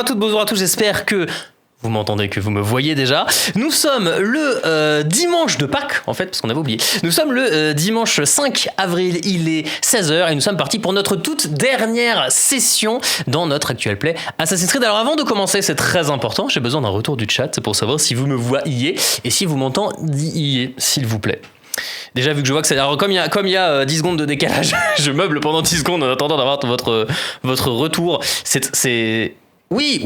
à toutes, bonjour à tous, j'espère que vous m'entendez, que vous me voyez déjà. Nous sommes le dimanche de Pâques, en fait, parce qu'on avait oublié. Nous sommes le dimanche 5 avril, il est 16h, et nous sommes partis pour notre toute dernière session dans notre actuel play Assassin's Creed. Alors avant de commencer, c'est très important, j'ai besoin d'un retour du chat pour savoir si vous me voyez et si vous m'entendez, s'il vous plaît. Déjà, vu que je vois que c'est... Alors, comme il y a 10 secondes de décalage, je meuble pendant 10 secondes en attendant d'avoir votre retour. C'est... Oui.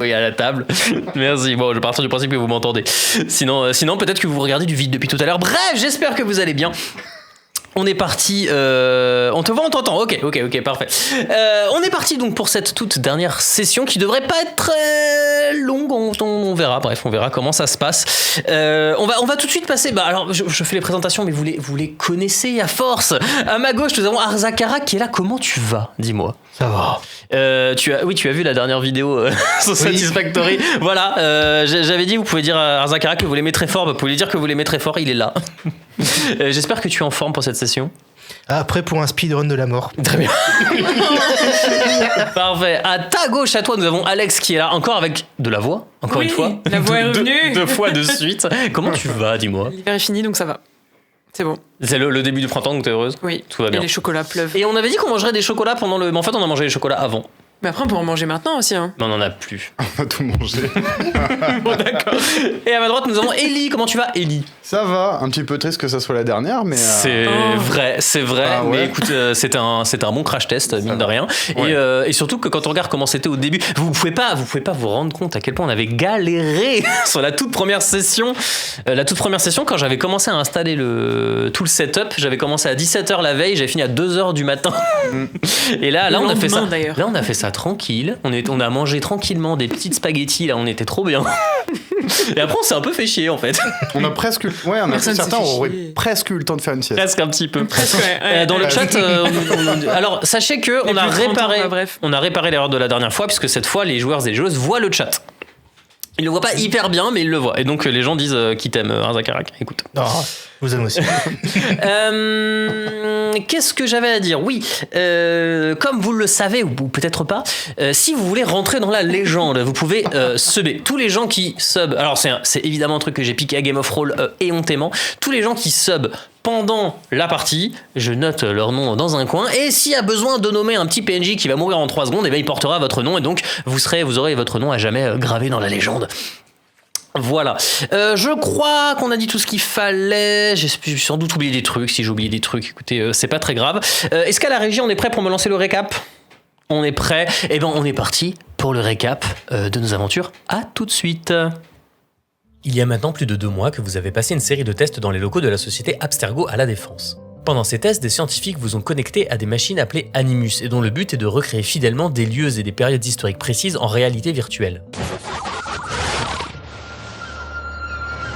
Oui, à la table. Merci. Bon, je pars du principe que vous m'entendez. Sinon, peut-être que vous regardez du vide depuis tout à l'heure. Bref, j'espère que vous allez bien. On est parti. On te voit, on t'entend. Ok, parfait. On est parti donc pour cette toute dernière session qui devrait pas être très longue. On verra. Bref, on verra comment ça se passe. On va tout de suite passer. Alors, je fais les présentations, mais vous les connaissez à force. À ma gauche, nous avons Arzakara qui est là. Comment tu vas ? Dis-moi. Ça va. Tu as vu la dernière vidéo sur Satisfactory. Voilà, j'avais dit, vous pouvez dire à Arzakara que vous l'aimez très fort. Vous pouvez lui dire que vous l'aimez très fort, il est là. J'espère que tu es en forme pour cette session. Prêt pour un speedrun de la mort. Très bien. Parfait. À ta gauche, à toi, nous avons Alex qui est là, encore avec de la voix, encore une fois. La voix est revenue. Deux fois de suite. Comment tu vas, dis-moi ? L'hiver est fini, donc ça va. C'est bon. C'est le début du printemps, donc t'es heureuse ? Oui. Tout va bien. Et les chocolats pleuvent. Et on avait dit qu'on mangerait des chocolats pendant le... Mais en fait, on a mangé les chocolats avant. Mais après, on peut en manger maintenant aussi. Hein. Mais on en a plus. On a tout mangé. Bon, d'accord. Et à ma droite, nous avons Ellie. Comment tu vas, Ellie ? Ça va, un petit peu triste que ça soit la dernière, mais... C'est vrai. Ah ouais. Mais écoute, c'était un bon crash test, mine de rien. Ouais. Et surtout que quand on regarde comment c'était au début, vous pouvez pas vous rendre compte à quel point on avait galéré sur la toute première session. La toute première session, quand j'avais commencé à installer tout le setup, j'avais commencé à 17h la veille, j'avais fini à 2h du matin. Et là, on a fait ça. D'ailleurs. Là, on a fait ça tranquille. On a mangé tranquillement des petites spaghettis. Là, on était trop bien. Et après, on s'est un peu fait chier, en fait. On a presque... Ouais, on a Personne certains s'est fait auraient chier. presque eu le temps de faire une sieste. Presque un petit peu. Presque, ouais. Dans le chat, alors sachez que on a réparé l'erreur de la dernière fois, puisque cette fois, les joueurs et les joueuses voient le chat. Ils le voient pas hyper bien, mais ils le voient. Et donc, les gens disent qu'ils t'aiment, Arzakarak. Écoute. Oh, vous aimez aussi. Qu'est-ce que j'avais à dire ? Oui, comme vous le savez, ou peut-être pas, si vous voulez rentrer dans la légende, vous pouvez subber. Tous les gens qui sub... Alors, c'est évidemment un truc que j'ai piqué à Game of Roll éhontément. Tous les gens qui sub pendant la partie, je note leur nom dans un coin, et s'il y a besoin de nommer un petit PNJ qui va mourir en 3 secondes, et bien il portera votre nom, et donc vous aurez votre nom à jamais gravé dans la légende. Voilà. Je crois qu'on a dit tout ce qu'il fallait. J'ai sans doute oublié des trucs. Si j'ai oublié des trucs, écoutez, c'est pas très grave. Est-ce qu'à la régie, on est prêt pour me lancer le récap ? On est prêt. Eh ben, on est parti pour le récap de nos aventures. À tout de suite. Il y a maintenant plus de 2 mois que vous avez passé une série de tests dans les locaux de la société Abstergo à la Défense. Pendant ces tests, des scientifiques vous ont connecté à des machines appelées Animus et dont le but est de recréer fidèlement des lieux et des périodes historiques précises en réalité virtuelle.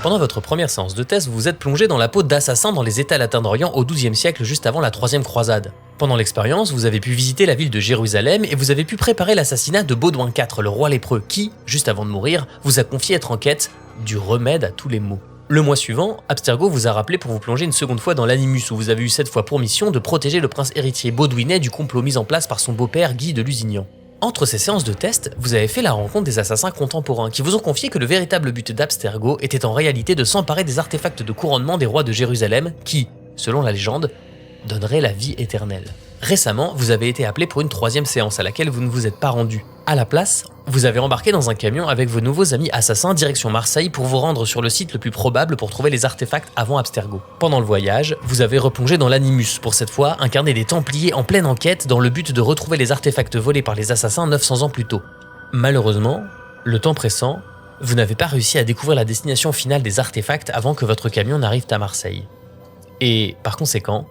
Pendant votre première séance de test, vous vous êtes plongé dans la peau d'assassins dans les États latins d'Orient au XIIe siècle, juste avant la Troisième Croisade. Pendant l'expérience, vous avez pu visiter la ville de Jérusalem et vous avez pu préparer l'assassinat de Baudouin IV, le roi lépreux, qui, juste avant de mourir, vous a confié être en quête du remède à tous les maux. Le mois suivant, Abstergo vous a rappelé pour vous plonger une seconde fois dans l'Animus, où vous avez eu cette fois pour mission de protéger le prince héritier baudouinais du complot mis en place par son beau-père Guy de Lusignan. Entre ces séances de test, vous avez fait la rencontre des assassins contemporains qui vous ont confié que le véritable but d'Abstergo était en réalité de s'emparer des artefacts de couronnement des rois de Jérusalem qui, selon la légende, donneraient la vie éternelle. Récemment, vous avez été appelé pour une 3e séance à laquelle vous ne vous êtes pas rendu. À la place, vous avez embarqué dans un camion avec vos nouveaux amis assassins direction Marseille pour vous rendre sur le site le plus probable pour trouver les artefacts avant Abstergo. Pendant le voyage, vous avez replongé dans l'Animus pour cette fois incarner des Templiers en pleine enquête dans le but de retrouver les artefacts volés par les assassins 900 ans plus tôt. Malheureusement, le temps pressant, vous n'avez pas réussi à découvrir la destination finale des artefacts avant que votre camion n'arrive à Marseille. Et par conséquent,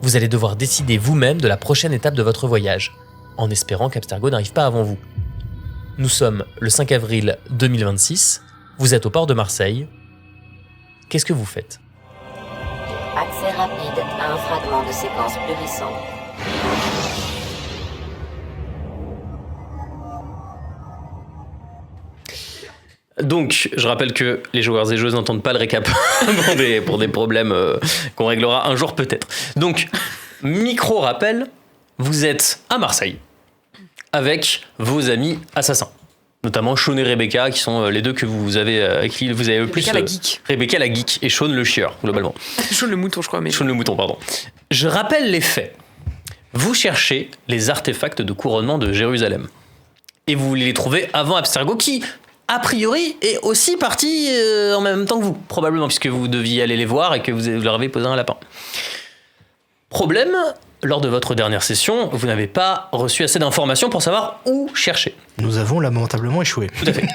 vous allez devoir décider vous-même de la prochaine étape de votre voyage, en espérant qu'Abstergo n'arrive pas avant vous. Nous sommes le 5 avril 2026, vous êtes au port de Marseille. Qu'est-ce que vous faites ? Accès rapide à un fragment de séquence plus récent. Donc, je rappelle que les joueurs et joueuses n'entendent pas le récap pour des problèmes qu'on réglera un jour peut-être. Donc, micro-rappel, vous êtes à Marseille. avec vos amis assassins. Notamment Sean et Rebecca, qui sont les deux que vous avez, avec qui vous avez le plus... Rebecca la geek. Rebecca la geek et Sean le chieur, globalement. Sean le mouton, je crois. Mais... Sean le mouton, pardon. Je rappelle les faits. Vous cherchez les artefacts de couronnement de Jérusalem. Et vous voulez les trouver avant Abstergo, qui, a priori, est aussi parti en même temps que vous, probablement, puisque vous deviez aller les voir et que vous leur avez posé un lapin. Problème, lors de votre dernière session, vous n'avez pas reçu assez d'informations pour savoir où chercher. Nous avons lamentablement échoué. Tout à fait.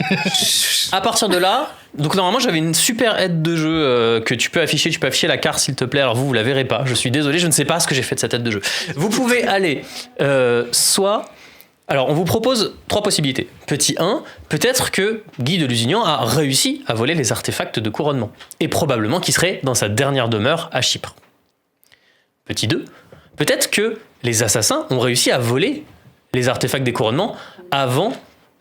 À partir de là, donc normalement j'avais une super aide de jeu que tu peux afficher la carte s'il te plaît. Alors vous la verrez pas. Je suis désolé, je ne sais pas ce que j'ai fait de cette aide de jeu. Vous pouvez aller soit... Alors on vous propose 3 possibilités. Petit 1, peut-être que Guy de Lusignan a réussi à voler les artefacts de couronnement. Et probablement qu'il serait dans sa dernière demeure à Chypre. Petit 2, peut-être que les assassins ont réussi à voler les artefacts des couronnements avant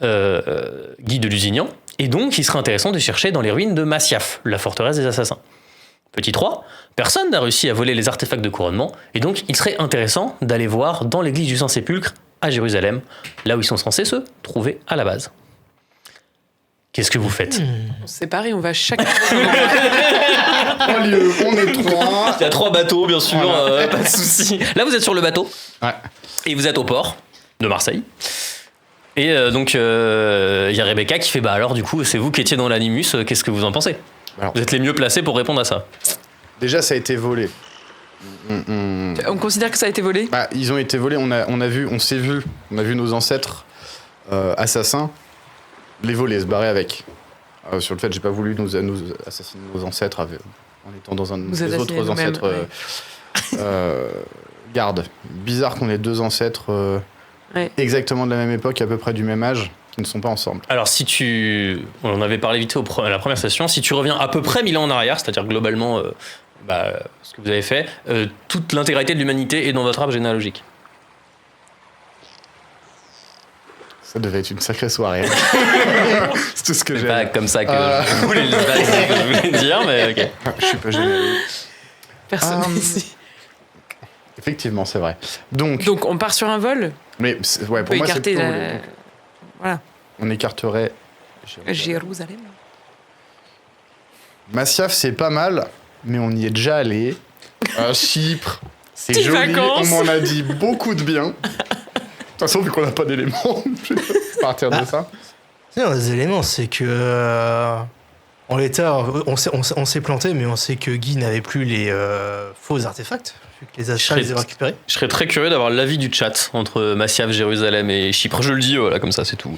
Guy de Lusignan, et donc il serait intéressant de chercher dans les ruines de Masyaf, la forteresse des assassins. Petit 3, personne n'a réussi à voler les artefacts de couronnement, et donc il serait intéressant d'aller voir dans l'église du Saint-Sépulcre à Jérusalem, là où ils sont censés se trouver à la base. Qu'est-ce que vous faites ? On se sépare et on va chacun... Au lieu, on est 3. Il y a 3 bateaux, bien sûr, Voilà. pas de souci. Là, vous êtes sur le bateau, Ouais. et vous êtes au port de Marseille. Et donc, il y a Rebecca qui fait, bah alors, du coup, c'est vous qui étiez dans l'animus, qu'est-ce que vous en pensez ? Alors, Vous êtes les mieux placés pour répondre à ça. déjà, ça a été volé. On considère que ça a été volé ? Bah, ils ont été volés. On a vu nos ancêtres assassins les voler, se barrer avec. Sur le fait, j'ai pas voulu nous assassiner nos ancêtres en étant dans un Vous des assassiner autres nous-mêmes, ancêtres gardes. Bizarre qu'on ait 2 ancêtres Ouais. exactement de la même époque, à peu près du même âge, qui ne sont pas ensemble. Alors, on en avait parlé vite fait à la première session, si tu reviens à peu près 1000 ans en arrière, c'est-à-dire globalement ce que vous avez fait, toute l'intégralité de l'humanité est dans votre arbre généalogique. Ça devait être une sacrée soirée. C'est tout ce que C'est j'ai. pas comme ça que je voulais dire, mais ok. Je suis pas génial. Personne ici. Effectivement, c'est vrai. Donc, Donc on part sur un vol. mais ouais, On pour peut moi, c'est écarter plutôt la... Voilà. on écarterait. Jérusalem. Masyaf, c'est pas mal, mais on y est déjà allé. À Chypre, c'est Petites joli. vacances. On m'en a dit beaucoup de bien. De toute façon, vu qu'on n'a pas d'éléments, je vais partir de ça. Non, les éléments, c'est que en l'état, on s'est planté, mais on sait que Guy n'avait plus les faux artefacts, vu que les achats les avaient récupérés. Je serais très curieux d'avoir l'avis du chat entre Masyaf, Jérusalem et Chypre. Je le dis, voilà, comme ça, c'est tout.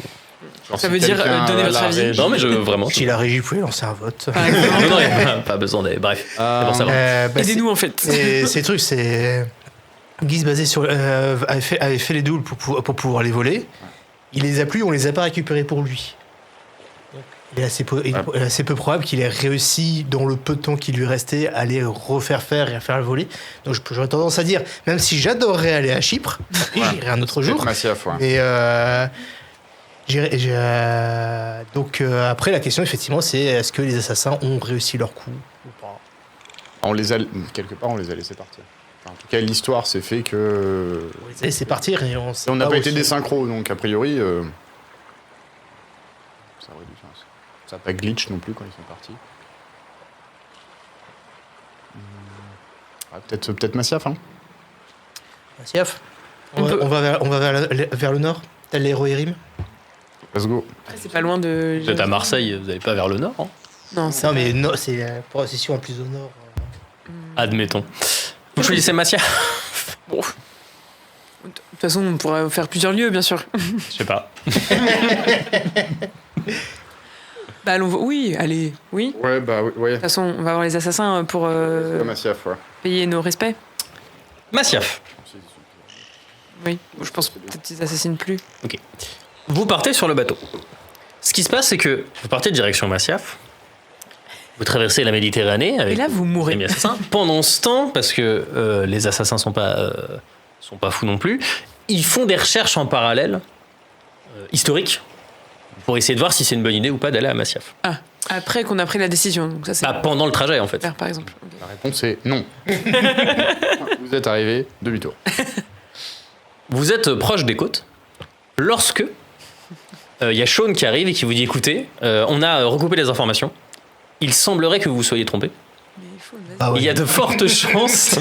Genre, Ça si veut dire, quelqu'un, donner votre la avis. régie- Non, mais vraiment. Si la régie pouvait lancer un vote. Par exemple. Non, il n'y a pas besoin d'aller. Bref, c'est pour savoir. Aidez-nous en fait. Et ces trucs, c'est. Guy se basait sur. Avait fait les doubles pour pouvoir les voler. Il les a plus, on les a pas récupérés pour lui. Donc, il est assez peu probable qu'il ait réussi, dans le peu de temps qui lui restait, à les refaire faire et à faire le voler. Donc j'aurais tendance à dire, même si j'adorerais aller à Chypre, et j'irai un autre jour. Masyaf, ouais. Mais donc après, la question, effectivement, c'est est-ce que les assassins ont réussi leur coup ou pas? Quelque part, on les a laissés partir. Enfin, en tout cas, l'histoire s'est fait que. On les a laissés partir et on sait On n'a pas été où des sont. synchros, donc a priori, ça aurait du sens. Ça n'a pas glitch non plus quand ils sont partis. Peut-être Masyaf, hein. Masyaf, On peut- on va vers le nord, tel les Rohirrim. Let's go. C'est pas loin de. Vous êtes à Marseille, vous n'allez pas vers le nord, hein. Non, c'est Non, mais c'est la position la plus au nord. Admettons. Vous choisissez Masyaf. Bon, De toute façon, on pourrait faire plusieurs lieux, bien sûr. je sais pas. Bah, allons. Oui, allez. Oui. Ouais, bah ouais. De toute façon, on va voir les assassins pour Masyaf, ouais. payer nos respects. Masyaf. Oui. Je pense peut-être qu'ils assassinent plus. Vous partez sur le bateau. Ce qui se passe, c'est que vous partez direction Masyaf. Vous traversez la Méditerranée Et avec là, vous les mourrez. amis assassins. Pendant ce temps, parce que les assassins sont pas fous non plus, ils font des recherches en parallèle historiques pour essayer de voir si c'est une bonne idée ou pas d'aller à Masyaf. Ah, après qu'on a pris la décision. Donc ça, c'est Bah, pendant le trajet, en fait. faire, par exemple. Ok. La réponse est non. Vous êtes arrivé, demi-tour. Vous êtes proche des côtes, lorsque il y a Sean qui arrive et qui vous dit écoutez, on a recoupé les informations. Il semblerait que vous vous soyez trompé. Ah ouais. Il y a de fortes chances.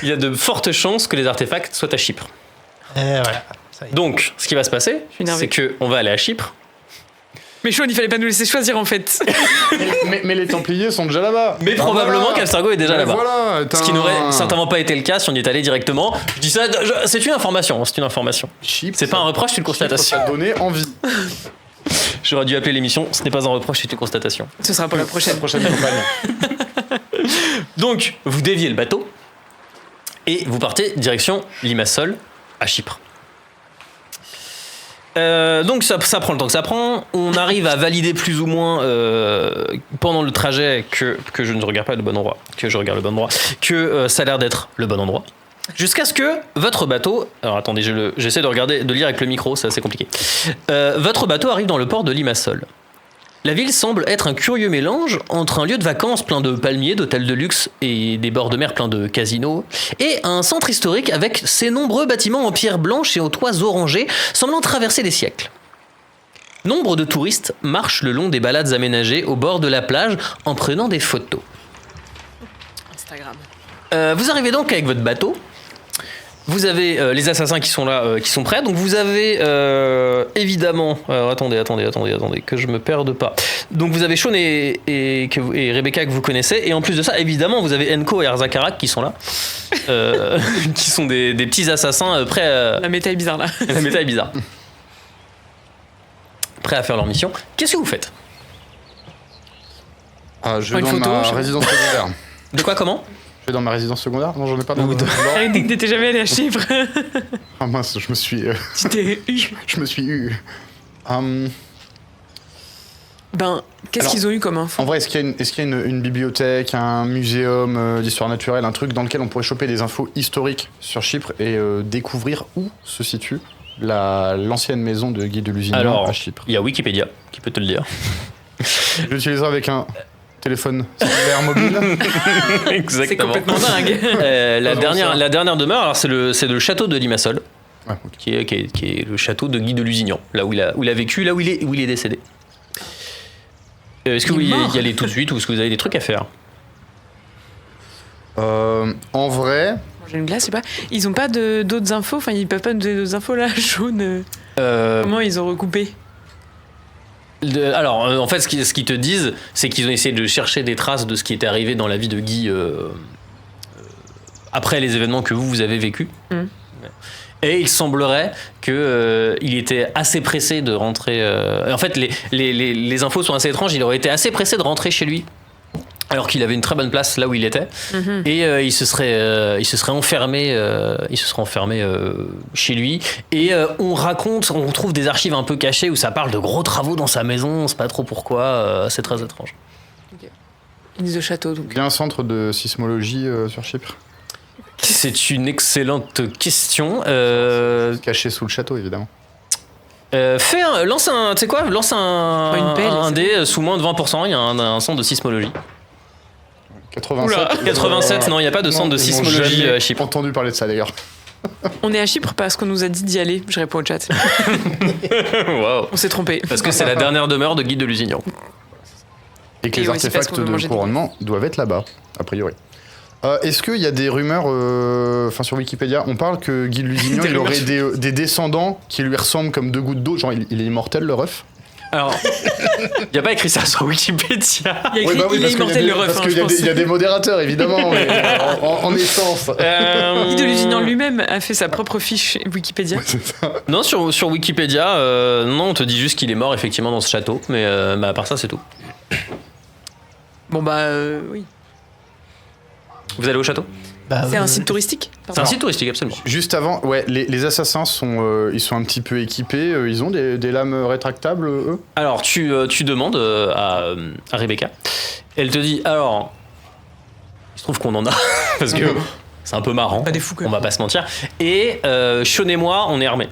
Il y a de fortes chances que les artefacts soient à Chypre. Voilà. Ça y est. Donc, ce qui va se passer, suis énervé. c'est que on va aller à Chypre. Mais Sean, il fallait pas nous laisser choisir en fait. Mais les Templiers sont déjà là-bas. Mais probablement qu'Abstergo est déjà là-bas. Voilà, Ce qui n'aurait certainement pas été le cas si on y est allé directement. Je dis ça, c'est une information. C'est une information. C'est pas un reproche, c'est une constatation. Ça a donné envie. J'aurais dû appeler l'émission. Ce n'est pas un reproche, c'est une constatation. Ce sera pour la prochaine. Prochaine campagne. Donc, vous déviez le bateau et vous partez direction Limassol à Chypre. Donc ça prend le temps que ça prend. On arrive à valider plus ou moins pendant le trajet que je ne regarde pas le bon endroit, que je regarde le bon endroit, que ça a l'air d'être le bon endroit. Jusqu'à ce que votre bateau... Alors attendez, j'essaie de lire avec le micro, c'est assez compliqué. Votre bateau arrive dans le port de Limassol. La ville semble être un curieux mélange entre un lieu de vacances plein de palmiers, d'hôtels de luxe et des bords de mer pleins de casinos, et un centre historique avec ses nombreux bâtiments en pierre blanche et aux toits orangés semblant traverser les siècles. Nombre de touristes marchent le long des balades aménagées au bord de la plage en prenant des photos. Instagram. Vous arrivez donc avec votre bateau. Vous avez les assassins qui sont là, qui sont prêts. Donc vous avez évidemment... attendez, que je me perde pas. Donc vous avez Sean et Rebecca que vous connaissez. Et en plus de ça, évidemment, vous avez Enko et Arzakarak qui sont là. Qui sont des petits assassins prêts à... La méta est bizarre là. La méta est bizarre. Prêts à faire leur mission. Qu'est-ce que vous faites? Je vais Une dans photo, ma je- résidence secondaire. De quoi, comment? Je vais dans ma résidence secondaire. Non, j'en ai pas dans Arrête que t'étais jamais allé à Chypre. Ah mince, je me suis eu. Ben, qu'est-ce Alors, qu'ils ont eu comme info? En vrai, est-ce qu'il y a une bibliothèque, un muséum d'histoire naturelle, un truc dans lequel on pourrait choper des infos historiques sur Chypre et découvrir où se situe l'ancienne maison de Guy de Lusignan Alors, à Chypre? il y a Wikipédia qui peut te le dire. Je l'utiliserai avec un téléphone cellulaire mobile. Exactement. C'est complètement dingue. La dernière demeure, alors c'est le château de Limassol, Ouais, ok. qui est le château de Guy de Lusignan, là où il a vécu, là où il est décédé. Est-ce que vous Il est voulez mort. y aller tout de suite ou est-ce que vous avez des trucs à faire? En vrai, Manger une glace, je sais pas. Ils ont pas d'autres infos. Enfin, ils peuvent pas nous donner d'autres infos là, jaune. Comment ils ont recoupé? Alors, en fait, ce qu'ils te disent, c'est qu'ils ont essayé de chercher des traces de ce qui était arrivé dans la vie de Guy après les événements que vous avez vécus. Mm. Et il semblerait que il était assez pressé de rentrer. En fait, les infos sont assez étranges. Il aurait été assez pressé de rentrer chez lui, alors qu'il avait une très bonne place là où il était. Mhm. Et il se serait enfermé. Chez lui. Et on trouve des archives un peu cachées où ça parle de gros travaux dans sa maison. On sait pas trop pourquoi. C'est très étrange. Ils disent au château donc. il y a un centre de sismologie sur Chypre, C'est une excellente question. caché sous le château évidemment. Lance un, tu sais quoi, lance Une pelle, un c'est dé sous moins de 20%. Il y a un centre de sismologie. 87. 87, non, il n'y a pas de centre de ils m'ont sismologie jamais à Chypre. entendu parler de ça d'ailleurs. On est à Chypre parce qu'on nous a dit d'y aller. Je réponds au chat. Waouh. On s'est trompé. Parce que c'est la dernière demeure de Guy de Lusignan. Et que Et les aussi parce artefacts qu'on veut de manger des couronnement doivent être là-bas, a priori. Est-ce qu'il y a des rumeurs, sur Wikipédia, on parle que Guy de Lusignan, Des il aurait rumeurs. des descendants qui lui ressemblent comme deux gouttes d'eau, genre il est immortel le ref? Alors, il n'y a pas écrit ça sur Wikipédia. Il y a écrit il est immortel le ref. parce hein, qu'il je y, pense. y a des modérateurs évidemment, mais en essence. Guy de Lusignan lui-même a fait sa propre fiche Wikipédia. Non, sur Wikipédia, non, on te dit juste qu'il est mort effectivement dans ce château, mais à part ça, c'est tout. Bon bah oui. Vous allez au château? C'est un site touristique. C'est un site touristique, absolument. Juste avant, ouais, les assassins ils sont un petit peu équipés, ils ont des lames rétractables, eux? Alors, tu demandes à Rebecca. Elle te dit, alors, il se trouve qu'on en a, parce que c'est un peu marrant. Pas des fous, quoi. On va pas se mentir. Et Sean et moi, on est armés.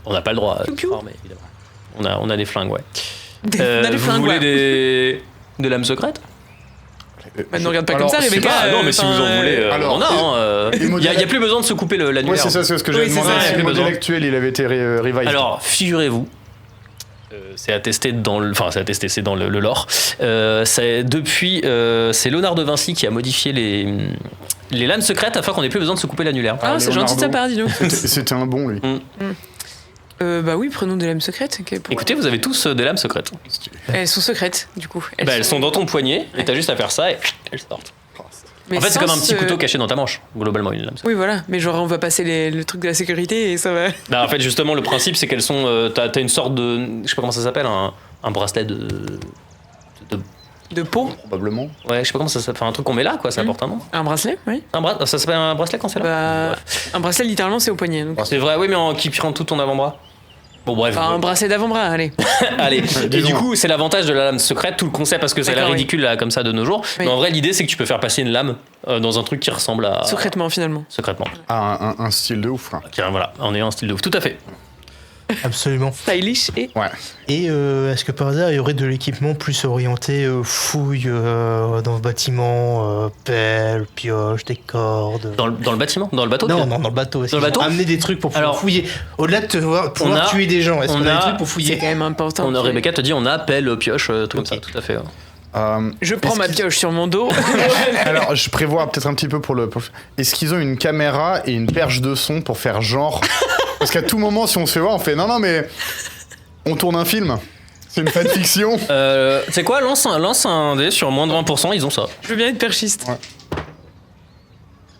On n'a pas le droit d'être armés, évidemment. On a des flingues, ouais. On a des vous flingues, voulez ouais. des lames secrètes? Bah, ne regarde pas Alors, comme ça, c'est Rebecca. Ah non, mais si vous en voulez, alors, on a. hein, et Il modèle- n'y a plus besoin de se couper l'annulaire. Ouais, c'est ça, c'est ce que j'avais Oui, c'est demandé. ça, Si il y a le plus modèle besoin. actuel, il avait été revised. Alors, figurez-vous, c'est attesté dans le, enfin c'est attesté, c'est dans le lore. C'est depuis, c'est Léonard de Vinci qui a modifié les lames secrètes afin qu'on n'ait plus besoin de se couper l'annulaire. Ah, c'est gentil de sa Leonardo. part, dis donc. C'était un bon, lui. Bah oui, prenons des lames secrètes. Écoutez, vous avez tous des lames secrètes. Elles sont secrètes, du coup. Elles sont dans ton poignet et t'as juste à faire ça et elles sortent. Mais En fait, c'est sans comme un petit ce- couteau caché dans ta manche, globalement, une lame secrète. Oui, voilà. Mais genre, on va passer le truc de la sécurité et ça va. Bah, en fait, justement, le principe, c'est qu'elles sont. T'as une sorte de. Je sais pas comment ça s'appelle, un bracelet de. De peau. Probablement. Ouais, je sais pas comment ça s'appelle. Enfin, un truc qu'on met là, quoi, ça porte un nom. Un bracelet, oui. Ça s'appelle un bracelet quand c'est là Bah, un bracelet, littéralement, c'est au poignet. Donc. C'est vrai, oui, mais qui prend tout ton avant-bras. Bon, bref. Enfin, un bracelet d'avant-bras, allez. Allez, et disons. du coup, c'est l'avantage de la lame secrète, tout le concept, parce que ça a l'air D'accord, oui. ridicule là, comme ça de nos jours. Oui. Mais en vrai, l'idée, c'est que tu peux faire passer une lame dans un truc qui ressemble à. Secrètement, finalement. Secrètement. Ah, un style de ouf. Hein. Voilà, en ayant un style de ouf. Tout à fait. Absolument. Stylish et. Ouais. Et est-ce que par hasard, il y aurait de l'équipement plus orienté fouille dans le bâtiment, pelle, pioche, des cordes Dans le bâtiment, dans le bateau. Non, tu- non, dans le bateau. Est-ce Dans le qu'ils ont bateau amené des trucs pour pouvoir Alors, fouiller Au-delà de pouvoir on a- tuer des gens, est-ce on qu'on a a- des trucs pour C'est fouiller quand même important. On a Rebecca te dit on a pelle, pioche, tout comme Ok. ça, tout à fait. ouais. Je prends ma pioche sur mon dos. Alors, je prévois peut-être un petit peu pour le. Est-ce qu'ils ont une caméra et une perche de son pour faire genre Parce qu'à tout moment, si on se fait voir, on fait non, mais on tourne un film. C'est une fanfiction. Tu sais quoi, lance un dé sur moins de 20%, ils ont ça. Je veux bien être perchiste. Ouais.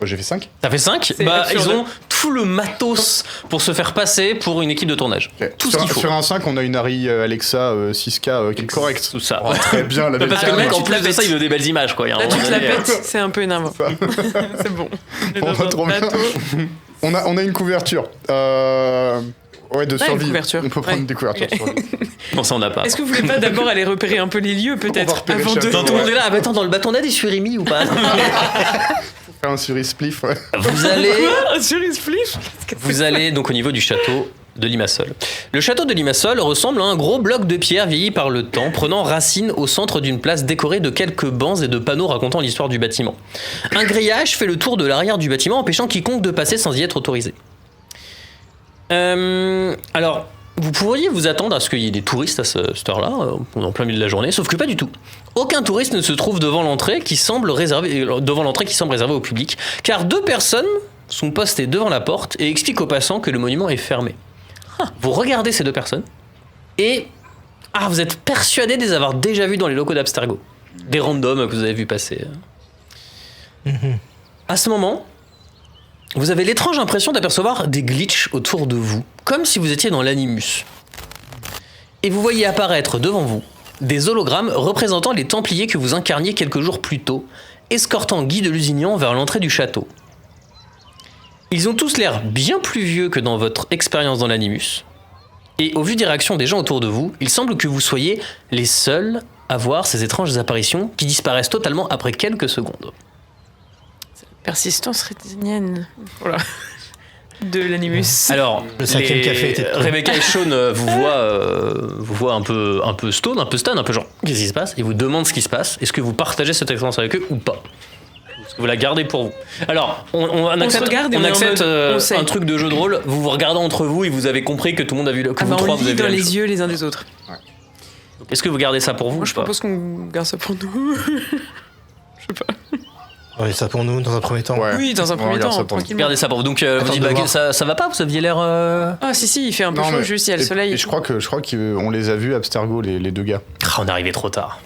J'ai fait 5. T'as fait 5 C'est Bah, absurde. ils ont tout le matos pour se faire passer pour une équipe de tournage. Tout ce qu'il faut. Sur un 5, on a une Ari Alexa 6K qui est correcte. Tout ça. Oh, très bien, la Parce que le webcam. mec, en tu te la plus de ça, pètes. il veut des belles images, quoi. Il y a un Là, tu moment te la donné, pètes, c'est un peu énervant. C'est bon. On va trop bien. On a une couverture. Ouais, de Ouais, une survie. couverture. On peut prendre Ouais. des couvertures de survie. Bon, ça, on n'a pas. Est-ce que vous voulez pas d'abord aller repérer un peu les lieux, On peut-être, va repérer avant de. chacun. Tout le monde est là. Ah, bah, attends, dans le bâton, on a des surimi ou pas Faire un surispliff, ouais. Vous allez. Quoi Sur une spliff Vous allez donc au niveau du château de Limassol. Le château de Limassol ressemble à un gros bloc de pierre vieilli par le temps, prenant racine au centre d'une place décorée de quelques bancs et de panneaux racontant l'histoire du bâtiment. Un grillage fait le tour de l'arrière du bâtiment, empêchant quiconque de passer sans y être autorisé. Alors, vous pourriez vous attendre à ce qu'il y ait des touristes à cette heure-là, on est en plein milieu de la journée, sauf que pas du tout. Aucun touriste ne se trouve devant l'entrée qui semble réservée au public, car 2 personnes sont postées devant la porte et expliquent aux passants que le monument est fermé. Vous regardez ces 2 personnes et vous êtes persuadé de les avoir déjà vus dans les locaux d'Abstergo. Des randoms que vous avez vus passer. À ce moment, vous avez l'étrange impression d'apercevoir des glitches autour de vous, comme si vous étiez dans l'animus. Et vous voyez apparaître devant vous des hologrammes représentant les Templiers que vous incarniez quelques jours plus tôt, escortant Guy de Lusignan vers l'entrée du château. Ils ont tous l'air bien plus vieux que dans votre expérience dans l'animus, et au vu des réactions des gens autour de vous, il semble que vous soyez les seuls à voir ces étranges apparitions qui disparaissent totalement après quelques secondes. Persistance rétinienne. Voilà. De l'animus. Alors, Le 5e café était prêt. Rebecca et Sean vous voient un peu stone, un peu stun, un peu genre qu'est-ce qui se passe. Ils vous demandent ce qui se passe. Est-ce que vous partagez cette expérience avec eux ou pas? Est-ce que vous la gardez pour vous? Alors, on accepte, regarde et on est en accepte mode, on sait. un truc de jeu de rôle. Vous vous regardez entre vous et vous avez compris que tout le monde a vu que vous On trois vous lit avez vu dans la même les chose. yeux les uns des autres. Est-ce que vous gardez ça pour vous Moi, ou je pas? propose qu'on garde ça pour nous. Je sais pas. Ouais, ça pour nous dans un premier temps. Ouais. Oui, dans un On premier regarde ça temps, pour nous. tranquillement. Gardez ça pour vous. Donc, vous Attends dites de bah, voir. ça va pas? Vous aviez l'air. Ah, si, il fait un peu chaud, juste il y a le soleil. Et je crois qu'on les a vus, Abstergo, les 2 gars. On est arrivé trop tard.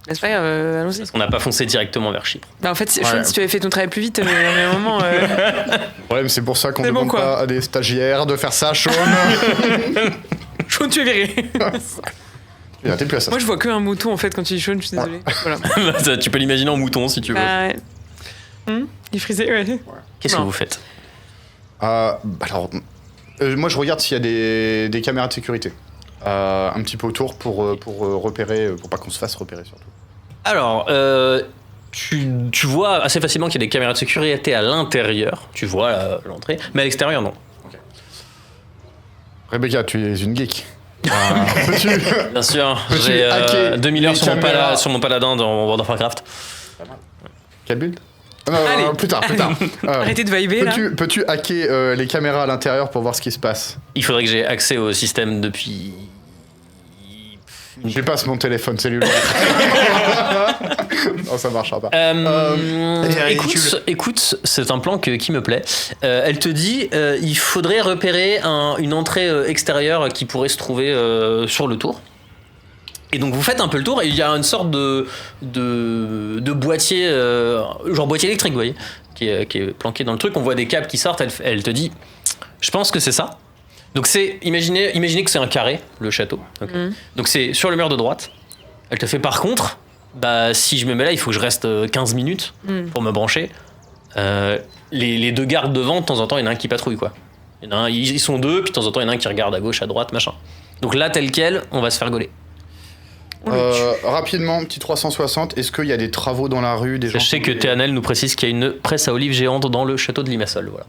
C'est pas grave, allons-y. On n'a pas foncé directement vers Chypre. Bah, en fait, Ouais. Sean, si tu avais fait ton travail plus vite, mais à un moment. Le problème, c'est pour ça qu'on C'est ne bon, demande quoi. pas à des stagiaires de faire ça, Sean. Sean, tu es viré. T'es plus à ça. Moi, je vois que un mouton en fait quand tu dis Sean, je suis désolée. Voilà. Ça, tu peux l'imaginer en mouton si tu veux. Bah, ouais. Il est frisé, ouais. Qu'est-ce que non. vous faites? Alors, moi, je regarde s'il y a des caméras de sécurité. Un petit peu autour pour repérer, pour pas qu'on se fasse repérer surtout. Alors, tu vois assez facilement qu'il y a des caméras de sécurité à l'intérieur. Tu vois l'entrée, mais à l'extérieur, non. Rebecca, tu es une geek. Peux-tu Bien sûr, Peux-tu j'ai hacker 2000 heures les sur caméras mon paladin dans World of Warcraft. Quel build? Non, Allez. plus tard. Arrêtez de vibrer là. Peux-tu hacker les caméras à l'intérieur pour voir ce qui se passe? Il faudrait que j'ai accès au système depuis. Je passe mon téléphone cellulaire. Non, ça marchera pas. Écoute, c'est un plan qui me plaît. Elle te dit il faudrait repérer une entrée extérieure qui pourrait se trouver sur le tour. Et donc vous faites un peu le tour et il y a une sorte de boîtier, genre boîtier électrique, vous voyez, qui est planqué dans le truc. On voit des câbles qui sortent. Elle te dit je pense que c'est ça. Donc imaginez que c'est un carré, le château. Okay. Donc c'est sur le mur de droite. Elle te fait par contre, si je me mets là, il faut que je reste 15 minutes pour me brancher. Les deux gardes devant, de temps en temps, il y en a un qui patrouille, quoi. Ils sont deux, puis de temps en temps, il y en a un qui regarde à gauche, à droite, machin. Donc là, tel quel, on va se faire gauler. Rapidement, petit 360, est-ce qu'il y a des travaux dans la rue, des gens? Je sais que Théanel nous précise qu'il y a une presse à olives géante dans le château de Limassol. Voilà.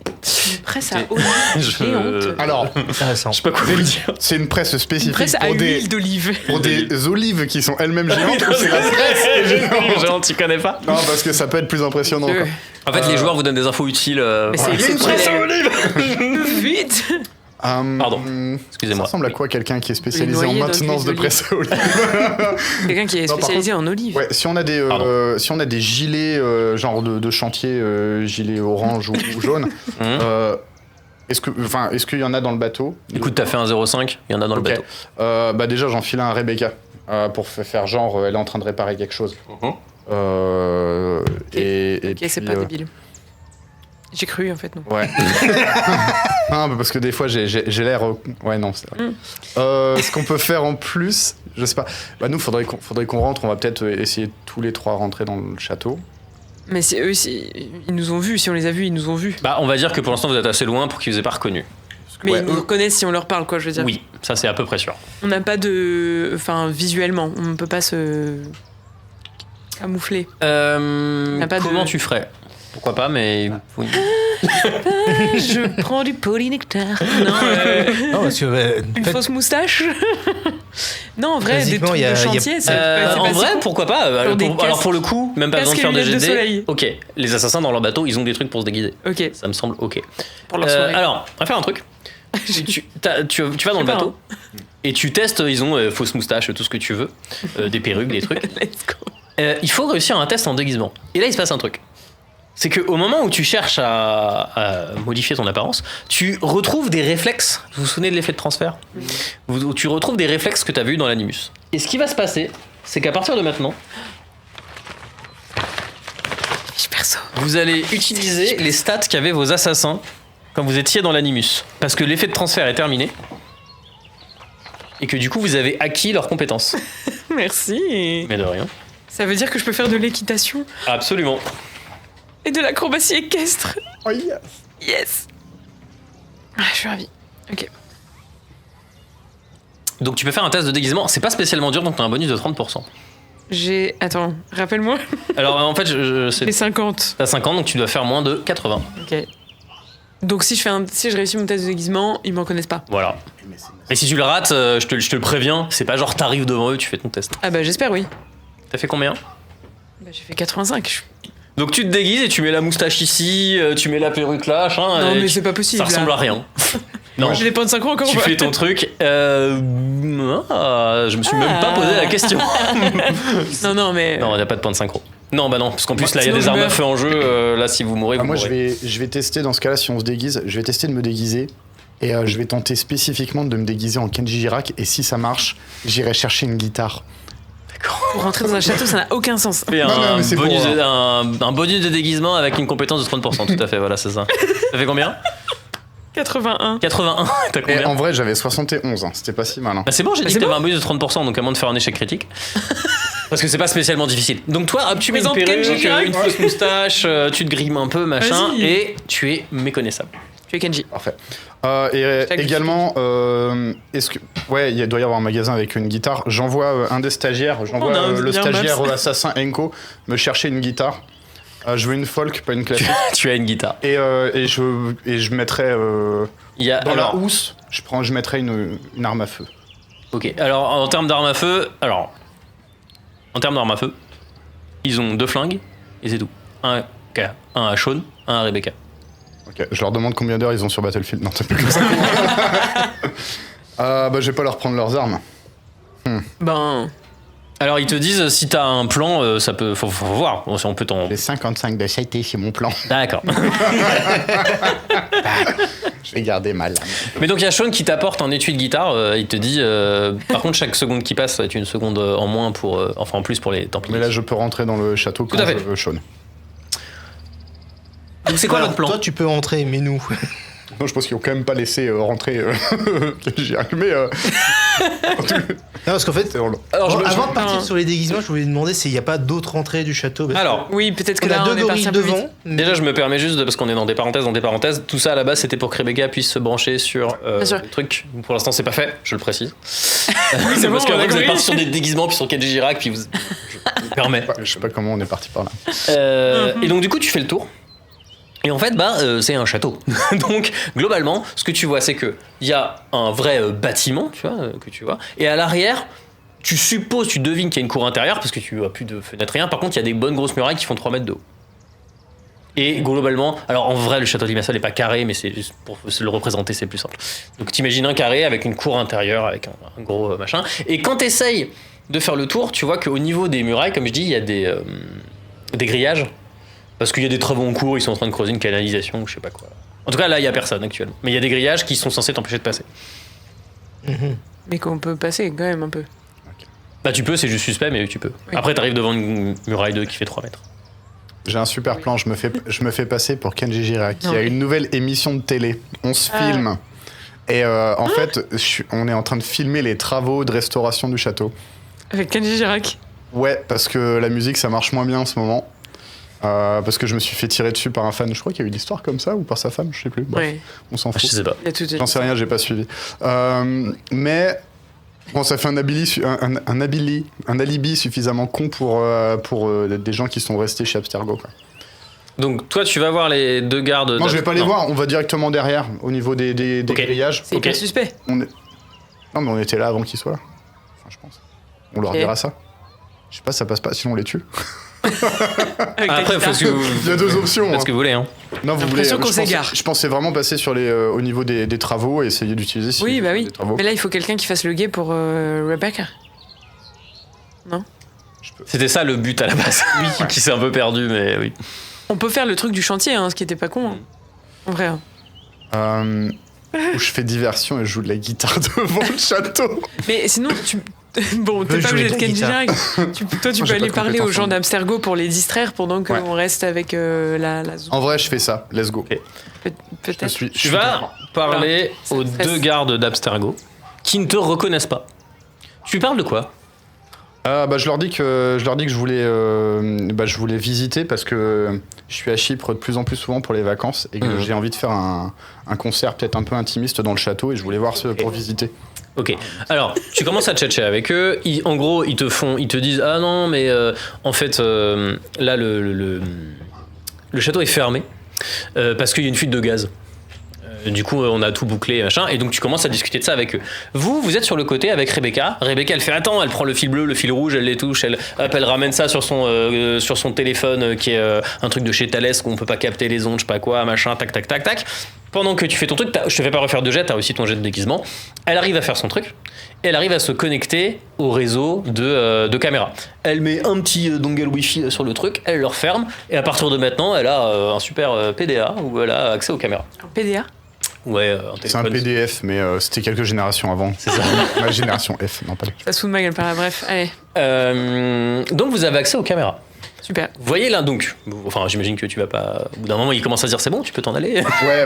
Une presse à olive géante. Alors, Intéressant. je sais pas quoi vous dire. c'est une presse spécifique Une presse à pour huile d'olive. des olives qui sont elles-mêmes géantes ou c'est la presse Géante, tu connais pas? Non, parce que ça peut être plus impressionnant. Quoi. En fait, les joueurs vous donnent des infos utiles. Mais c'est une presse à olive. Vite. Pardon, Ça excusez-moi. ressemble à quoi quelqu'un qui est spécialisé en noyer dans maintenance de l'huile presse à olive? Quelqu'un qui est Non, par spécialisé en olive. Ouais, si on a des gilets genre de chantier, gilets orange ou jaune, est-ce qu'il y en a dans le bateau? Écoute, t'as fait un 0,5, il y en a dans le Ok. bateau. Déjà, j'en file un à Rebecca pour faire genre, elle est en train de réparer quelque chose. Et Ok, puis, c'est pas débile. J'ai cru en fait, non. Ouais. Non, parce que des fois j'ai l'air. Ouais, non, c'est vrai. Ce qu'on peut faire en plus, je sais pas. Nous, faudrait qu'on rentre. On va peut-être essayer tous les trois rentrer dans le château. Mais c'est eux, ils nous ont vus. Si on les a vus, ils nous ont vus. On va dire que pour l'instant vous êtes assez loin pour qu'ils vous aient pas reconnu. Mais Ouais, ils nous reconnaissent si on leur parle, quoi, je veux dire. Oui, ça c'est à peu près sûr. On n'a pas de. Enfin, visuellement, on ne peut pas se. camoufler. pas Comment de- tu ferais? Pourquoi pas, mais oui. Je prends du polynectar. Non, Non, parce que une fausse moustache. Non, en vrai, des Basiquement, trucs il y a- de il y a- chantier, c'est En pas vrai, si con. pourquoi pas? Alors pour le coup, même pas besoin de casque faire et de lunettes de GD. soleil. Ok, les assassins dans leur bateau, ils ont des trucs pour se déguiser. Ok, Ça me semble ok. pour leur soirée. Alors, on va faire un truc. tu vas dans le Je sais pas, bateau et tu testes, ils ont fausse moustache, tout ce que tu veux, des perruques, des trucs. Let's go. Il faut réussir un test en déguisement. Et là, il se passe un truc. C'est qu'au moment où tu cherches à modifier ton apparence, tu retrouves des réflexes. Vous vous souvenez de l'effet de transfert? Tu retrouves des réflexes que tu as vus dans l'animus. Et ce qui va se passer, c'est qu'à partir de maintenant, Je perso. vous allez utiliser les stats qu'avaient vos assassins quand vous étiez dans l'animus. Parce que l'effet de transfert est terminé. Et que du coup, vous avez acquis leurs compétences. Merci. Mais de rien. Ça veut dire que je peux faire de l'équitation Absolument. et de l'acrobatie équestre. Oh, yes. Yes. Ah, je suis ravie. Ok. Donc tu peux faire un test de déguisement. C'est pas spécialement dur, donc tu as un bonus de 30%. J'ai. Attends, rappelle-moi. Alors en fait, J'ai c'est 50. t'as 50, donc tu dois faire moins de 80. Ok. Donc si je réussis mon test de déguisement, ils m'en connaissent pas. Voilà. Et si tu le rates, je te le préviens, c'est pas genre t'arrives devant eux, tu fais ton test. Ah bah j'espère, oui. T'as fait combien? Bah, j'ai fait 85. Donc tu te déguises et tu mets la moustache ici, tu mets la perruque là, machin. Non et mais c'est pas possible. ça ressemble là. à rien. Non. J'ai les points de synchro encore. Tu ou pas fais ton truc. Je me suis même pas posé la question. Non mais. Non, il n'y a pas de point de synchro. Non, bah non, parce qu'en plus là, il y a sinon, des je armes à meurs. feu en jeu. Là, si vous mourrez, vous Moi, mourrez. je vais tester dans ce cas-là, si on se déguise, je vais tester de me déguiser. Et je vais tenter spécifiquement de me déguiser en Kenji Girac. Et si ça marche, j'irai chercher une guitare. Pour rentrer dans un château, ça n'a aucun sens. Fais Non, un, mais c'est bonus pour, un bonus de déguisement avec une compétence de 30%. Tout à fait, voilà, c'est ça. Ça fait combien? 81. 81. T'as Et combien? en vrai, j'avais 71. Hein. C'était pas si mal. Hein. Bah c'est bon, j'ai dit c'est que t'avais bon. un bonus de 30%, donc à moins de faire un échec critique. Parce que c'est pas spécialement difficile. Donc toi, hop, tu mets une Présente perruque, Kenji Girac. une fausse moustache, tu te grimes un peu, machin, Vas-y. et tu es méconnaissable. Tu es Kenji. Parfait. Et Chaque également, est-ce que. Ouais, il doit y avoir un magasin avec une guitare. J'envoie un des stagiaires, On a un le bien stagiaire maps. assassin Enko me chercher une guitare. Je veux une folk, pas une classique. Tu as une guitare. et je mettrai. Il y a, Dans alors, la housse, je mettrai une arme à feu. ok, alors en termes d'armes à feu, ils ont 2 flingues, Et c'est tout. Un à Sean, un à Rebecca. Ok, je leur demande combien d'heures ils ont sur Battlefield. Non, c'est plus comme ça. Je vais pas leur prendre leurs armes. Ben, Alors ils te disent si t'as un plan, ça peut, faut voir. On peut t'en. Les 55 de CT, c'est mon plan. D'accord. Je vais garder ma lame. Mais donc il y a Sean qui t'apporte un étui de guitare. Il te dit, par contre chaque seconde qui passe, ça va être une seconde en moins pour, en plus pour les Templiers. Mais là, je peux rentrer dans le château quand Tout à fait. je veux, Sean. Donc c'est quoi Alors, votre plan? Toi, tu peux rentrer, mais nous. Non, je pense qu'ils ont quand même pas laissé rentrer Kenjirac, mais Non, parce qu'en fait, Alors, je me- avant de partir sur les déguisements, je voulais demander s'il n'y a pas d'autres entrées du château. parce que Alors, oui, peut-être que on là, a deux on est parti gorilles un peu vite. devant. déjà, je me permets juste, parce qu'on est dans des parenthèses, tout ça à la base c'était pour que Rebecca puisse se brancher sur Bien sûr. le truc. Pour l'instant, c'est pas fait, je le précise. c'est C'est bon, parce on a qu'après vous êtes compris. parti sur des déguisements, puis sur Kenji Girac, puis je me permets. je sais pas comment on est parti par là. Et donc, du coup, tu fais le tour. Et en fait, c'est un château. Donc, globalement, ce que tu vois, c'est que il y a un vrai bâtiment, tu vois, que tu vois. Et à l'arrière, tu devines qu'il y a une cour intérieure, parce que tu vois plus de fenêtres, rien. Par contre, il y a des bonnes grosses murailles qui font 3 mètres de haut. Et globalement, alors en vrai, le château de Limassol n'est pas carré, mais c'est juste pour se le représenter, c'est plus simple. Donc, t'imagines un carré avec une cour intérieure, avec un gros machin. Et quand t'essayes de faire le tour, tu vois qu'au niveau des murailles, comme je dis, il y a des grillages. Parce qu'il y a des travaux en cours, ils sont en train de creuser une canalisation ou je sais pas quoi. En tout cas, là, il y a personne actuellement. Mais il y a des grillages qui sont censés t'empêcher de passer. Mais qu'on peut passer quand même un peu. Bah, tu peux, c'est juste suspect, mais tu peux. Oui. Après, t'arrives devant une muraille 2 qui fait 3 mètres. J'ai un super plan, je me fais passer pour Kenji Girac, qui Non. a une nouvelle émission de télé. On se filme. Et en fait, on est en train de filmer les travaux de restauration du château. Avec Kenji Girac. Ouais, parce que la musique, ça marche moins bien en ce moment. Parce que je me suis fait tirer dessus par un fan. Je crois qu'il y a eu une histoire comme ça, ou par sa femme, je sais plus. Bref, Ouais, on s'en Ah, fout. je sais pas. il y a tout. J'en sais rien, j'ai pas suivi. Mais bon, ça fait un alibi suffisamment con pour des gens qui sont restés chez Abstergo, quoi. Donc, toi, tu vas voir les deux gardes. Non, je vais pas les voir, on va directement derrière, au niveau des Ok. grillages. C'est hyper suspect. Non, mais on était là avant qu'ils soient là. Enfin, je pense. On leur Ok. dira ça. Je sais pas, ça passe pas, sinon on les tue. Avec ta Après, guitare. faut ce que vous, Il y a deux options. faites hein. ce que vous voulez. Hein. Non, vous J'ai voulez. l'impression qu'on s'égare. Je pensais vraiment passer sur au niveau des travaux et essayer d'utiliser. si Oui, bah oui. des travaux. Mais là, il faut quelqu'un qui fasse le guet pour Rebecca. C'était ça le but à la base. Oui. Qui s'est un peu perdu, mais oui. On peut faire le truc du chantier, hein, ce qui était pas con. Hein. En vrai. Hein. Où je fais diversion et je joue de la guitare devant le château. Mais sinon, bon, t'es Veux pas jouer obligé de de la Kenji guitare. Girac. Toi, tu Moi, peux j'ai aller pas de parler aux compétences gens en- d'Abstergo pour les distraire pendant qu'on Ouais. reste avec la zone. En vrai, je fais ça. Let's go. Je Peut-être. suis. Tu vas parler Ça aux me stresse. deux gardes d'Abstergo qui ne te reconnaissent pas. Tu lui parles de quoi? Je leur dis que je voulais visiter parce que je suis à Chypre de plus en plus souvent pour les vacances et que j'ai envie de faire un concert peut-être un peu intimiste dans le château et je voulais voir pour visiter. Ok. Alors, tu commences à tchatcher avec eux. En gros, ils te disent ah non, mais en fait, là le château est fermé parce qu'il y a une fuite de gaz. Du coup, on a tout bouclé, machin, et donc tu commences à discuter de ça avec eux. Vous êtes sur le côté avec Rebecca. Rebecca, elle fait attends, elle prend le fil bleu, le fil rouge, elle les touche, elle ramène ça sur son téléphone qui est un truc de chez Thales qu'on peut pas capter les ondes, je sais pas quoi, machin, tac, tac, tac, tac. Pendant que tu fais ton truc, je te fais pas refaire de jet, t'as aussi ton jet de déguisement. Elle arrive à faire son truc, et elle arrive à se connecter au réseau de caméras. Elle met un petit dongle wifi sur le truc, elle le referme, et à partir de maintenant, elle a un super PDA où elle a accès aux caméras. Un PDA. Ouais, C'est un PDF, mais c'était quelques générations avant. C'est ça. Ma génération F, non pas les. Ça se fout de ma gueule par là. Bref, allez. Donc vous avez accès aux caméras. Super. Vous voyez là donc, enfin j'imagine que tu vas pas. Au bout d'un moment il commence à se dire c'est bon, tu peux t'en aller. Ouais,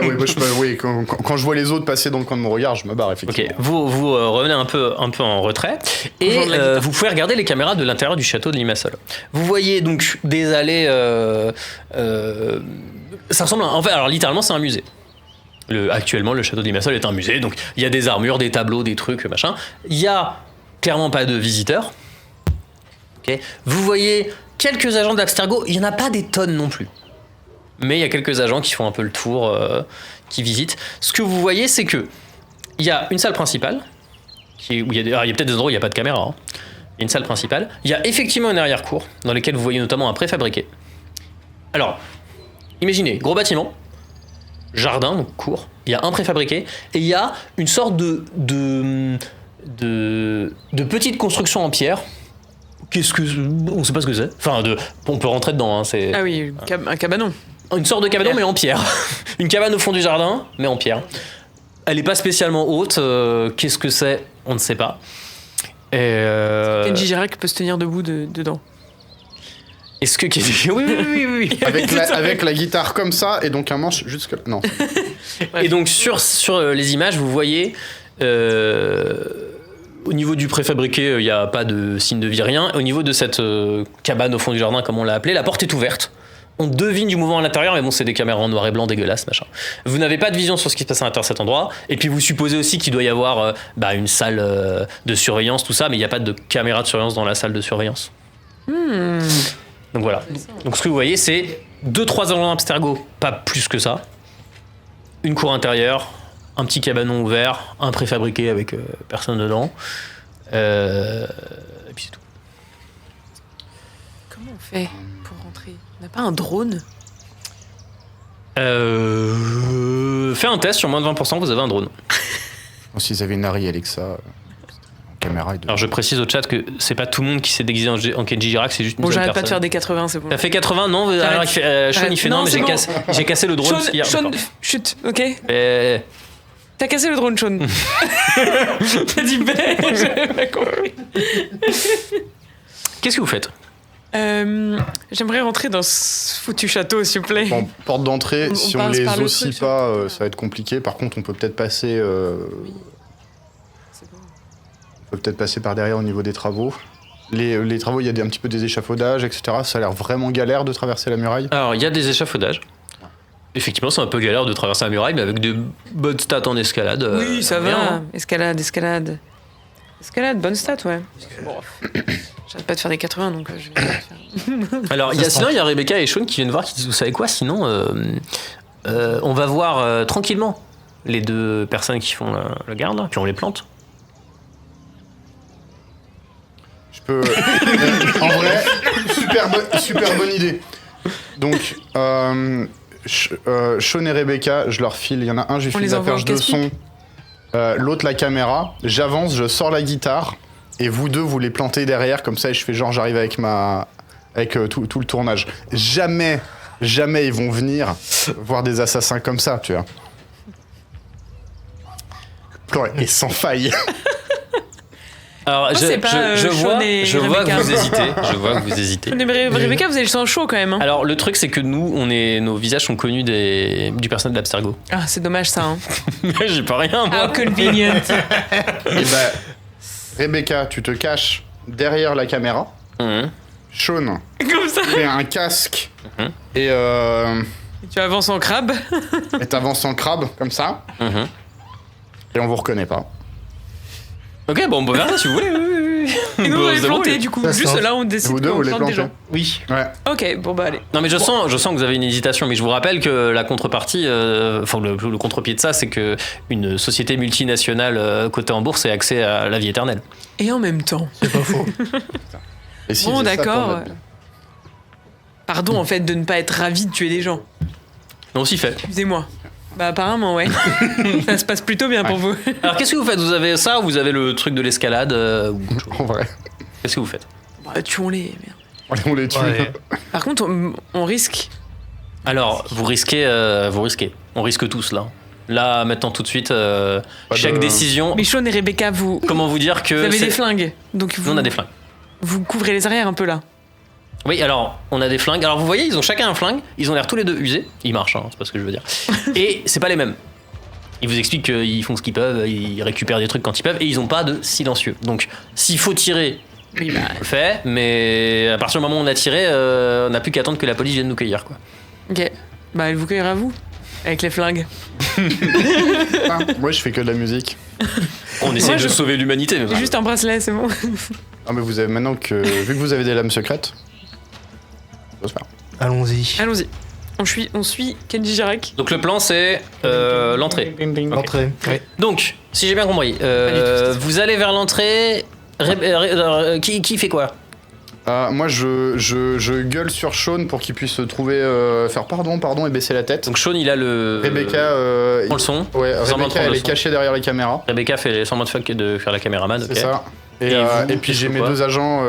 oui, quand je vois les autres passer dans le coin de mon regard, je me barre Ok, effectivement. vous revenez un peu en retrait et Rejoindre la guitare. vous pouvez regarder les caméras de l'intérieur du château de Limassol. Vous voyez donc des allées. Ça ressemble en fait, alors littéralement c'est un musée. Actuellement, le château de Limassol est un musée, donc il y a des armures, des tableaux, des trucs, machin. Il y a clairement pas de visiteurs. Ok. Vous voyez quelques agents d'Abstergo, il y en a pas des tonnes non plus. Mais il y a quelques agents qui font un peu le tour, qui visitent. Ce que vous voyez, c'est que il y a une salle principale, où il y a peut-être des endroits où il n'y a pas de caméra. Hein. Il y a une salle principale. Il y a effectivement une arrière-cour, dans laquelle vous voyez notamment un préfabriqué. Alors, imaginez, gros bâtiment, jardin, donc court, il y a un préfabriqué, et il y a une sorte de petite construction en pierre. On sait pas ce que c'est. Enfin, on peut rentrer dedans, hein, c'est... Ah oui, un cabanon. Une sorte de cabanon, mais en pierre. Une cabane au fond du jardin, mais en pierre. Elle est pas spécialement haute, qu'est-ce que c'est? On ne sait pas. Et Kenji Girac peut se tenir debout dedans. Est-ce que Kenji... Oui. Avec la guitare comme ça, et donc un manche jusque là. Non. Et donc sur les images, vous voyez, au niveau du préfabriqué, il n'y a pas de signe de vie, rien. Au niveau de cette cabane au fond du jardin, comme on l'a appelé, la porte est ouverte. On devine du mouvement à l'intérieur, mais bon, c'est des caméras en noir et blanc dégueulasses, machin. Vous n'avez pas de vision sur ce qui se passe à l'intérieur de cet endroit. Et puis vous supposez aussi qu'il doit y avoir une salle de surveillance, tout ça, mais il n'y a pas de caméra de surveillance dans la salle de surveillance. Donc voilà. Donc ce que vous voyez, c'est 2-3 engins abstergo, pas plus que ça. Une cour intérieure, un petit cabanon ouvert, un préfabriqué avec personne dedans. Et puis c'est tout. Comment on fait pour rentrer? On n'a pas un drone? Fais un test sur moins de 20%, vous avez un drone. S'ils avaient une Harry Alexa en caméra. Alors je précise au chat que c'est pas tout le monde qui s'est déguisé en Kenji Girac, c'est juste une Bon, seule j'arrête pas de personne. faire des 80, c'est bon. T'as fait 80, non? Alors, Sean il fait non, mais c'est bon. j'ai cassé le drone. hier. Sean, D'accord. chut, ok? Euh, T'as cassé le drone, Sean. T'as dit ben, j'avais pas compris. Qu'est-ce que vous faites? J'aimerais rentrer dans ce foutu château, s'il vous plaît. Bon, porte d'entrée, On si on passe les par le oscille truc, pas, ça. ça va être compliqué. Par contre, on peut peut-être passer, C'est bon. on peut peut-être passer par derrière au niveau des travaux. Les travaux, il y a un petit peu des échafaudages, etc. Ça a l'air vraiment galère de traverser la muraille. Alors il y a des échafaudages. Effectivement, c'est un peu galère de traverser la muraille, mais avec de bonnes stats en escalade. Oui, ça bien, va. hein. Escalade, bonne stat, ouais. Bon, j'arrête pas de faire des 80, donc je vais faire. Alors, sinon, il y a Rebecca et Sean qui viennent voir, qui disent, vous savez quoi, sinon, on va voir tranquillement les deux personnes qui font le garde, puis on les plante. Je peux. En vrai, super bonne idée. Donc, Sean et Rebecca, je leur file. Il y en a un, je lui On file les la envoie perche en de casse-pipe. son. L'autre, la caméra. J'avance, je sors la guitare. Et vous deux, vous les plantez derrière. Comme ça, et je fais genre, j'arrive avec tout le tournage. Jamais ils vont venir voir des assassins comme ça, tu vois. Le plan est sans faille. Alors, Moi, c'est pas, je vois, Sean et je vois que Rebecca. vous hésitez. Je vois que vous hésitez. Rebecca, vous avez le sang chaud quand même. Hein. Alors, le truc, c'est que nous, nos visages sont connus du personnage d'Abstergo. Ah, c'est dommage ça. Hein. J'ai pas rien, moi. How convenient. Et bah, Rebecca, tu te caches derrière la caméra. Mhm. Sean, Comme ça. tu mets un casque et Tu avances en crabe. t'avances en crabe, comme ça. Mhm. Et on vous reconnaît pas. Ok, bon, on peut faire ça si vous voulez. Oui. Et nous, on Bon, va les c'est bon, planter oui. du coup. Ça se Juste tente. là, on décide Vous deux, qu'on vous les plante des plantez. gens. Oui. Ouais. Ok, bon bah allez. Non mais je sens que vous avez une hésitation, mais je vous rappelle que la contrepartie, enfin le contre-pied de ça, c'est que une société multinationale cotée en bourse ait accès à la vie éternelle. Et en même temps. C'est pas faux. Et si Bon, c'est ça, d'accord. t'en vas bien. Pardon en fait de ne pas être ravi de tuer des gens. Non, aussi fait. Excusez-moi. Bah apparemment ouais. Ça se passe plutôt bien pour vous. Alors qu'est-ce que vous faites? Vous avez ça ou vous avez le truc de l'escalade ou autre chose? En vrai. Qu'est-ce que vous faites? Bah tuons-les. Merde. Allez, on les tue. Ouais. Par contre, on risque. Alors vous risquez. On risque tous là. Là maintenant tout de suite. Chaque de- décision. Mais Sean et Rebecca, vous Comment vous dire que avez c'est- des flingues. Donc Nous vous, on a des flingues. vous couvrez les arrières un peu là. Oui, alors, on a des flingues. Alors, vous voyez, ils ont chacun un flingue. Ils ont l'air tous les deux usés. Ils marchent, hein, c'est pas ce que je veux dire. Et c'est pas les mêmes. Ils vous expliquent qu'ils font ce qu'ils peuvent, ils récupèrent des trucs quand ils peuvent, et ils ont pas de silencieux. Donc, s'il faut tirer, Oui, bah. on le fait, mais à partir du moment où on a tiré, on n'a plus qu'à attendre que la police vienne nous cueillir, quoi. Ok. Bah elle vous cueillera vous. Avec les flingues. Ah, moi, je fais que de la musique. On essaie Moi, de je- sauver l'humanité, mais J'ai juste un bracelet, c'est bon. Ah, mais vous avez maintenant que. Vu que vous avez des lames secrètes. Ça va se faire. Allons-y. Allons-y. On suit Kenji Girac. Donc, le plan, c'est l'entrée. Entrée. Oui. Donc, si j'ai bien compris, Pas du tout. vous allez vers l'entrée. Qui fait quoi? Moi, je gueule sur Sean pour qu'il puisse trouver, faire pardon et baisser la tête. Donc Sean, il a le. Rebecca, prend le son. ouais, Semblant de Rebecca, prendre elle le est son. cachée derrière les caméras. Rebecca fait semblant de faire la caméraman. C'est Ok. ça. Et vous, puis j'ai qu'est-ce mes que 2 agents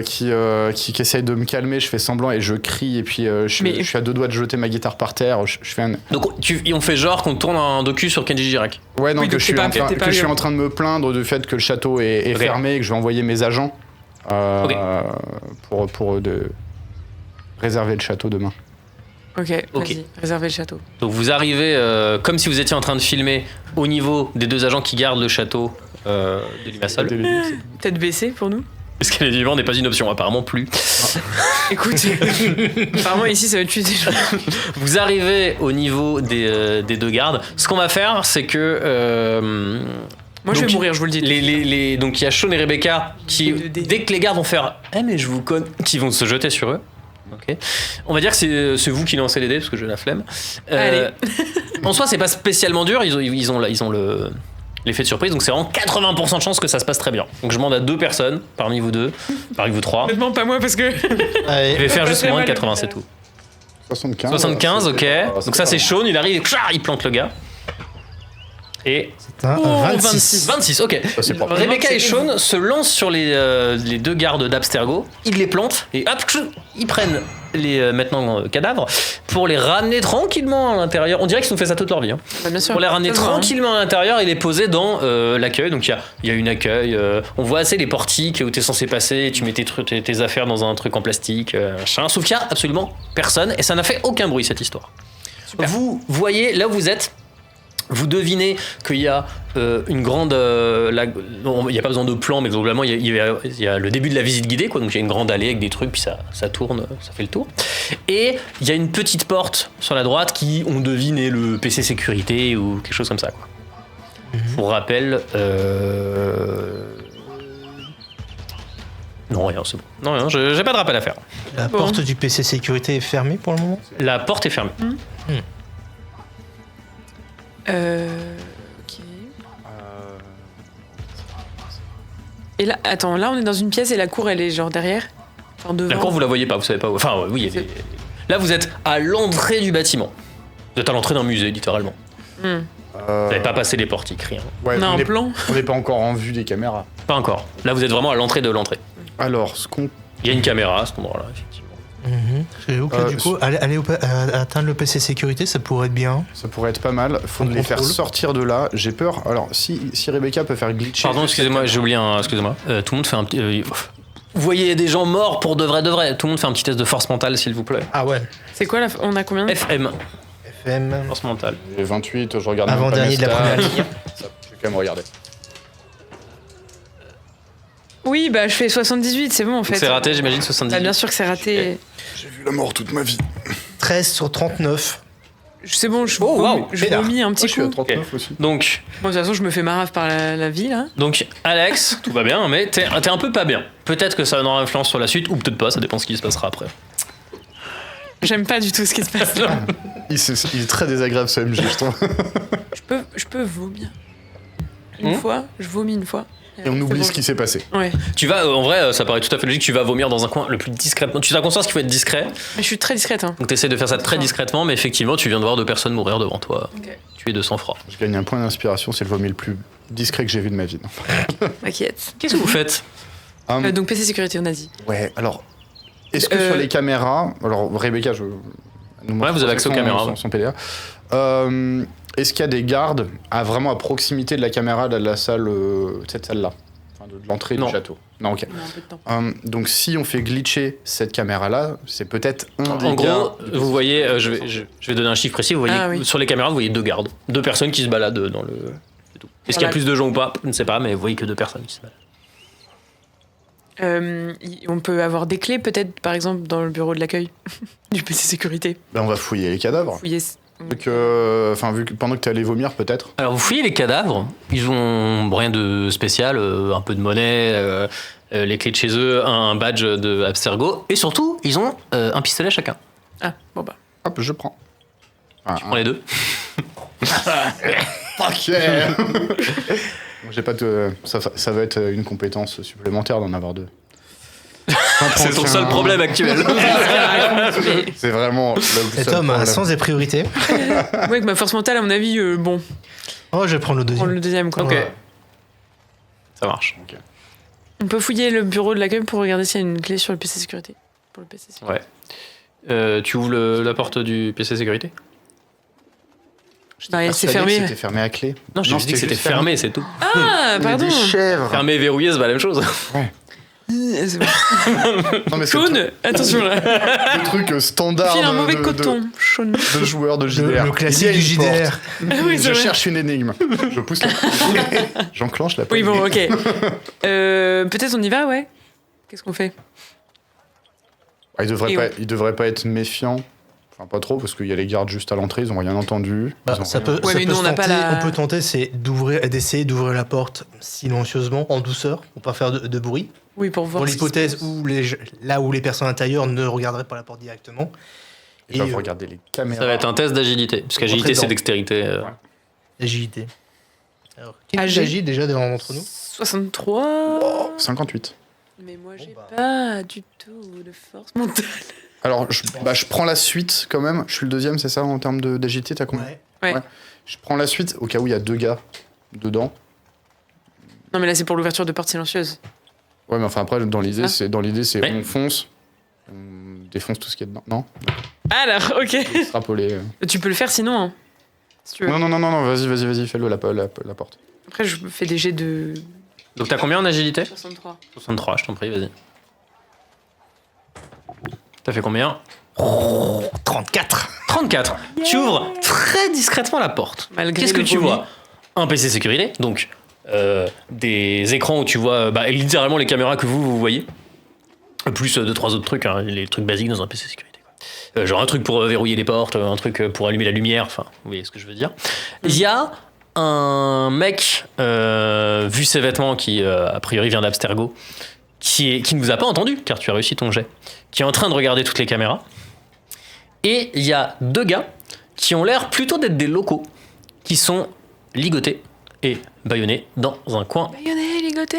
qui essayent de me calmer. Je fais semblant et je crie. Et puis je suis à 2 doigts de jeter ma guitare par terre. Je fais un. Donc on fait genre qu'on tourne un docu sur Kenji Girac. Ouais, non, Oui, que donc je suis t'es en pas- train- t'es pas que je suis libre. en train de me plaindre du fait que le château est Ok. fermé et que je vais envoyer mes agents pour réserver le château demain. Ok, Ok. vas-y, réservez le château. Donc vous arrivez comme si vous étiez en train de filmer au niveau des 2 agents qui gardent le château de Limassol. Tête baissée pour nous. Parce qu'elle évidemment n'est pas une option, apparemment plus. Écoute, apparemment ici ça va tuer des gens. Vous arrivez au niveau des 2 gardes. Ce qu'on va faire, c'est que Moi je donc, vais mourir, je vous le dis. donc il y a Sean et Rebecca qui, Des- dès que les gardes vont faire mais je vous connais, qui vont se jeter sur eux. Ok. On va dire que c'est vous qui lancez les dés parce que j'ai la flemme. Allez. En soi, c'est pas spécialement dur. Ils ont l'effet de surprise, donc c'est vraiment 80% de chance que ça se passe très bien. Donc je demande à 2 personnes parmi vous 3. Honnêtement pas moi parce que. Je Allez. vais faire juste Très moins de mal. 80, c'est tout. 75. 75, ok. Donc ça c'est chaud. Sean, il arrive, il plante le gars. Et Un Oh, 26. 26, ok. Ça, c'est propre. Rebecca c'est et Sean se lancent sur les 2 gardes d'Abstergo, ils les plantent et hop, ils prennent les maintenant cadavres pour les ramener tranquillement à l'intérieur. On dirait qu'ils ont fait ça toute leur vie. Hein. Bah, bien sûr. Pour les ramener Ça se voit, hein. tranquillement à l'intérieur et les poser dans l'accueil. Donc il y a une accueil. On voit assez les portiques où tu es censé passer. Tu mets tes affaires dans un truc en plastique. Machin. Sauf qu'il y a absolument personne et ça n'a fait aucun bruit cette histoire. Vous voyez, là où vous êtes, vous devinez qu'il y a une grande. Il n'y a pas besoin de plan, mais globalement, il y a le début de la visite guidée, quoi. Donc il y a une grande allée avec des trucs, puis ça tourne, ça fait le tour. Et il y a une petite porte sur la droite qui, on devine, est le PC sécurité ou quelque chose comme ça, quoi. Pour rappel. Non, rien, c'est bon. Non, rien, j'ai pas de rappel à faire. La Bon. porte du PC sécurité est fermée pour le moment. La porte est fermée. Ok. Et là, attends, là on est dans une pièce et la cour elle est genre derrière. Enfin devant. La cour, vous la voyez pas, vous savez pas où. Enfin, oui, elle est- là, vous êtes à l'entrée du bâtiment. Vous êtes à l'entrée d'un musée, littéralement. Hmm. Vous n'avez pas passé les portiques, rien. Ouais, On a un n'est- plan. on n'est pas encore en vue des caméras. Pas encore. Là, vous êtes vraiment à l'entrée de l'entrée. Alors, ce qu'on. Il y a une caméra à cet endroit-là, effectivement. J'avoue que du coup, aller atteindre le PC sécurité, ça pourrait être bien. Ça pourrait être pas mal. Faut On les faire contrôle. sortir de là. J'ai peur. Alors, si Rebecca peut faire glitcher. Pardon, excusez-moi, j'ai oublié un. Excusez-moi. Tout le monde fait un petit. Vous voyez des gens morts pour de vrai de vrai. Tout le monde fait un petit test de force mentale, s'il vous plaît. Ah ouais. C'est quoi on a combien FM, FM. force mentale. J'ai 28, je regarde. Avant même pas dernier mes de la stats. première ligne. Ça, je vais quand même regarder. Oui, bah je fais 78, c'est bon en fait. C'est raté, j'imagine, 70. Ah, bien sûr que c'est raté. J'ai vu la mort toute ma vie. 13 sur 39. C'est bon, je Oh, waouh, je pédard. vomis un Moi, petit je suis à coup. 39 aussi. Donc, Bon, de toute façon, je me fais marave par la vie là. Alex, tout va bien, mais t'es un peu pas bien. Peut-être que ça aura influence sur la suite, ou peut-être pas, ça dépend ce qui se passera après. J'aime pas du tout ce qui se passe là. Il est très désagréable ce MJ, je trouve. Je peux vomir. Une fois, je vomis une fois. Et on C'est oublie bon. ce qui s'est passé. Ouais. Tu vas, en vrai, ça paraît tout à fait logique, tu vas vomir dans un coin le plus discrètement. Tu as conscience qu'il faut être discret, Mais je suis très discrète. Hein. donc tu essaies de faire ça très discrètement, mais effectivement, tu viens de voir 2 personnes mourir devant toi. Ok. Tu es de sang-froid. Je gagne un point d'inspiration, c'est le vomi le plus discret que j'ai vu de ma vie. T'inquiète. Qu'est-ce que vous faites? Donc PC sécurité, on a dit. Ouais, alors. Est-ce que sur les caméras. Alors, Rebecca, je. Ouais, vous avez accès aux caméras, ouais. Son PDA. Est-ce qu'il y a des gardes vraiment à proximité de la caméra de la salle, cette salle-là, enfin, de l'entrée du Non. château? Non, ok. On a un peu de temps. Donc, si on fait glitcher cette caméra-là, c'est peut-être un des En gros, gardes. vous voyez, je vais donner un chiffre précis, vous voyez, Ah oui. sur les caméras, vous voyez 2 gardes. 2 personnes qui se baladent dans le... c'est tout. Est-ce qu'il y a Voilà. plus de gens ou pas? Je ne sais pas, mais vous voyez que 2 personnes qui se baladent. On peut avoir des clés peut-être, par exemple, dans le bureau de l'accueil du PC sécurité. Ben, on va fouiller les cadavres. Fouiller. Vu que pendant que tu allais vomir, peut-être. Alors vous fouillez les cadavres, ils ont rien de spécial, un peu de monnaie, les clés de chez eux, un badge de Abstergo, et surtout, ils ont un pistolet chacun. Ah, bon bah. Hop, je prends. Ah, Tu prends les 2. Fuck yeah. J'ai pas de. Ça va être une compétence supplémentaire d'en avoir 2. C'est ton seul problème actuel. C'est vraiment. Cet homme a sans des priorités. Ouais, avec ma force mentale, à mon avis, bon, Oh, je vais prendre le prends deuxième. le deuxième, quoi. Ok. Ça marche. On peut fouiller le bureau de l'accueil pour regarder s'il y a une clé sur le PC sécurité. Pour le PC sécurité. Ouais. Tu ouvres la porte du PC sécurité? Bah, c'est Persuadé que fermé. C'était fermé à clé. Non, j'ai dit que c'était juste fermé, c'est tout. Ah, pardon. Des chèvres. Fermé et verrouillé, c'est pas la même chose. C'est bon. Non, mais c'est le Jaune, attention là. truc standard File un mauvais de coton. Jaune. de joueurs de JDR. Le classique Il y a du une porte. JDR. Ah oui, c'est Je vrai. cherche une énigme. Je pousse la J'enclenche la Oui, porte. bon, ok. Peut-être on y va, ouais. Qu'est-ce qu'on fait? Ah, Et il devrait pas être méfiant. Enfin, pas trop, parce qu'il y a les gardes juste à l'entrée, ils ont rien entendu. Bah, Ils ont ça rien- peut, Ouais, ça mais peut nous, se on n'a pas tenter. la- On peut tenter, c'est d'essayer d'ouvrir la porte silencieusement, en douceur, pour pas faire de bruit. Oui, pour voir. Dans ce qui se l'hypothèse passe. où là où les personnes intérieures ne regarderaient pas la porte directement. Ils doivent regarder les caméras. Ça va être un test d'agilité. Parce qu'agilité, Rentrer c'est dedans. dextérité. Agilité. Alors, qui AG. agit déjà d'entre nous 63. 58. Mais moi, j'ai Bon, bah. pas du tout de force mentale. Alors, je prends la suite quand même. Je suis le deuxième, c'est ça, en termes d'agilité, t'as combien? Ouais. Je prends la suite au cas où il y a 2 gars dedans. Non, mais là, c'est pour l'ouverture de porte silencieuse. Ouais, mais enfin après, dans l'idée, Ah. c'est Ouais. on fonce, on défonce tout ce qui est dedans. Non, Alors, ok. extrapoler. Tu peux le faire sinon, hein, si tu veux. Non, vas-y, fais-le la porte. Après, je fais des jets de Donc t'as combien en agilité? 63. 63, je t'en prie, vas-y. T'as fait combien? 34. 34. Tu ouvres très discrètement la porte. Malgré Qu'est-ce que le tu vomi. vois? Un PC sécurité, donc des écrans où tu vois littéralement les caméras que vous voyez. Plus 2-3 autres trucs, hein, les trucs basiques dans un PC sécurité. Quoi. Genre un truc pour verrouiller les portes, un truc pour allumer la lumière, enfin, vous voyez ce que je veux dire. Il y a un mec, vu ses vêtements, qui a priori vient d'Abstergo, qui ne vous a pas entendu, car tu as réussi ton jet, qui est en train de regarder toutes les caméras. Et il y a 2 gars qui ont l'air plutôt d'être des locaux, qui sont ligotés et bâillonnés dans un coin. Baïonné, ligoté.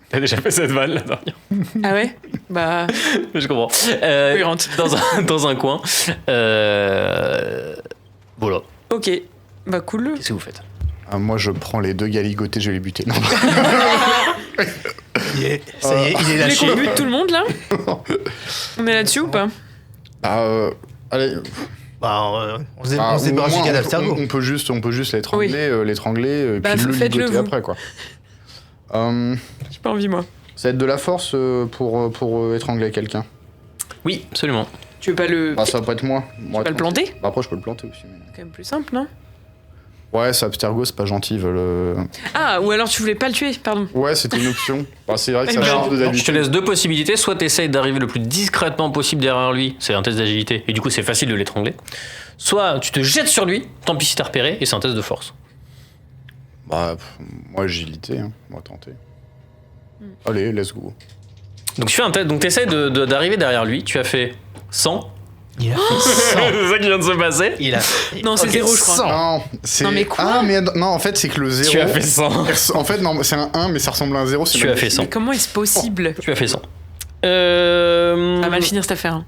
T'as déjà fait cette vanne là dernière. Ah ouais? Bah, Je comprends. cohérente. Dans un coin. Voilà. Ok. Bah, cool. Qu'est-ce que vous faites? Ah, moi, je prends les 2 gars ligotés, je vais les buter. Non. Ça y est, il est Vous voulez lâché. qu'on bute tout le monde, là? On est là-dessus ou pas? Allez. Bah, on se Au débarrasse du moins, gars d'Abstergo. on peut juste l'étrangler, et Bah, puis le faites-le, ligoter vous. après, quoi. J'ai pas envie, moi. Ça va être de la force pour étrangler quelqu'un. Oui, absolument. Tu veux pas le. Bah, ça va pas être moi. Moi, vas le planter? Bah, après, je peux le planter aussi. C'est quand même plus simple, non? Ouais, c'est Abstergo, c'est pas gentil. Ils veulent, Ah, ou alors tu voulais pas le tuer, pardon. Ouais, c'était une option. Bah, c'est vrai que ça Alors, change de Je te d'habitude. laisse 2 possibilités. Soit tu essayes d'arriver le plus discrètement possible derrière lui, c'est un test d'agilité, et du coup c'est facile de l'étrangler. Soit tu te jettes sur lui, tant pis si t'as repéré, et c'est un test de force. Bah, moi, agilité, hein. On va tenter. Allez, let's go. Donc tu fais un test, donc t'essayes d'arriver derrière lui, tu as fait 100. Il a fait C'est 100. ça qui vient de se passer. Il a Non, c'est Ok, 0, je crois. 100. Non, c'est... Non, mais quoi? Ah, mais non, en fait, c'est que le 0... Tu as fait 100. En fait, non, c'est un 1, mais ça ressemble à un 0. Tu as fait 100. Mais comment est-ce possible? Tu as fait 100. Ça va mal finir cette affaire. Hein.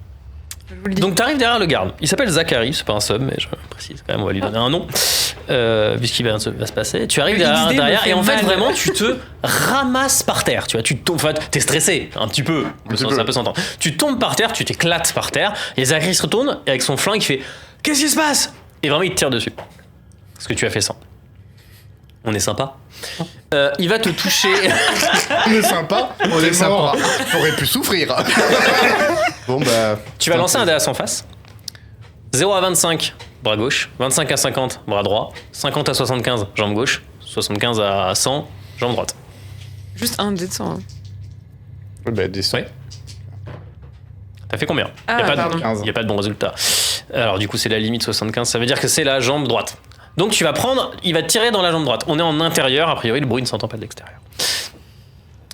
Je vous le dis. Donc t'arrives derrière le garde. Il s'appelle Zachary, c'est pas un sub, mais je précise quand même, on va lui donner un nom, puisqu'il va se passer. Tu arrives L'idée me derrière fait et en fait mal. vraiment tu te ramasses par terre. Tu vois, tu tombes, enfin, t'es stressé un petit peu, ça peut s'entendre. Tu tombes par terre, tu t'éclates par terre, et Zachary se retourne et avec son flingue il fait qu'est-ce qui se passe? Et vraiment il te tire dessus. Parce que tu as fait 100. On est sympa. Il va te toucher. On est sympa, on est mort. T'aurais pu souffrir. Bon, bah... Tu vas lancer un dé à 100 faces. 0 à 25, bras gauche. 25 à 50, bras droit. 50 à 75, jambe gauche. 75 à 100, jambe droite. Juste un dé de 100. Hein. Ouais, bah, descends. Ouais. T'as fait combien? Ah, pardon. Il n'y a pas de bon résultat. Alors du coup c'est la limite 75, ça veut dire que c'est la jambe droite. Donc tu vas prendre, il va tirer dans la jambe droite. On est en intérieur, a priori le bruit ne s'entend pas de l'extérieur.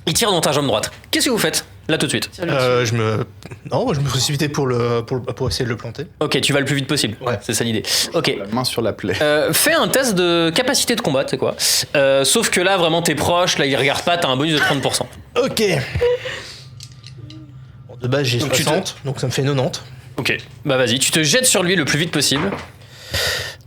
Il tire dans ta jambe droite. Qu'est-ce que vous faites là tout de suite? Je me précipitais pour essayer de le planter. Ok, tu vas le plus vite possible. Ouais. C'est ça l'idée. Ok. La main sur la plaie. Fais un test de capacité de combat, tu sais quoi. Sauf que là, vraiment, t'es proche, là, il regarde pas, t'as un bonus de 30%. Ok. De base, j'ai Donc, tu 60, donc ça me fait 90. Ok, bah vas-y, tu te jettes sur lui le plus vite possible.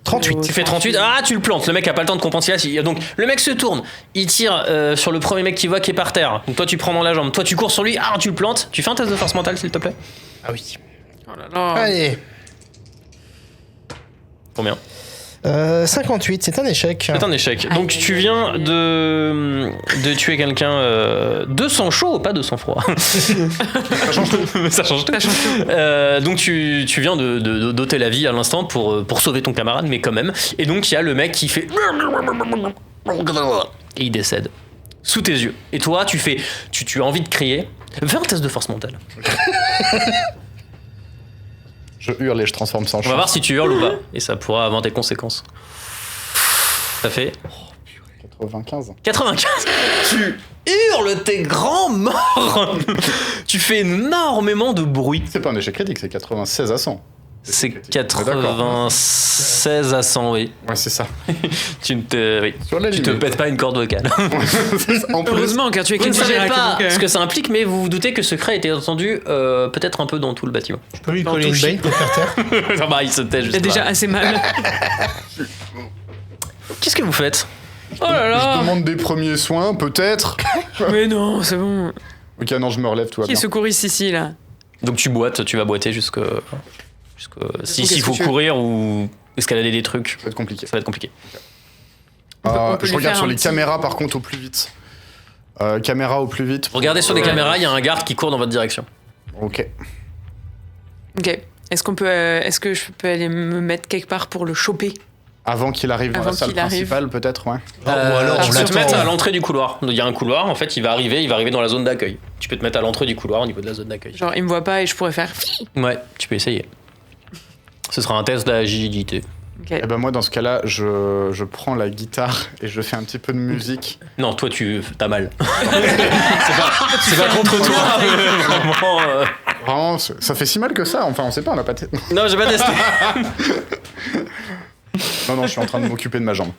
38. Tu fais 38, ah tu le plantes, le mec a pas le temps de compenser. Donc le mec se tourne, il tire sur le premier mec qu'il voit qui est par terre. Donc toi tu prends dans la jambe, toi tu cours sur lui, ah tu le plantes. Tu fais un test de force mentale s'il te plaît. Ah oui. Oh là là. Allez. Combien? 58, c'est un échec. C'est un échec. Donc tu viens de tuer quelqu'un de sang chaud, pas de sang froid. Ça change tout. Ça change tout. Donc tu viens de d'ôter la vie à l'instant pour sauver ton camarade, mais quand même. Et donc il y a le mec qui fait et il décède sous tes yeux. Et toi tu as envie de crier. Fais un test de force mentale. Je hurle et je transforme sans On va chance. voir si tu hurles ou pas. Et ça pourra avoir des conséquences. Ça fait 95. 95. Tu hurles tes grands morts. Tu fais énormément de bruit. C'est pas un échec critique, c'est 96 à 100. C'est D'accord. 96 à 100, oui. Ouais, c'est ça. Tu ne te, oui. Sur la Tu te limite. pètes pas une corde vocale. En plus, Heureusement, car tu es Vous ne Kenji savez Girac, pas donc, ce que ça implique, mais vous vous doutez que ce cri a été entendu peut-être un peu dans tout le bâtiment. Tu peux lui Dans coller tout une shit. bait pour faire taire. Ah bah, il se tait Il juste a déjà là. assez mal. Qu'est-ce que vous faites? Oh là je là. demande des premiers soins, peut-être. Mais non, c'est bon. Ok, non, je me relève, tout va Qui est bien. secouriste ici, là? Donc tu boites, tu vas boiter jusque s'il qu'est-ce faut que tu veux courir ou escalader des trucs, Ça va être compliqué. ça va être compliqué. on peut Je lui regarde faire sur un les petit- caméras, par contre, au plus vite. Caméra au plus vite. Regardez sur des Ouais. caméras, il y a un garde qui court dans votre direction. Ok. Ok. Est-ce que je peux aller me mettre quelque part pour le choper? Avant qu'il arrive dans Avant la salle qu'il arrive. principale, peut-être, ouais. Ou alors tu on peux te mettre à l'attend. l'entrée du couloir. Il y a un couloir, en fait, il va arriver dans la zone d'accueil. Tu peux te mettre à l'entrée du couloir au niveau de la zone d'accueil. Genre, il me voit pas et je pourrais faire. Ouais, tu peux essayer. Ce sera un test d'agilité. Ok. Et ben moi, dans ce cas-là, je prends la guitare et je fais un petit peu de musique. Non, toi, t'as mal. c'est pas contre toi. Vraiment. Vraiment, ça fait si mal que ça. Enfin, on sait pas, on a pas... Non, j'ai pas testé. Non, je suis en train de m'occuper de ma jambe.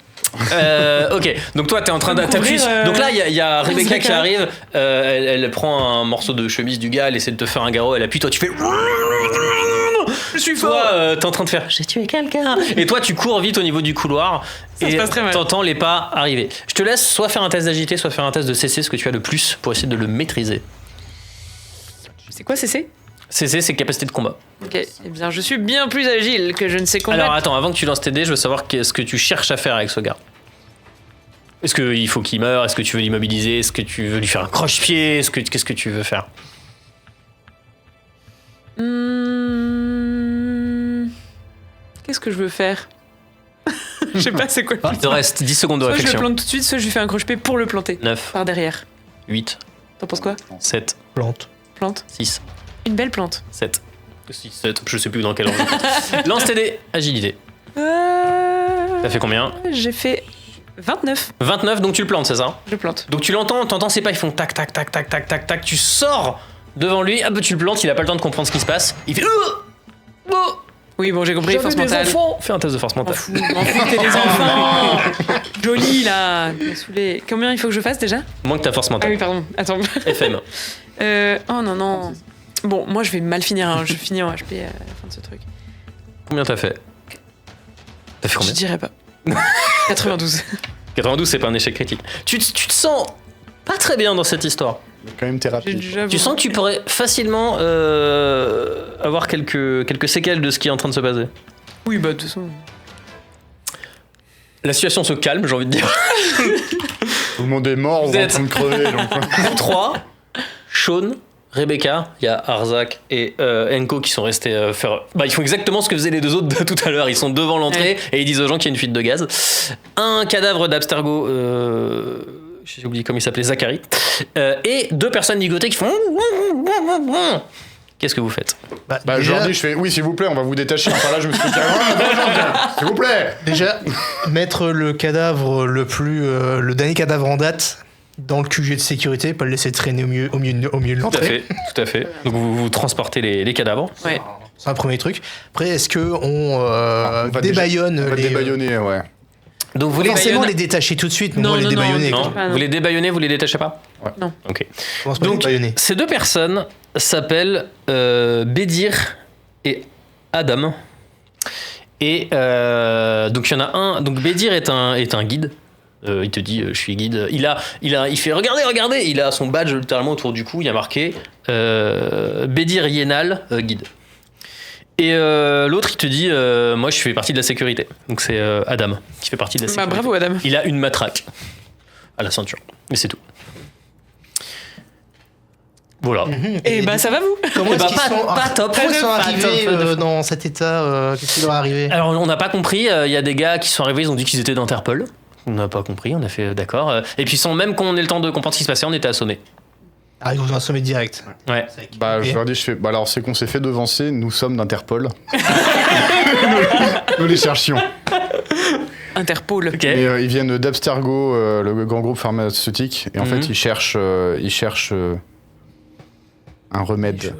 Ok, donc toi t'es en train Couvrir, d'appuyer. Donc là il y a Rebecca Zaka. qui arrive, elle prend un morceau de chemise du gars, elle essaie de te faire un garrot, elle appuie, toi tu fais. Je suis fort. Toi t'es en train de faire. J'ai tué quelqu'un. Et toi tu cours vite au niveau du couloir Ça et se passe très mal. t'entends les pas arriver. Je te laisse soit faire un test d'agilité, soit faire un test de CC, ce que tu as le plus pour essayer de le maîtriser. C'est quoi, CC? CC c'est capacité de combat. Ok. Eh bien, je suis bien plus agile que je ne sais combattre. Alors attends, avant que tu lances tes dés, je veux savoir qu'est-ce que tu cherches à faire avec ce gars. Est-ce qu'il faut qu'il meure? Est-ce que tu veux l'immobiliser? Est-ce que tu veux lui faire un croche-pied? Qu'est-ce que tu veux faire? Qu'est-ce que je veux faire? Je sais pas, c'est quoi le Il te reste 10 secondes de Soit je le réflexion. plante tout de suite, soit je lui fais un croche-pied pour le planter. 9, Par derrière. 8, T'en penses quoi? 7, Plante. Plante. 6, Une belle plante. 7. 6, 7, je sais plus dans quel ordre. Lance tes dés, agilité. Ça fait combien? J'ai fait 29. 29, donc tu le plantes, c'est ça? Je plante. Donc tu l'entends, t'entends ses pas, ils font tac, tac, tac, tac, tac, tac, tac. Tu sors devant lui, ah bah tu le plantes, il a pas le temps de comprendre ce qui se passe. Il fait. Oui, bon, j'ai compris, force mentale. Fais un test de force M'en mentale. fous, t'es des enfants. Joli là. T'es saoulé. Combien il faut que je fasse déjà? Moins que ta force Ah mentale. oui, pardon. Attends. FM. Oh non, non. Bon, moi je vais mal finir. Hein. Je finis en HP à la fin de ce truc. Combien t'as fait? T'as fait Je combien? dirais pas. 92. 92, c'est pas un échec critique. Tu te sens pas très bien dans cette histoire. Mais quand même J'ai thérapie. déjà Tu sens que tu pourrais facilement avoir quelques séquelles de ce qui est en train de se passer. Oui, bah de toute façon. La situation se calme, j'ai envie de dire. Tout le monde est mort, on Vous est en êtes- train de crever. Donc... Vous trois, Sean, Rebecca, il y a Arzak et Enko qui sont restés faire. Bah, ils font exactement ce que faisaient les deux autres de tout à l'heure. Ils sont devant l'entrée et ils disent aux gens qu'il y a une fuite de gaz. Un cadavre d'Abstergo, j'ai oublié comment il s'appelait, Zachary, et deux personnes ligotées qui font. Qu'est-ce que vous faites? Bah, je déjà, leur dis, je fais, oui, s'il vous plaît, on va vous détacher. Enfin là, je me suis dit, s'il vous plaît. déjà, mettre le cadavre le dernier cadavre en date dans le QG de sécurité, pas le laisser traîner au milieu de Tout à l'entrée. fait, tout à fait. Donc vous transportez les cadavres. Ouais. C'est un premier truc. Après, est-ce que on va débaillonne On va les... débaillonner, ouais. Donc vous les Forcément, baïonner. les détacher tout de suite, mais Non, on va les non, non, débaïonner. Non, quoi. Ah, non. vous les débaillonnez, vous les détachez pas Ouais. Non. Ok. Commence par les Donc baïonner. ces deux personnes s'appellent Bédir et Adam. Et donc il y en a un. Donc Bédir est un guide. Il te dit je suis guide. Il fait regardez. Il a son badge littéralement autour du cou. Il y a marqué Bédir Yénal guide. Et l'autre il te dit moi je fais partie de la sécurité. Donc c'est Adam qui fait partie de la Bah, sécurité. bravo, Adam. Il a une matraque à la ceinture. Mais c'est tout. Voilà. Et bah, ça va, vous Comment est-ce bah, qu'ils pas- sont, pas top. comment ils sont Pas arrivés top. dans cet état qu'est-ce qui leur est arrivé? Alors, on n'a pas compris. Il y a des gars qui sont arrivés, ils ont dit qu'ils étaient d'Interpol. On n'a pas compris, on a fait d'accord. Et puis, sans même qu'on ait le temps de comprendre ce qui se passait, on était assommés. Ah, ils vous ont assommé direct. Ouais. Bah, Ok. je leur dis, alors c'est qu'on s'est fait devancer, nous sommes d'Interpol. nous les cherchions. Interpol. Ok. Et ils viennent d'Abstergo, le grand groupe pharmaceutique, et en fait ils cherchent un remède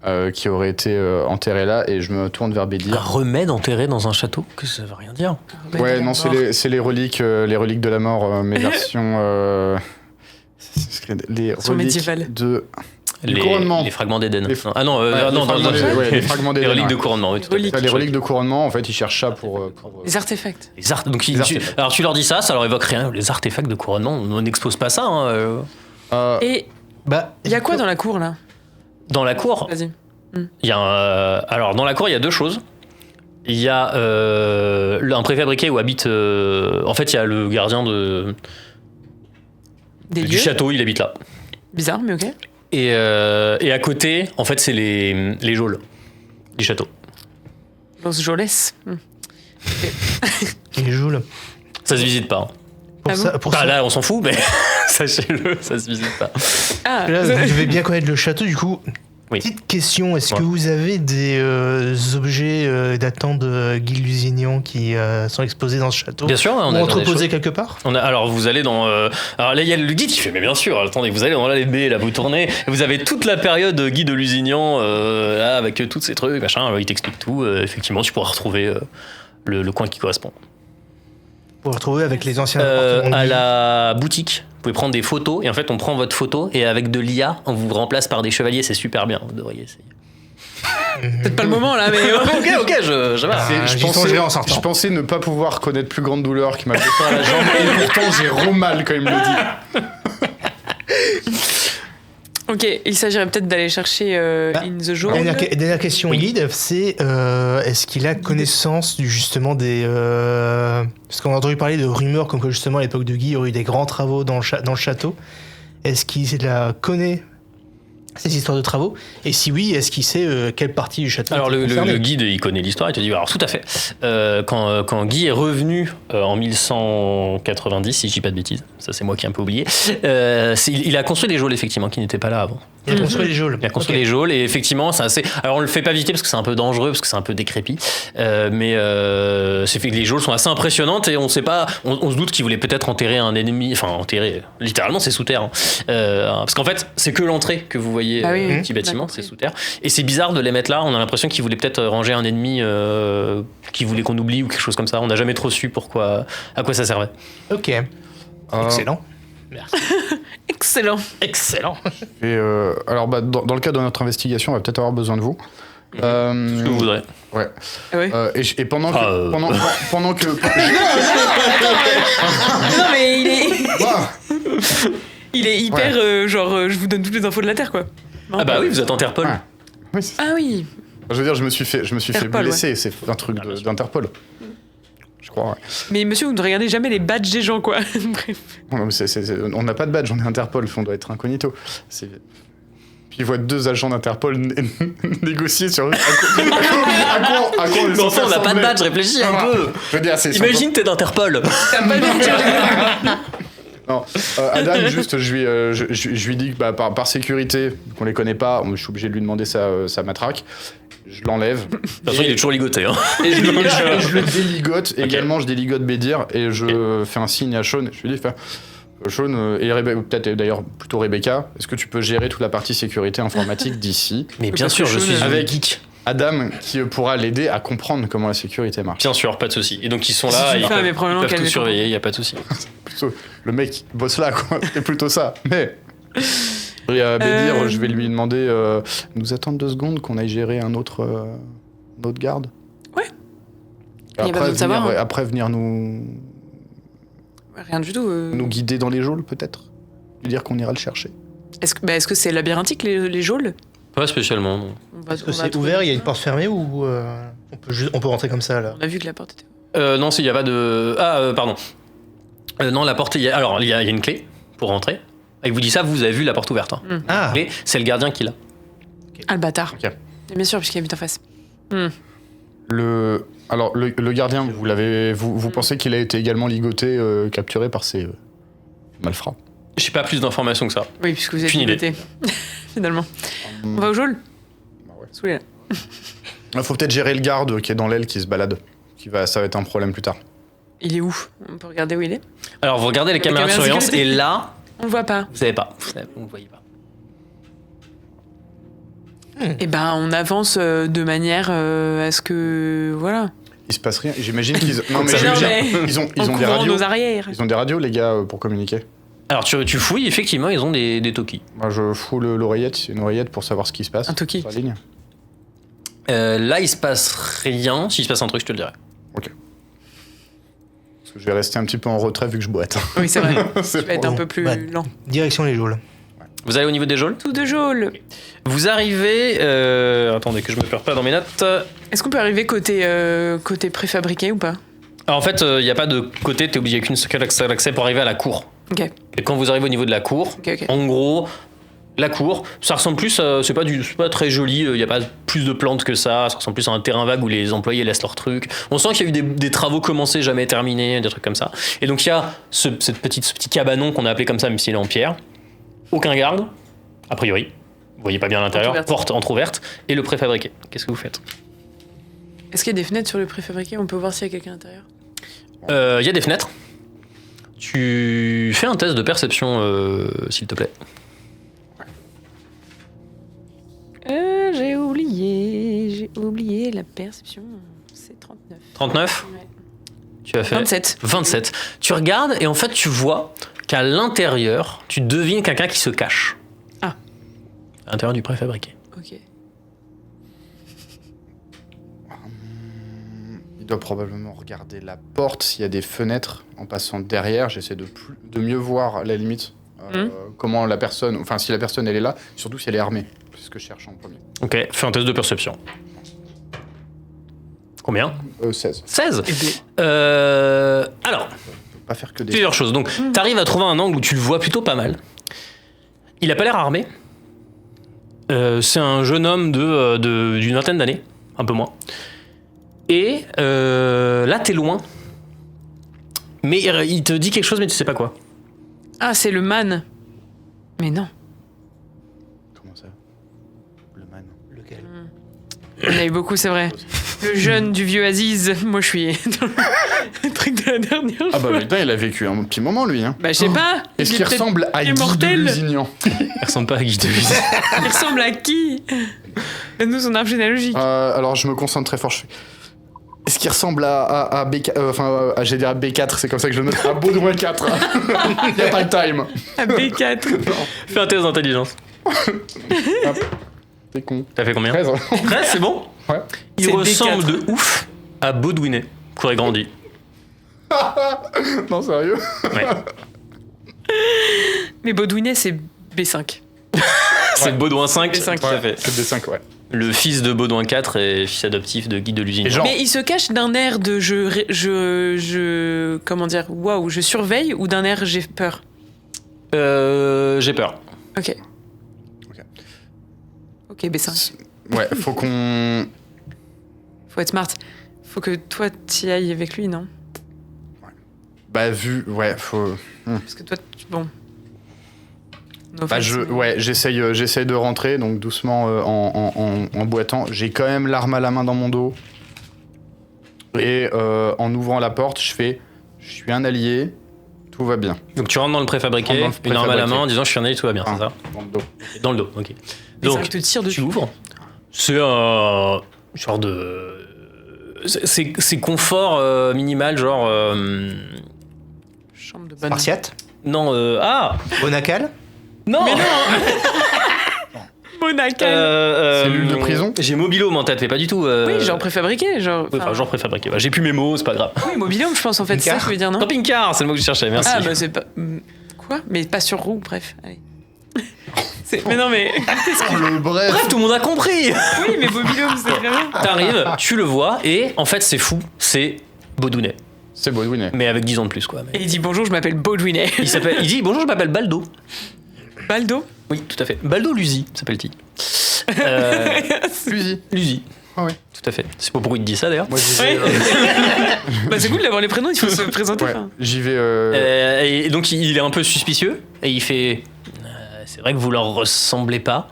Chose. qui aurait été enterré là, et je me tourne vers Un Bédir. remède enterré dans un château que ça veut rien dire. Ouais, non, c'est les reliques de la mort, mais version les Version reliques médiévale. de du couronnement. Les fragments d'Éden. Les- Ah non, Ouais, non, les fragments les fragments les d'Éden, reliques de ouais. couronnement. Oui, tout à fait. Reliques. Les reliques de couronnement, en fait, ils cherchent ça pour Les artefacts. Les donc, Les artefacts. alors tu leur dis ça leur évoque rien. Les artefacts de couronnement, on n'expose pas ça. Hein. Et Bah, il y a quoi dans la cour, là Dans la cour, Vas-y. il y a alors dans la cour, il y a deux choses. Il y a un préfabriqué où habite. En fait, il y a le gardien Des du lieux château, il habite là. Bizarre, mais ok. Et à côté, en fait, c'est les geôles du château. Los Joles. il joue là. Ça se visite pas. Hein. Pour Ah ça, bon pour Bah, ça, là, on s'en fout, mais sachez-le, ça se visite pas. Ah, là, vous devez bien connaître le château, du coup. Oui. Petite question, est-ce Ouais. que vous avez des objets datant de Guy Lusignan qui sont exposés dans ce château? Bien sûr, on Ou a dans des entreposés choses. quelque part? Alors vous allez dans alors là il y a le guide qui fait mais bien sûr attendez vous allez dans la LB là vous tournez et vous avez toute la période Guy de Lusignan là avec tous ces trucs machin il t'explique tout effectivement tu pourras retrouver le coin qui correspond Pour vous retrouver avec les anciens appartements de à Guy. la boutique vous pouvez prendre des photos et en fait on prend votre photo et avec de l'IA on vous remplace par des chevaliers c'est super bien vous devriez essayer peut-être pas le moment, là, mais... ok je vais Ah, j'y songerai en sortant. je pensais ne pas pouvoir connaître plus grande douleur qui m'a fait ça à la jambe, et pourtant j'ai mal quand il me le dit. Ok, il s'agirait peut-être d'aller chercher In the Jaune. Dernière question, Oui. guide, c'est est-ce qu'il a connaissance justement des... parce qu'on a entendu parler de rumeurs comme quoi justement à l'époque de Guy, il y aurait eu des grands travaux dans le château. Est-ce qu'il connaît ces histoires de travaux? Et si oui, est-ce qu'il sait quelle partie du château Alors était concernée? le guide il connaît l'histoire, il te dit alors tout à fait. Quand Guy est revenu en 1190, si je dis pas de bêtises, ça c'est moi qui ai un peu oublié, il a construit des geôles effectivement qui n'étaient pas là avant. Il a construit les geôles. Il a construit Ok. les geôles et effectivement c'est assez. Alors on le fait pas visiter parce que c'est un peu dangereux parce que c'est un peu décrépit, mais c'est fait que les geôles sont assez impressionnantes et on sait pas, on se doute qu'il voulait peut-être enterrer un ennemi, enfin enterrer, littéralement c'est sous terre, hein. Parce qu'en fait c'est que l'entrée que vous voyez, Ah oui, le oui. petit bâtiment, D'accord. c'est sous terre et c'est bizarre de les mettre là. On a l'impression qu'il voulait peut-être ranger un ennemi qui voulait qu'on oublie ou quelque chose comme ça. On n'a jamais trop su à quoi ça servait. Ok. Excellent. Excellent. Excellent. Et alors, dans le cadre de notre investigation, on va peut-être avoir besoin de vous. Ce que vous voudrez. Ouais. Ah ouais. Et pendant que. Ah, Pendant que. Non, mais il est... Ah, Il est hyper, je vous donne toutes les infos de la Terre, quoi. Non. Ah bah oui, vous êtes Interpol. Ouais. oui, c'est- Ah oui. je veux dire, je me suis fait Interpol, blesser. C'est un truc d'Interpol. Je crois. Ouais. Mais monsieur, vous ne regardez jamais les badges des gens, quoi. Bref. Non, mais on n'a pas de badge, on est Interpol, on doit être incognito. Puis ils voient deux agents d'Interpol négocier sur. À quoi on Mais enfin, on n'a pas de badge, réfléchis un peu. Je veux dire, c'est. Imagine t'es d'Interpol. T'as pas de Non, Adam, juste, je lui dis que par sécurité, qu'on les connaît pas, je suis obligé de lui demander sa matraque. Je l'enlève. De toute façon, il est toujours ligoté. Hein. Et je le déligote. Également, je déligote Bédir et je fais un signe à Sean. Je lui dis, Sean et peut-être d'ailleurs plutôt Rebecca, est-ce que tu peux gérer toute la partie sécurité informatique d'ici Mais bien sûr, je suis Avec- geek. Adam qui pourra l'aider à comprendre comment la sécurité marche. Bien sûr, pas de souci. Et donc ils sont Si là, tu le ils fais, mais peuvent, probablement ils peuvent qu'elle tout va surveiller, il y a pas de souci. Plutôt, le mec qui bosse là, quoi. C'est plutôt ça. Mais. Et Bédir, je vais lui demander nous attendre 2 secondes qu'on aille gérer un autre garde. Ouais. Et Il y a pas besoin de savoir, hein. Après, venir nous Rien du tout. guider dans les geôles, peut-être. Lui dire qu'on ira le chercher. Est-ce que c'est labyrinthique, les geôles? Pas spécialement, non. Est-ce que c'est ouvert, il y a une porte fermée ou on peut rentrer comme ça là? On a vu que la porte était... Non, il n'y a pas de... pardon. Non, la porte, il y a une clé pour rentrer. Et il vous dit ça, vous avez vu la porte ouverte. Hein. Ah, Mais c'est le gardien qui l'a. Ah, le bâtard. Ok. Et bien sûr, puisqu'il habite en face. Le gardien, vous pensez qu'il a été également ligoté, capturé par ces malfrats? J'ai pas plus d'informations que ça. Oui, puisque vous êtes Aucune idée. ligoté. Finalement. On va au geôle? Bah ouais. Sous les là. Il faut peut-être gérer le garde qui est dans l'aile qui se balade. Ça va être un problème plus tard. Il est où? On peut regarder où il est? Alors vous regardez les caméras de caméras de surveillance et sécurité. là, On le voit pas. vous savez pas. Vous ne voyez pas. Eh ben, on avance de manière à ce que... Voilà. Il se passe rien. J'imagine qu'ils. Non, mais Non, j'imagine- mais ils ont en des couvrant radios. nos arrières. Ils ont des radios, les gars, pour communiquer. Alors tu fouilles, effectivement, ils ont des talkies. Moi, je fous l'oreillette, une oreillette pour savoir ce qui se passe. Un talkie. Sur la ligne. Là, il se passe rien. S'il se passe un truc, je te le dirai. Parce que je vais rester un petit peu en retrait vu que je boite. Oui, c'est vrai. C'est Tu vas être pour- un peu plus Ouais. lent. direction les geôles. Vous allez au niveau des geôles. Tout de geôle. Vous arrivez... attendez que je me perds pas dans mes notes. Est-ce qu'on peut arriver côté préfabriqué ou pas? Alors, en fait, il n'y a pas de côté, t'es obligé qu'une seule accès pour arriver à la cour. Ok, Et quand vous arrivez au niveau de la cour, ok. en gros, la cour, ça ressemble plus à... C'est pas très joli, il n'y a pas plus de plantes que ça ressemble plus à un terrain vague où les employés laissent leurs trucs. On sent qu'il y a eu des travaux commencés, jamais terminés, des trucs comme ça. Et donc il y a ce petit cabanon qu'on a appelé comme ça, même s'il est en pierre. Aucun garde, a priori. Vous voyez pas bien à l'intérieur, Entrouverte. porte entrouverte, et le préfabriqué. Qu'est-ce que vous faites? Est-ce qu'il y a des fenêtres sur le préfabriqué? On peut voir s'il y a quelqu'un à l'intérieur? Il y a des fenêtres. Tu fais un test de perception, s'il te plaît. J'ai oublié la perception. C'est 39. 39. Ouais. Tu as fait 27. 27. Tu regardes et en fait tu vois qu'à l'intérieur, tu devines quelqu'un qui se cache. Ah. À l'intérieur du préfabriqué. Ok. Il doit probablement regarder la porte s'il y a des fenêtres en passant derrière. J'essaie de mieux voir à la limite comment la personne, enfin si la personne elle est là, surtout si elle est armée. C'est ce que je cherche en premier. Ok, fais un test de perception. Combien? 16. 16. Et blé. Alors, Pas faire que des. plusieurs choses. Donc, t'arrives à trouver un angle où tu le vois plutôt pas mal. Il a pas l'air armé. C'est un jeune homme d'une vingtaine d'années, un peu moins. Et là, t'es loin. Mais il te dit quelque chose, mais tu sais pas quoi. Ah, c'est le man. Mais non. Comment ça? Le man. Lequel? On a eu beaucoup, c'est vrai. Le jeune du vieux Aziz. Moi, je suis dans le truc de la dernière Ah fois. bah putain, il a vécu un petit moment lui. Hein. Bah, je sais pas. Est-ce Il qu'il est peut-être ressemble à Guy de immortel. Lusignan? Il ressemble pas à Guy de Lusignan. Il ressemble à qui? Donne-nous son arbre généalogique. Alors je me concentre très fort. Est-ce qu'il ressemble à B4, j'ai dit à B4, c'est comme ça que je le note, à Baudouin 4. Il n'y a pas le time. À B4. Fais un test d'intelligence. T'es con. T'as fait combien? 13. 13, c'est bon? Ouais. Il C'est ressemble B4. de ouf à Baudouinet, qui aurait grandi. Non, sérieux? Ouais. Mais Baudouinet, c'est B5. C'est Baudouin 5, B5. tout à fait. C'est B5, ouais. Le fils de Baudouin 4 et fils adoptif de Guy de Lusignan. Et genre- Mais il se cache d'un air de comment dire, waouh, je surveille ou d'un air j'ai peur. J'ai peur. Ok. Ok. Ok, B5. Ouais, faut qu'on... Faut être smart. Faut que toi t'y ailles avec lui, non? Bah vu... Ouais, faut... Parce que toi, bon. No Bah offense, mais- ouais, j'essaye de rentrer, donc doucement en boitant. J'ai quand même l'arme à la main dans mon dos. Et en ouvrant la porte, je suis un allié, tout va bien. Donc tu rentres dans le préfabriqué, Rentre dans le une arme à la préfabriqué. main en disant je suis un allié, tout va bien, c'est ça? Dans le dos. Dans le dos, ok. Mais ça Donc te tire tu dessus. ouvres, C'est un genre de... C'est confort minimal, genre... Chambre de bonne. Spartiate. Non, Bonacal. Non. Monacal. Cellule de prison. J'ai mobilhome en tête, mais pas du tout. Oui, genre préfabriqué. Genre, Oui, enfin, genre préfabriqué. Bah, j'ai plus mes mots, c'est pas grave. Oui, mobilhome, je pense, en fait. C'est ça que je veux dire, non? Camping-car, c'est le mot que je cherchais, merci. Ah, bah c'est pas. Quoi? Mais pas sur roue, bref. Allez. Mais non, mais. Bref. Bref, tout le monde a compris. Oui, mais mobilhome, c'est très bien. T'arrives, tu le vois, et en fait, c'est fou, c'est Baudouinet. C'est Baudouinet. Mais avec 10 ans de plus, quoi. Et il dit bonjour, je m'appelle Baudouinet. Il dit bonjour, je m'appelle Baldo. Baldo? Oui, tout à fait. Baldo Luzi, s'appelle-t-il. Fusil. Luzi. Ah ouais. Tout à fait. C'est pas pourquoi il te dit ça d'ailleurs. Moi j'y vais. Bah, c'est cool d'avoir les prénoms, il faut se présenter. Ouais, enfin. j'y vais. Et donc il est un peu suspicieux et il fait c'est vrai que vous leur ressemblez pas.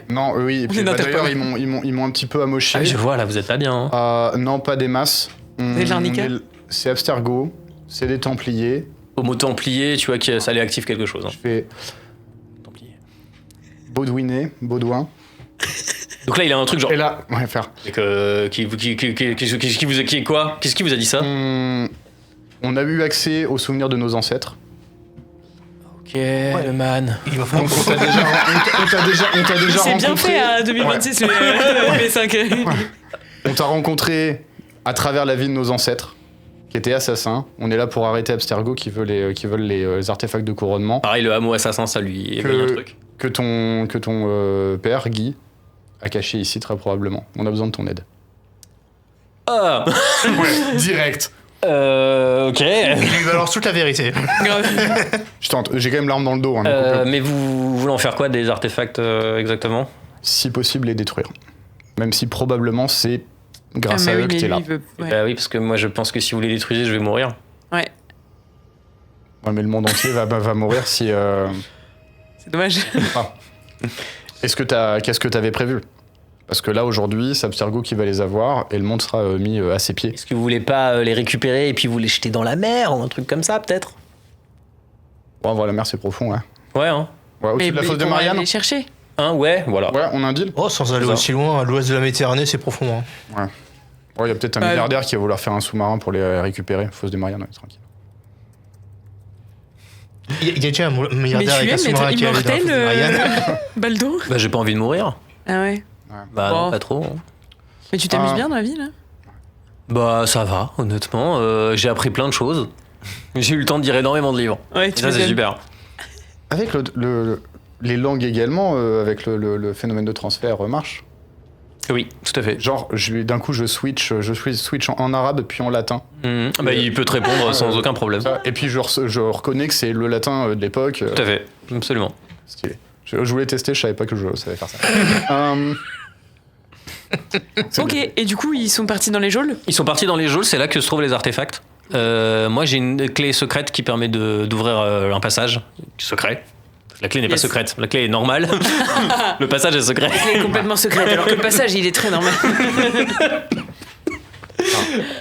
Non, oui. Et puis, On bah, n'interpelle d'ailleurs, pas. ils m'ont un petit peu amoché. Ah, je vois là, vous êtes pas bien. Hein. Non, pas des masses. Des Jarnica. C'est Abstergo. C'est des Templiers. Au mot Templier, tu vois que ça les active quelque chose. Hein. Je fais Templier. Baudouinet, Baudouin. Donc là il a un truc genre. Et là, ouais, faire. Et qui vous a quoi? Qu'est-ce qui vous a dit ça? On a eu accès aux souvenirs de nos ancêtres. Ok, le man. Il va falloir Donc on t'a déjà C'est bien rencontré. fait à 2026, le V5. On t'a rencontré à travers la vie de nos ancêtres, qui étaient assassins. On est là pour arrêter Abstergo qui veulent les artefacts de couronnement. Pareil, le hameau assassin, ça lui éveille un truc. Que ton père, Guy, a caché ici très probablement. On a besoin de ton aide. Ah. Ouais, direct. Ok. Il lui balance toute la vérité. Je tente. J'ai quand même l'arme dans le dos. Hein, donc, Mais vous voulez en faire quoi des artefacts exactement? si possible, les détruire. Même si probablement c'est grâce à eux que t'es là. Bah oui, parce que moi je pense que si vous les détruisez, je vais mourir. Ouais, Ouais, mais le monde entier va mourir si. c'est dommage. Qu'est-ce que t'avais prévu? Parce que là aujourd'hui, c'est Abstergo qui va les avoir et le monde sera mis à ses pieds. Est-ce que vous voulez pas les récupérer et puis vous les jeter dans la mer ou un truc comme ça peut-être? Bon, voilà, la mer c'est profond, ouais. Ouais, hein. Ouais, au-dessus de la fosse de Marianne. Les chercher. Hein, ouais, voilà. Ouais, on a un deal. Oh, sans aller Ça. aussi loin, à l'ouest de la Méditerranée, c'est profond. Hein. Ouais, il y a peut-être un milliardaire qui va vouloir faire un sous-marin pour les récupérer. Fosse de Marianne, ouais, tranquille. Il y a déjà un Mais milliardaire avec un tu aimes sous-marin être qui est allé dans la fosse de immortel, Marianne. Baldo? Bah j'ai pas envie de mourir. Ah ouais. Bah Bon. non, pas trop. Hein. Mais tu t'amuses bien dans la vie, là? Bah ça va, honnêtement. J'ai appris plein de choses. J'ai eu le temps de lire énormément de livres. Ouais, Et ça c'est super. Avec les langues également, avec le phénomène de transfert marche. Oui, tout à fait. Genre, d'un coup, je switch en arabe puis en latin. Bah il peut te répondre sans aucun problème. Ça, et puis je reconnais que c'est le latin de l'époque. Tout à fait, absolument. Stylé. Je voulais tester, je savais pas que je savais faire ça. C'est Ok, bien. et du coup, ils sont partis dans les geôles? Ils sont partis dans les geôles, c'est là que se trouvent les artefacts. Moi j'ai une clé secrète qui permet d'ouvrir un passage secret. La clé n'est pas Yes. secrète, la clé est normale. Le passage est secret. Il est complètement secret, alors que le passage, il est très normal.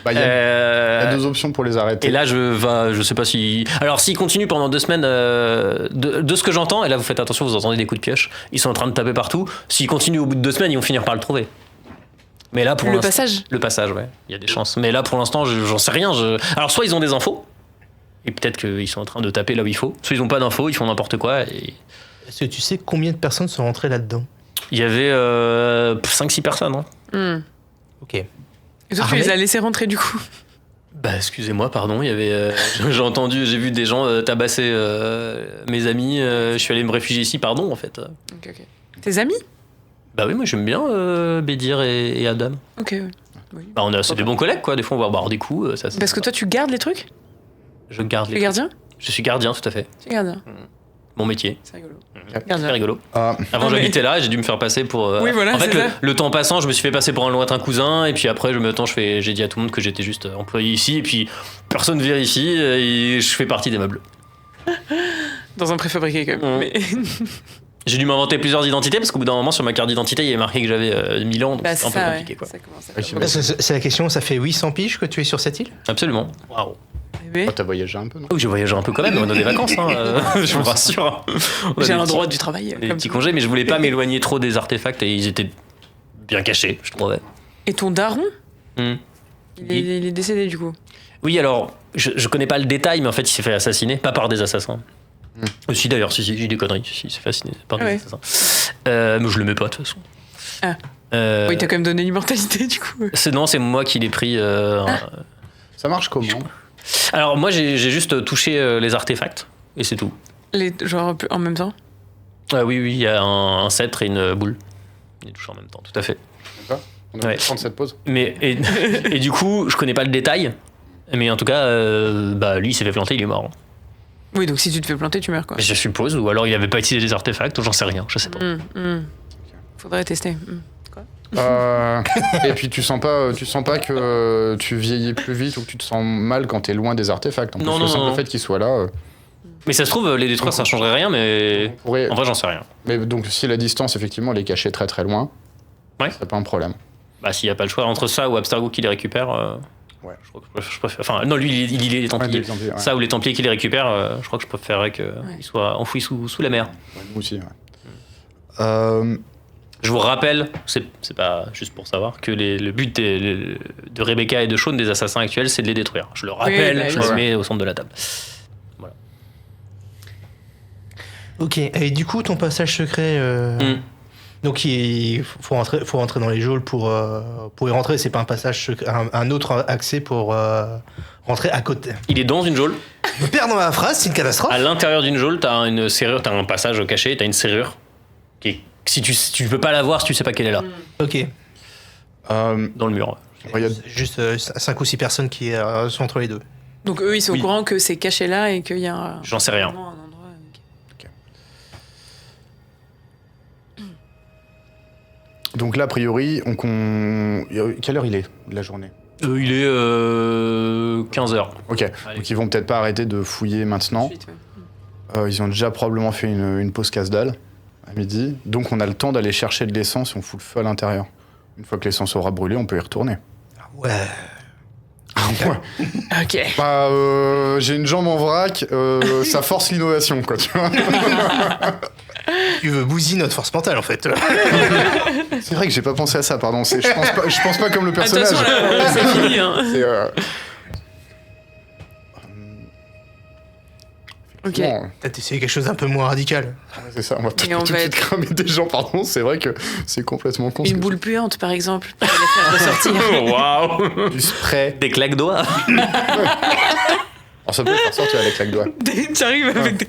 Bah, il y a deux options pour les arrêter. Et là, je sais pas si. Alors, s'ils continuent pendant 2 semaines, de ce que j'entends, et là, vous faites attention, vous entendez des coups de pioche, ils sont en train de taper partout. S'ils continuent au bout de 2 semaines, ils vont finir par le trouver. Mais là, pour Le l'instant- passage? Le passage, ouais. Il y a des chances. Mais là, pour l'instant, j'en sais rien. Alors, soit ils ont des infos, et peut-être qu'ils sont en train de taper là où il faut. Soit ils ont pas d'infos, ils font n'importe quoi. Et... Est-ce que tu sais combien de personnes sont rentrées là-dedans? Il y avait 5-6 personnes. Hein. Ok. Et toi, tu Armés? les as laissés rentrer, du coup? Bah, excusez-moi, pardon. Il y avait. J'ai vu des gens tabasser mes amis. Je suis allé me réfugier ici, pardon, en fait. Ok. Tes amis? Bah oui, moi j'aime bien Bédir et Adam. Ok, ouais. Oui. Bah, c'est des bons collègues, quoi. Des fois, on va boire des coups. Ça, c'est Parce que sympa. toi, tu gardes les trucs? Je garde Tu les es gardien? Je suis gardien, tout à fait. Tu es gardien. Mon métier. C'est rigolo. C'est Gardien. rigolo. Ah, Avant, Non, mais- j'habitais là et j'ai dû me faire passer pour. Oui, voilà, en fait, c'est ça. le temps passant, je me suis fait passer pour un lointain cousin. Et puis après, j'ai dit à tout le monde que j'étais juste employé ici. Et puis, personne vérifie. Et je fais partie des meubles. Dans un préfabriqué, quand même. Mais... J'ai dû m'inventer plusieurs identités parce qu'au bout d'un moment, sur ma carte d'identité, il y avait marqué que j'avais 1000 ans. Donc Bah, c'est un c'est peu ça, compliqué, ouais. quoi. Ça commence à Oui, faire c'est beaucoup. C'est la question, ça fait 800 piges que tu es sur cette île? Absolument. Waouh. Mais Oh, t'as voyagé un peu, non? Oh, je voyage un peu quand même, on a des vacances, hein, je vous rassure. On a j'ai des un petits- droit du travail. Des comme petits tout. congés, mais je voulais pas m'éloigner trop des artefacts et ils étaient bien cachés, je trouvais. Et ton daron, Hmm. il est décédé du coup. Oui, alors, je connais pas le détail, mais en fait, il s'est fait assassiner, pas par des assassins. Si, d'ailleurs, si, j'ai des conneries, si, il s'est fait assassiner par des Ouais. assassins. Mais je le mets pas, de toute façon. Ah. Euh, Oui, t'as quand même donné l'immortalité du coup. non, c'est moi qui l'ai pris. Ça marche comment? Alors, moi, j'ai juste touché les artefacts, et c'est tout. Genre en même temps. Ah oui, il y a un sceptre et une boule. Il est touché en même temps, tout à fait. D'accord. On a Ouais. pu prendre cette pause. Mais, et du coup, je connais pas le détail, mais en tout cas, lui, il s'est fait planter, il est mort. Oui, donc si tu te fais planter, tu meurs quoi. Je suppose, ou alors il avait pas utilisé des artefacts, ou j'en sais rien, je sais pas. Faudrait tester. Et puis tu sens pas que tu vieillis plus vite ou que tu te sens mal quand t'es loin des artefacts. En plus, Non, le simple non. fait qu'ils soient là. Mais ça se trouve, les détruire, ça changerait rien, mais on pourrait- en vrai, j'en sais rien. Mais donc si la distance effectivement elle est cachée très très loin, Ouais. c'est pas un problème. Bah, s'il y a pas le choix entre ça ou Abstergo qui les récupère, Ouais. je crois que je préfère. Enfin, non, lui, il est les Templiers. Ouais, des Templiers, ouais. Ça ou les Templiers qui les récupèrent, je crois que je préférerais qu'ils soient enfouis sous la mer. Ouais, nous aussi. Ouais. Je vous rappelle, c'est pas juste pour savoir, que le but de Rebecca et de Shaun, des assassins actuels, c'est de les détruire. Je le rappelle, bah, je oui. le mets au centre de la table. Ok, et du coup, ton passage secret. Donc, il faut rentrer dans les geôles pour y rentrer. C'est pas un passage secret, un autre accès pour rentrer à côté. Il est dans une geôle. Je me perds dans ma phrase, c'est une catastrophe. À l'intérieur d'une geôle, t'as une serrure, t'as un passage caché, t'as une serrure. Qui est, si tu peux pas la voir si tu sais pas qu'elle est là, Ok. dans le mur. Regarde. Juste 5 ou 6 personnes qui sont entre les deux. Donc eux, ils sont Oui. au courant que c'est caché là et qu'il y a J'en sais rien. vraiment un endroit. Ok. Donc là a priori quelle heure il est de la journée? Il est 15h. Ok. Donc ils vont peut-être pas arrêter de fouiller maintenant. Ensuite, ouais. Ils ont déjà probablement fait une pause casse-dalle à midi. Donc on a le temps d'aller chercher de l'essence et on fout le feu à l'intérieur. Une fois que l'essence aura brûlé, on peut y retourner. Ouais. Ouais. Ok. Bah, j'ai une jambe en vrac, ça force l'innovation, quoi, tu vois. Tu veux bousiller notre force mentale, en fait. C'est vrai que j'ai pas pensé à ça, pardon. Je pense pas comme le personnage. Attention là, c'est fini. Hein. C'est, Ok. effectivement, Peut-être essayer quelque chose d'un peu moins radical. c'est ça, on va peut-être Et on tout de va suite cramer des gens, pardon. C'est vrai que c'est complètement con. ce Une que boule puante, par exemple, pour les faire ressortir. Waouh. Du spray. Des claques doigts. Alors ça peut faire sortir avec claque doigt. Tu arrives avec des...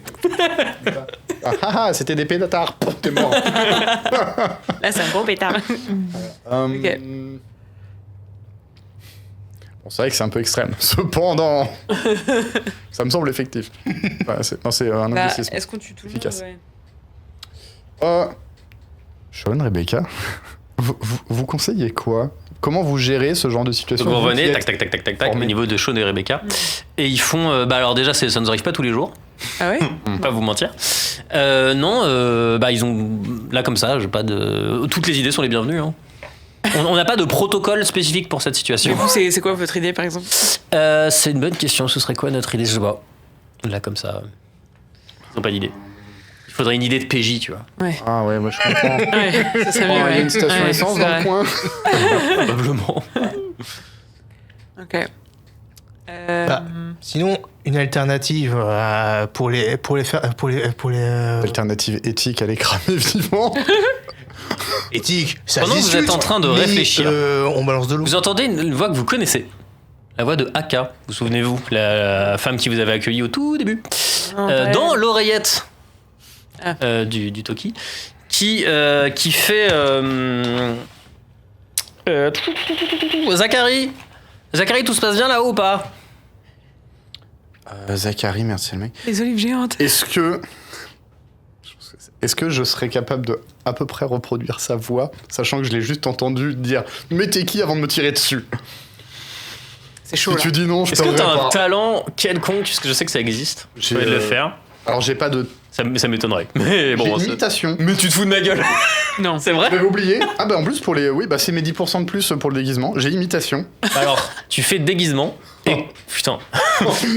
C'était des pétards. Pouf, t'es mort. Là, c'est un gros pétard. Ok. Bon, c'est vrai que c'est un peu extrême. Cependant, ça me semble effectif. Ouais, c'est un Bah, investissement. est-ce qu'on tue tout le Efficace. monde ouais. Sean, Rebecca, vous conseillez quoi? Comment vous gérez ce genre de situation? Donc vous Vous revenez, qui tac, êtes tac, tac, tac, tac, tac, formé. au niveau de Shaun et Rebecca. Et ils font. Alors déjà, ça ne nous arrive pas tous les jours, Ah ouais pas vous mentir. Non, ils ont. Là, comme ça, j'ai pas de. Toutes les idées sont les bienvenues. Hein. On n'a pas de protocole spécifique pour cette Du situation. coup, c'est quoi votre idée, par exemple C'est une bonne question. Ce serait quoi notre idée? Je sais pas. Là, comme ça. Ils n'ont pas d'idée. Il faudrait une idée de PJ, tu vois. Ouais. Ah ouais, moi je comprends. Ouais, ça serait Oh, mieux. il y a ouais. une station Ouais, essence c'est dans vrai. le coin. Probablement. Ok. Bah, sinon, une alternative pour les Alternative éthique, aller cramer vivant. éthiques. Ça Pendant que se vous êtes discute, en train de mais, réfléchir. on balance de l'eau. Vous entendez une voix que vous connaissez. La voix de Aka. Vous souvenez-vous? La femme qui vous avait accueilli au tout début. Dans l'oreillette du Toki. Qui fait... Zachary, tout se passe bien là-haut ou pas? Zachary, merci le mec. Les olives géantes. Est-ce que je serais capable de à peu près reproduire sa voix, sachant que je l'ai juste entendu dire « Mais t'es qui » avant de me tirer dessus? C'est chaud, Si là. tu dis non, je Est-ce que t'enverrai t'as un pas. talent quelconque? Parce que je sais que ça existe. Je peux le faire. Alors j'ai pas de... Ça m'étonnerait. Mais bon, J'ai c'est- imitation. Mais tu te fous de ma gueule. Non. C'est vrai? J'avais oublié. Ah bah en plus pour les... Oui, bah c'est mes 10% de plus pour le déguisement. J'ai imitation. Alors, tu fais déguisement Et, putain.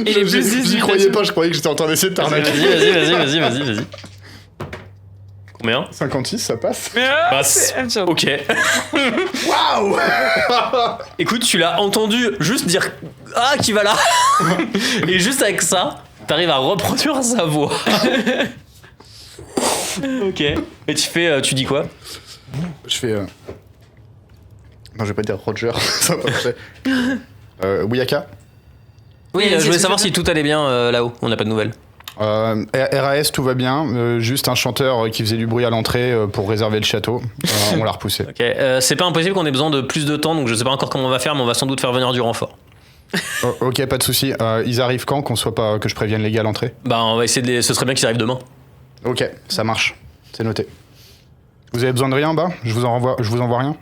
Et les plus J'y croyais pas, je croyais que j'étais en train d'essayer de t'arnaquer. Vas-y. Combien 56, ça passe. Mais Bah, c'est absurde. ok. Waouh. Écoute, tu l'as entendu juste dire ah qui va là. Et juste avec ça, t'arrives à reproduire sa voix. Ok. Et tu dis quoi? Je fais. Non, je vais pas dire Roger, ça va pas marcher. Wiyaka Oui, Mais je c'est voulais ce savoir que si tout allait bien là-haut. On n'a pas de nouvelles. RAS, tout va bien. Juste un chanteur qui faisait du bruit à l'entrée pour réserver le château. On l'a repoussé. Ok. C'est pas impossible qu'on ait besoin de plus de temps, donc je sais pas encore comment on va faire, mais on va sans doute faire venir du renfort. Ok, pas de souci. Ils arrivent quand qu'on soit pas que je prévienne les gars à l'entrée? Bah, on va essayer ce serait bien qu'ils arrivent demain. Ok, ça marche. C'est noté. Vous avez besoin de rien, je vous envoie rien?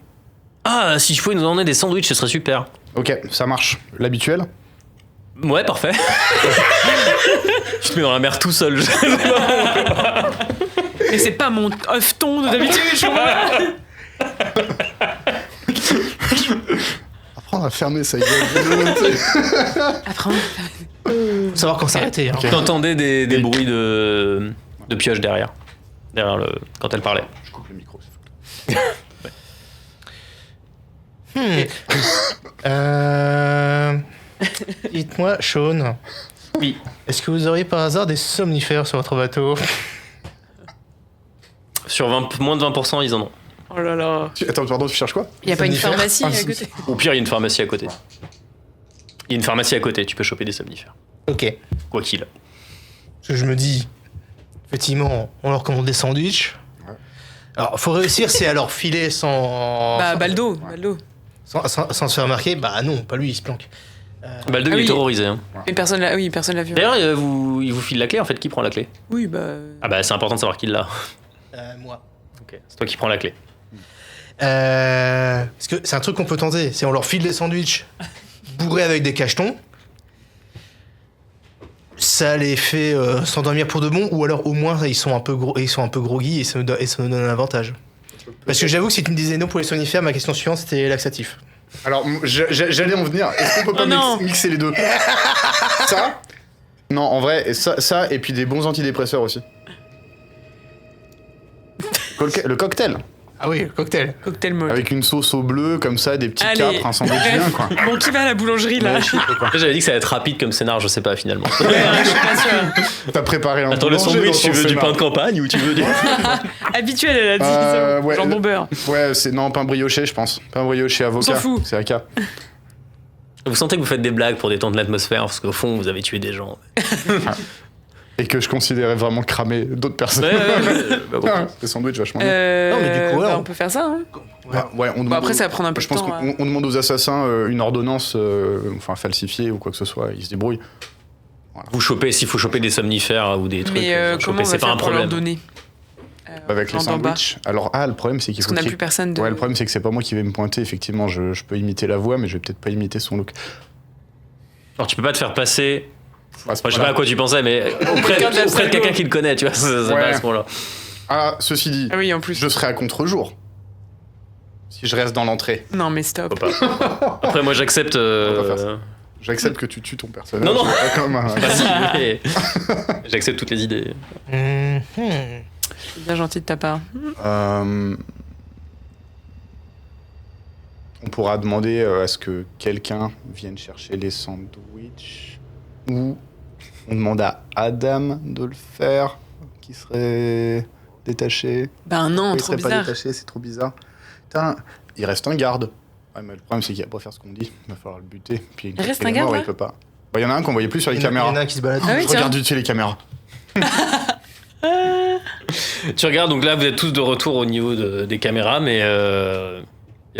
Ah, si je pouvais nous emmener des sandwichs, ce serait super. Ok, ça marche. L'habituel? Ouais, parfait. Tu te mets dans la mer tout seul. Mais c'est pas mon œufton de d'habitude, je vois. Apprendre à fermer sa gueule. Après, Faut savoir quand s'arrêter. Hein. T'entendais des bruits de pioche derrière quand elle parlait. Je coupe le micro. Dites-moi, Sean. Oui. Est-ce que vous auriez par hasard des somnifères sur votre bateau? Sur moins de 20%, ils en ont. oh là là. Attends, pardon, tu cherches quoi? Il y a pas une Somnifère. pharmacie à côté. Au pire, il y a une pharmacie à côté. Il y a une pharmacie à côté, tu peux choper des somnifères. Ok. Quoi qu'il. Parce que je me dis, effectivement, on leur commande des sandwichs. Alors, faut réussir, c'est à leur filer sans. Bah, sans- Baldo. Sans se faire remarquer. Bah non, pas lui, il se planque. Baldo, Ah il est oui. terrorisé. Hein. Mais personne l'a. Oui, personne l'a vu. D'ailleurs, il vous file la clé en fait. Qui prend la clé? Oui, bah. Ah bah, c'est important de savoir qui l'a. Moi. Ok, c'est toi qui prends la clé. Parce que c'est un truc qu'on peut tenter. C'est on leur file des sandwichs bourrés avec des cachetons. Ça les fait s'endormir pour de bon, ou alors au moins ils sont un peu groggy et ça nous donne un avantage. Parce que j'avoue que si tu me disais non pour les somnifères, ma question suivante c'était laxatif. Alors, j'allais en venir. Est-ce qu'on peut pas Oh non. mixer les deux? Ça? Non, en vrai, ça et puis des bons antidépresseurs aussi. Le cocktail. Ah oui, le cocktail. Cocktail mode. Avec une sauce au bleu, comme ça, des petits Allez. capres, un sandwich bien, quoi. Bon, qui va à la boulangerie là? J'avais dit que ça allait être rapide comme scénar, je sais pas finalement. Je suis pas sûre. T'as préparé un Attends, le boulanger sandwich, dans tu ton veux du scénar. pain de campagne ou tu veux du. Habituel, elle a dit. Euh, c'est bon. ouais, Jambon beurre. Ouais, c'est non, pain brioché, je pense. Pain brioché avocat. s'en fout. C'est AK. Vous sentez que vous faites des blagues pour détendre l'atmosphère parce qu'au fond, vous avez tué des gens. Et que je considérais vraiment cramer d'autres personnes. Bah, bon. Les sandwichs vachement bien. Non, mais du coup, bah, ouais, on peut faire ça. Hein. Ouais, on demande après, ça va prendre un peu je de pense temps, qu'on demande aux assassins une ordonnance, enfin falsifiée ou quoi que ce soit, ils se débrouillent. Vous chopez, s'il faut choper des somnifères ou des trucs, Mais chopez, comment on c'est va pas un faire pour leur problème. donner Avec les en bas. sandwichs. Alors, le problème c'est qu'il Parce faut qu'on n'a qu'il- plus personne de. Ouais, le problème c'est que c'est pas moi qui vais me pointer, effectivement, je peux imiter la voix, mais je vais peut-être pas imiter son look. Alors tu peux pas te faire passer. À ce Moi, je sais pas à quoi tu pensais, mais auprès de quelqu'un qui le connaît, tu vois, c'est Ouais. pas à ce moment-là. Ah, ceci dit, Ah oui, en plus. je serai à contre-jour. Si je reste dans l'entrée. Non, mais stop. Faut pas. Après, moi, j'accepte. On va pas faire ça. J'accepte que tu tues ton personnage. Non, non. Pas comme un- Bah, si, mais j'accepte toutes les idées. Mhm. C'est bien gentil de ta part. On pourra demander à ce que quelqu'un vienne chercher les sandwichs. Ou on demande à Adam de le faire, qui serait détaché. Ben non, Il trop serait pas bizarre. détaché, c'est trop bizarre. Putain, il reste un garde. Ouais, mais le problème c'est qu'il va pas faire ce qu'on dit. Il va falloir le buter. Puis une Il fois reste qu'il un est mort, garde, là il peut pas. Bah, il y en a un qu'on voyait plus sur les Il y en a caméras. un qui se balade. Ah oui, tiens. Regarde utile les caméras. Tu regardes, donc là, vous êtes tous de retour au niveau des caméras, mais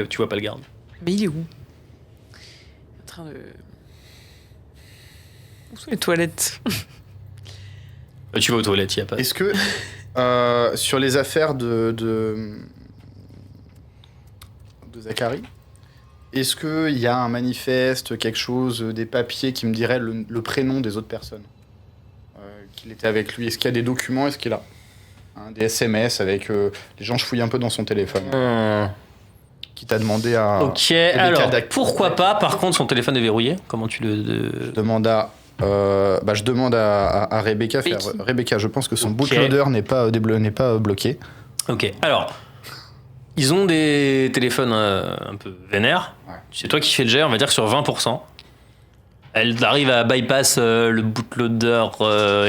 tu vois pas le garde. Mais il est où? En train de. Où sont les toilettes? Tu vas aux toilettes, y a pas. Est-ce que sur les affaires de Zachary, est-ce qu'il y a un manifeste, quelque chose, des papiers qui me diraient le prénom des autres personnes qu'il était avec lui? Est-ce qu'il y a des documents? Est-ce qu'il a des SMS avec les gens? Je fouille un peu dans son téléphone. qui t'a demandé à. Ok, alors pourquoi pas. Par contre, son téléphone est verrouillé. Comment tu le. Je demande à Rebecca. Rebecca, je pense que son bootloader n'est pas bloqué. Ok, alors. Ils ont des téléphones un peu vénères. Ouais. C'est toi qui fais le jet, on va dire que sur 20%. Elle arrive à bypass le bootloader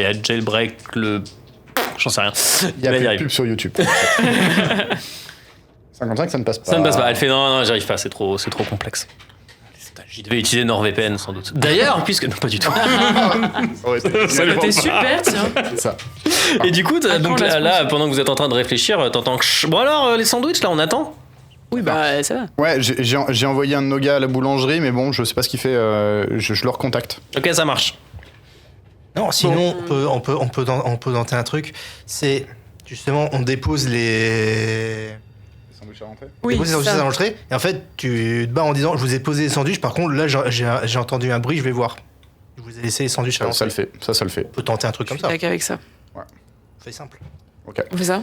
et à jailbreak le. J'en sais rien. Il y a plus de pub sur YouTube. 55, ça ne passe pas. Ça ne passe pas. Elle fait non, j'arrive pas, c'est trop complexe. J'y devais utiliser NordVPN sans doute. D'ailleurs, puisque. Non, pas du tout. Ça aurait été super, tiens. C'est ça. Et du coup, donc là, pendant que vous êtes en train de réfléchir, t'entends que. Bon alors, les sandwichs, là, on attend. Oui, bah ça va. Ouais, j'ai envoyé un de nos gars à la boulangerie, mais bon, je sais pas ce qu'il fait. Je le recontacte. Ok, ça marche. Non, sinon, on peut tenter un truc. C'est justement, on dépose les Sandwich à rentrer. Oui, sandwichs ça. à l'entrée. Et en fait, tu te bats en disant, je vous ai posé les sandwichs. Par contre, là, j'ai entendu un bruit, je vais voir. Je vous ai laissé les sandwichs à l'entrée. Ça le fait. Ça le fait. On peut tenter un truc comme ça. Tac avec ça. C'est simple. Ok. On fait ça.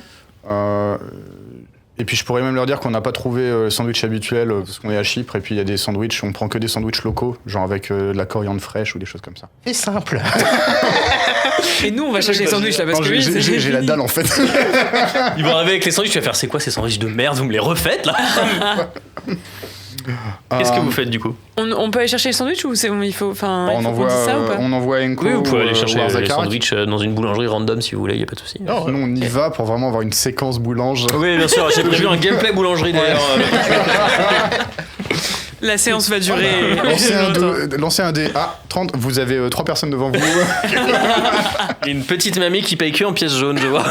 Et puis je pourrais même leur dire qu'on n'a pas trouvé le sandwich habituel parce qu'on est à Chypre et puis il y a des sandwichs, on prend que des sandwichs locaux, genre avec de la coriandre fraîche ou des choses comme ça. C'est simple. Et nous, on va chercher les sandwichs là parce Non, que j'ai la dalle en fait. Ils vont arriver avec les sandwichs, tu vas faire c'est quoi ces sandwichs de merde, vous me les refaites là. Qu'est-ce que vous faites du coup? On peut aller chercher les sandwichs ou il faut qu'on dise ça ou pas? On envoie Enko. Oui, vous pouvez aller ou chercher les Arzakarak. sandwichs dans une boulangerie random si vous voulez, y a pas de souci. Nous on y va pour vraiment avoir une séquence boulange. Oui, bien sûr, j'ai prévu un gameplay boulangerie d'ailleurs. La séance va durer. Lancez un dé. Ah, 30, vous avez 3 personnes devant vous. Il y a une petite mamie qui paye que en pièces jaunes, je vois.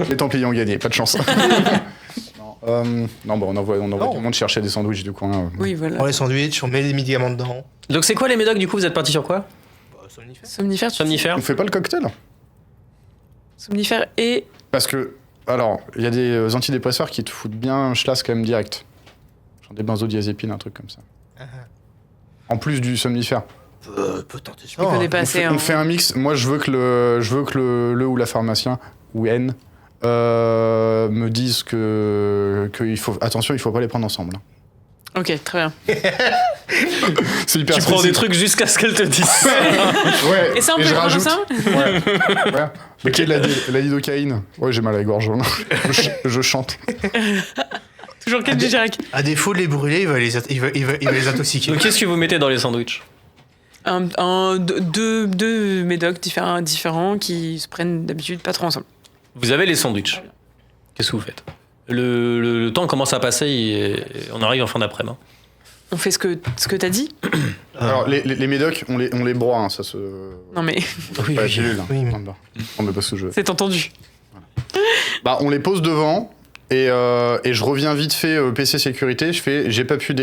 Les Templiers ont gagné, pas de chance. Non, on envoie tout le monde chercher des sandwichs du coin. Oui, On voilà. prend les sandwichs, on met les médicaments dedans. Donc c'est quoi les médocs du coup? Vous êtes partis sur quoi? Somnifère, Somnifère. On fait pas le cocktail? Somnifère et. Parce que, alors, il y a des antidépresseurs qui te foutent bien schlass quand même direct. Genre des benzodiazépines, un truc comme ça. En plus du somnifère. Peut tenter ça. Je connais pas assez. On fait un mix. Moi, je veux que le ou la pharmacien, ou N, me disent que il faut... Attention, il faut pas les prendre ensemble. Ok, très bien. C'est hyper Tu prends des trucs jusqu'à ce qu'elle te dise. Ouais. Et ça, on peut je le prendre rajoute. ça Ouais. Ok, la lidocaïne. Ouais, j'ai mal à la gorge. Je chante. Toujours Kenji Girac. À défaut de les brûler, il va les intoxiquer. Donc qu'est-ce que vous mettez dans les sandwichs? Deux médocs différents qui se prennent d'habitude pas trop ensemble. Vous avez les sandwichs. Qu'est-ce que vous faites? Le temps commence à passer et on arrive en fin d'après-midi. On fait ce que t'as dit. Alors, les médocs, on les broie, hein, ça se... Non mais Oui, Pas la oui. pilule, hein. Oui, mais- Non, mais parce que je... c'est entendu. Bah, on les pose devant et je reviens vite fait PC sécurité. Je fais, j'ai pas pu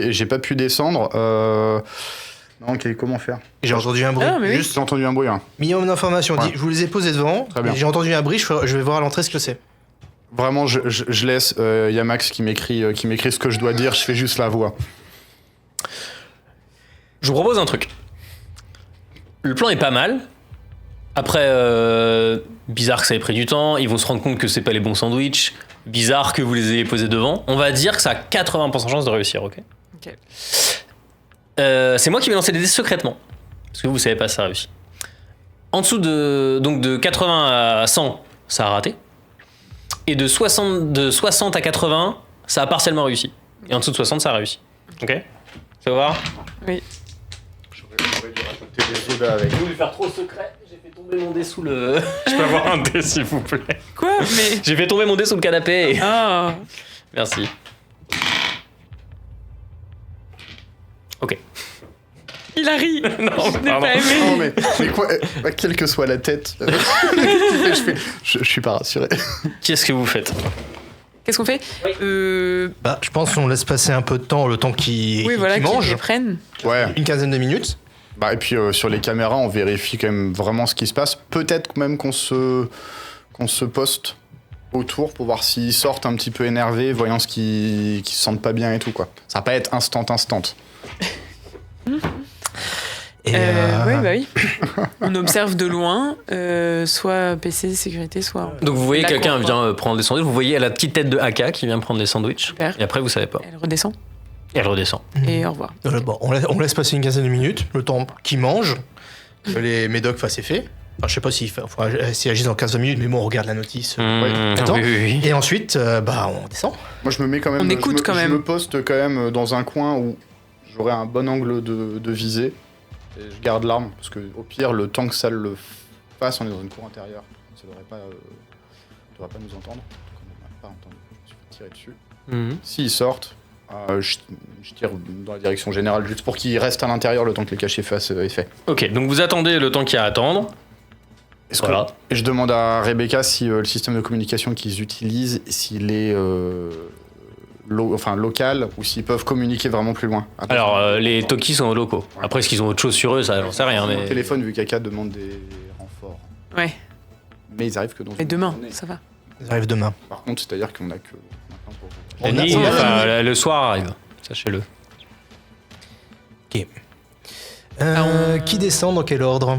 descendre. Non, ok, comment faire? J'ai entendu un bruit. Ah, mais oui. Juste, j'ai entendu un bruit. Hein. Minimum d'informations. Ouais. Je vous les ai posés devant. Très bien. Et j'ai entendu un bruit. Je vais voir à l'entrée ce que c'est. Vraiment, je laisse. Y a Max qui m'écrit ce que je dois dire. Je fais juste la voix. Je vous propose un truc. Le plan est pas mal. Après, bizarre que ça ait pris du temps. Ils vont se rendre compte que c'est pas les bons sandwichs. Bizarre que vous les ayez posés devant. On va dire que ça a 80% de chance de réussir, ok? Ok. C'est moi qui vais lancer des dés secrètement. Parce que vous savez pas si ça a réussi. En dessous de 80 à 100, ça a raté. Et de 60 à 80, ça a partiellement réussi. Et en dessous de 60, ça a réussi. Ok? Ça va voir? Oui. Vous voulez faire trop secret? J'ai fait tomber mon dé sous le... Je peux avoir un dé s'il vous plaît? Quoi? Mais. J'ai fait tomber mon dé sous le canapé. Et... Ah. Merci. Ok. Il a ri. Non, Je n'ai pardon. pas aimé. Non, mais quoi, quelle que soit la tête, je suis pas rassuré. Qu'est-ce que vous faites? Qu'est-ce qu'on fait? Bah, je pense qu'on laisse passer un peu de temps, le temps qu'ils Oui, voilà, qu'ils mangent. les prennent. Ouais. Une quinzaine de minutes. Bah, et puis sur les caméras, on vérifie quand même vraiment ce qui se passe. Peut-être même qu'on se poste autour pour voir s'ils sortent un petit peu énervés, voyant ce qu'ils se sentent pas bien et tout, quoi. Ça va pas être instant. Et, Ouais, bah oui. On observe de loin, soit PC, sécurité, soit. Donc vous voyez La quelqu'un cour, vient prendre des sandwichs. Vous voyez la petite tête de Aka qui vient prendre des sandwichs. Super. Et après, vous savez pas. Elle redescend Et elle redescend. et au revoir. Bon, on laisse passer une quinzaine de minutes, le temps qu'ils mangent, que les médocs fassent effet. Enfin, je sais pas s'ils agissent dans 15 minutes, mais bon, on regarde la notice. Attends. Oui. Et ensuite, on descend. Moi, je me mets quand même. On écoute quand même. Je me poste quand même dans un coin où j'aurai un bon angle de visée. Et je garde l'arme, parce que au pire, le temps que ça le fasse, on est dans une cour intérieure. Ça devrait pas nous entendre. On n'a pas entendu. Je me suis fait tirer dessus. S'ils sortent, je tire dans la direction générale, juste pour qu'ils restent à l'intérieur le temps que le cachet fasse effet. Ok, donc vous attendez le temps qu'il y a à attendre. Voilà. Et je demande à Rebecca si le système de communication qu'ils utilisent, s'il est local ou s'ils peuvent communiquer vraiment plus loin. Alors, les Toki sont locaux. Après, est-ce qu'ils ont autre chose sur eux, ça, j'en sais rien. Mon Mais... téléphone, vu qu'Aka demande des renforts. Ouais. Mais ils arrivent que dans Et une demain, journée. ça va. Ils arrivent demain. Par contre, c'est-à-dire qu'on a que maintenant pour. La On a- nuit, on a- enfin, le soir arrive, sachez-le. Qui descend dans quel ordre?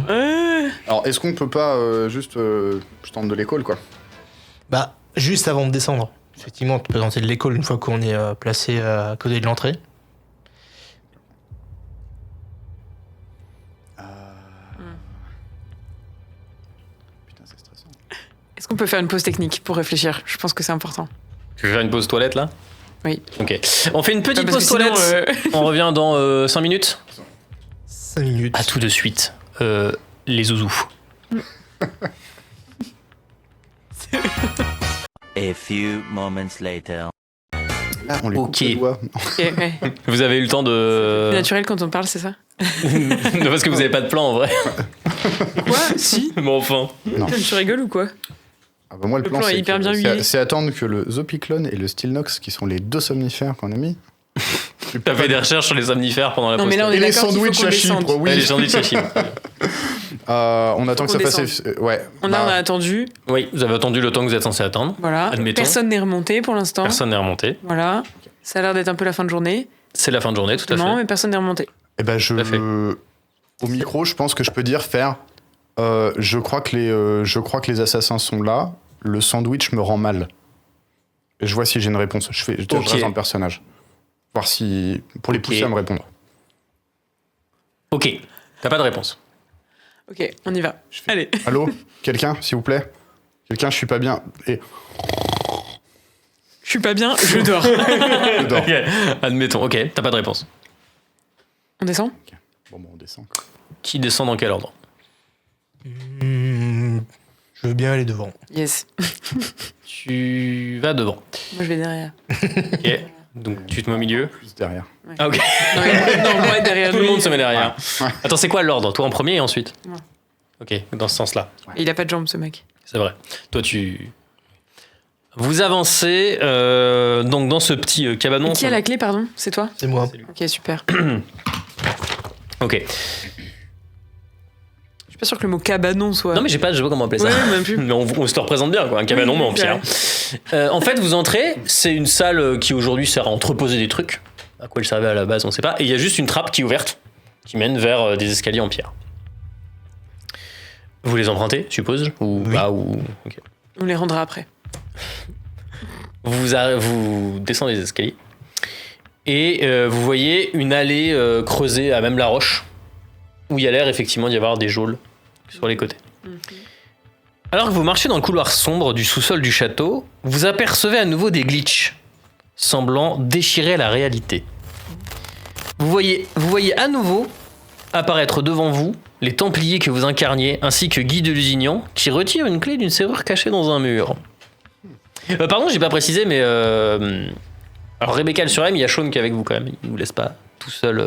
Alors, est-ce qu'on peut pas juste. Je tente de l'école, quoi. Bah, juste avant de descendre. Effectivement, te présenter de l'école une fois qu'on est placé à côté de l'entrée. Putain, c'est stressant. Est-ce qu'on peut faire une pause technique pour réfléchir? Je pense que c'est important. Tu veux faire une pause toilette là? Oui. Ok. On fait une petite Parce pause que sinon, toilette. On revient dans 5 minutes. 5 minutes. À tout de suite. Les zouzous. A few moments later. Là, on les coupe Ok. les doigts. ok, ouais. Vous avez eu le temps de. Naturel quand on parle, c'est ça? Parce que vous avez pas de plan en vrai. Quoi? Si? Mais enfin. Non. Tu rigoles ou quoi? Ah bah moi, le Le plan, plan est c'est hyper que- bien huilé. c'est attendre que le Zopiclone et le Stilnox, qui sont les deux somnifères qu'on a mis. T'as fait des recherches sur les somnifères pendant la Non, pause mais là, on toilette. est Et les d'accord qu'il faut sandwichs qu'on à descende. Chypre, oui. Ouais, les sandwichs à Chypre. On attend que ça qu'on fasse. Ouais. On a attendu, Oui, vous avez attendu le temps que vous êtes censé attendre. voilà. Admettons. Personne n'est remonté pour l'instant. Personne n'est remonté. Voilà. Ça a l'air d'être un peu la fin de journée. C'est la fin de journée, tout à Non, fait. mais personne n'est remonté. Eh ben, Tout à fait. au micro, je pense que je peux faire. Je crois que les assassins sont là. Le sandwich me rend mal. Et je vois si j'ai une réponse. Je Ok. reste dans le personnage. Voir si. Pour les pousser Ok. à me répondre. Ok, t'as pas de réponse. Ok, on y va. Allez. Allô? Quelqu'un, s'il vous plaît? Quelqu'un, je suis pas bien. Et. Je suis pas bien, je dors. Je dors. Ok, admettons. Ok, t'as pas de réponse. On descend? Bon, on descend. Qui descend dans quel ordre? Je veux bien aller devant. Yes. Tu vas devant. Moi, je vais derrière. Ok, donc tu te mets au milieu. Plus derrière. Ah ok, Non, moi, derrière tout le lui. monde se met derrière. Ouais. Attends, c'est quoi l'ordre? Toi en premier et ensuite? Moi. Ok, dans ce sens-là. Il a pas de jambes, ce mec. C'est vrai. Toi, tu. Vous avancez donc dans ce petit cabanon. Qui a la clé, pardon? C'est toi? C'est moi. Ok, super. Ok. Je suis pas sûr que le mot cabanon soit. Non, mais je sais pas comment appeler ça. Ouais, même plus. Mais on se le représente bien, quoi. Un cabanon, Oui, mais en c'est pierre. En fait, vous entrez, c'est une salle qui aujourd'hui sert à entreposer des trucs. À quoi elle servait à la base, on sait pas. Et il y a juste une trappe qui est ouverte, qui mène vers des escaliers en pierre. Vous les empruntez, je suppose? Ou Oui. pas ou... ok. On les rendra après. Vous descendez les escaliers. Et vous voyez une allée creusée à même la roche, où il y a l'air effectivement d'y avoir des geôles sur les côtés. Alors que vous marchez dans le couloir sombre du sous-sol du château, vous apercevez à nouveau des glitches, semblant déchirer la réalité. Vous voyez à nouveau apparaître devant vous les Templiers que vous incarniez, ainsi que Guy de Lusignan, qui retire une clé d'une serrure cachée dans un mur. Pardon, j'ai pas précisé, mais... Alors Rebecca le surm, il y a Sean qui est avec vous quand même, il vous laisse pas tout seul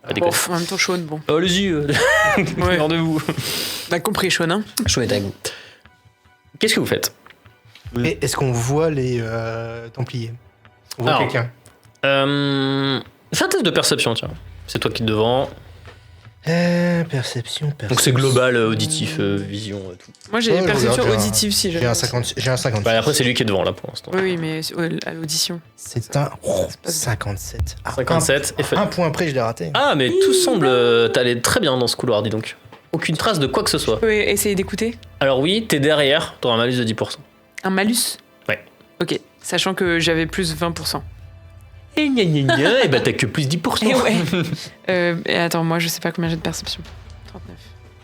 à Bon, découvrir. en même temps, Sean, bon. Oh, allez-y, Ouais. hors de vous. On a compris, Sean, hein. Sean est avec vous. Qu'est-ce que vous faites? Et est-ce qu'on voit les Templiers? On voit Alors, quelqu'un? Fais un test de perception, tiens. C'est toi qui es devant. Perception. Donc c'est global, auditif, vision, tout. Moi j'ai Oh, je perception regarde, auditive si J'ai un 50. Bah, après, c'est lui qui est devant là pour l'instant. Oui, mais à l'audition. C'est un 57. 57, effet. Un point près, je l'ai raté. Ah, mais tout semble t'aller très bien dans ce couloir, dis donc. Aucune trace de quoi que ce soit. Oui, essayer d'écouter. Alors oui, t'es derrière, t'auras un malus de 10%. Un malus. Ouais. Ok, sachant que j'avais plus 20%. Et gna gna gna, et bah t'as que plus 10%. Et ouais. Et attends, moi je sais pas combien j'ai de perception. 39.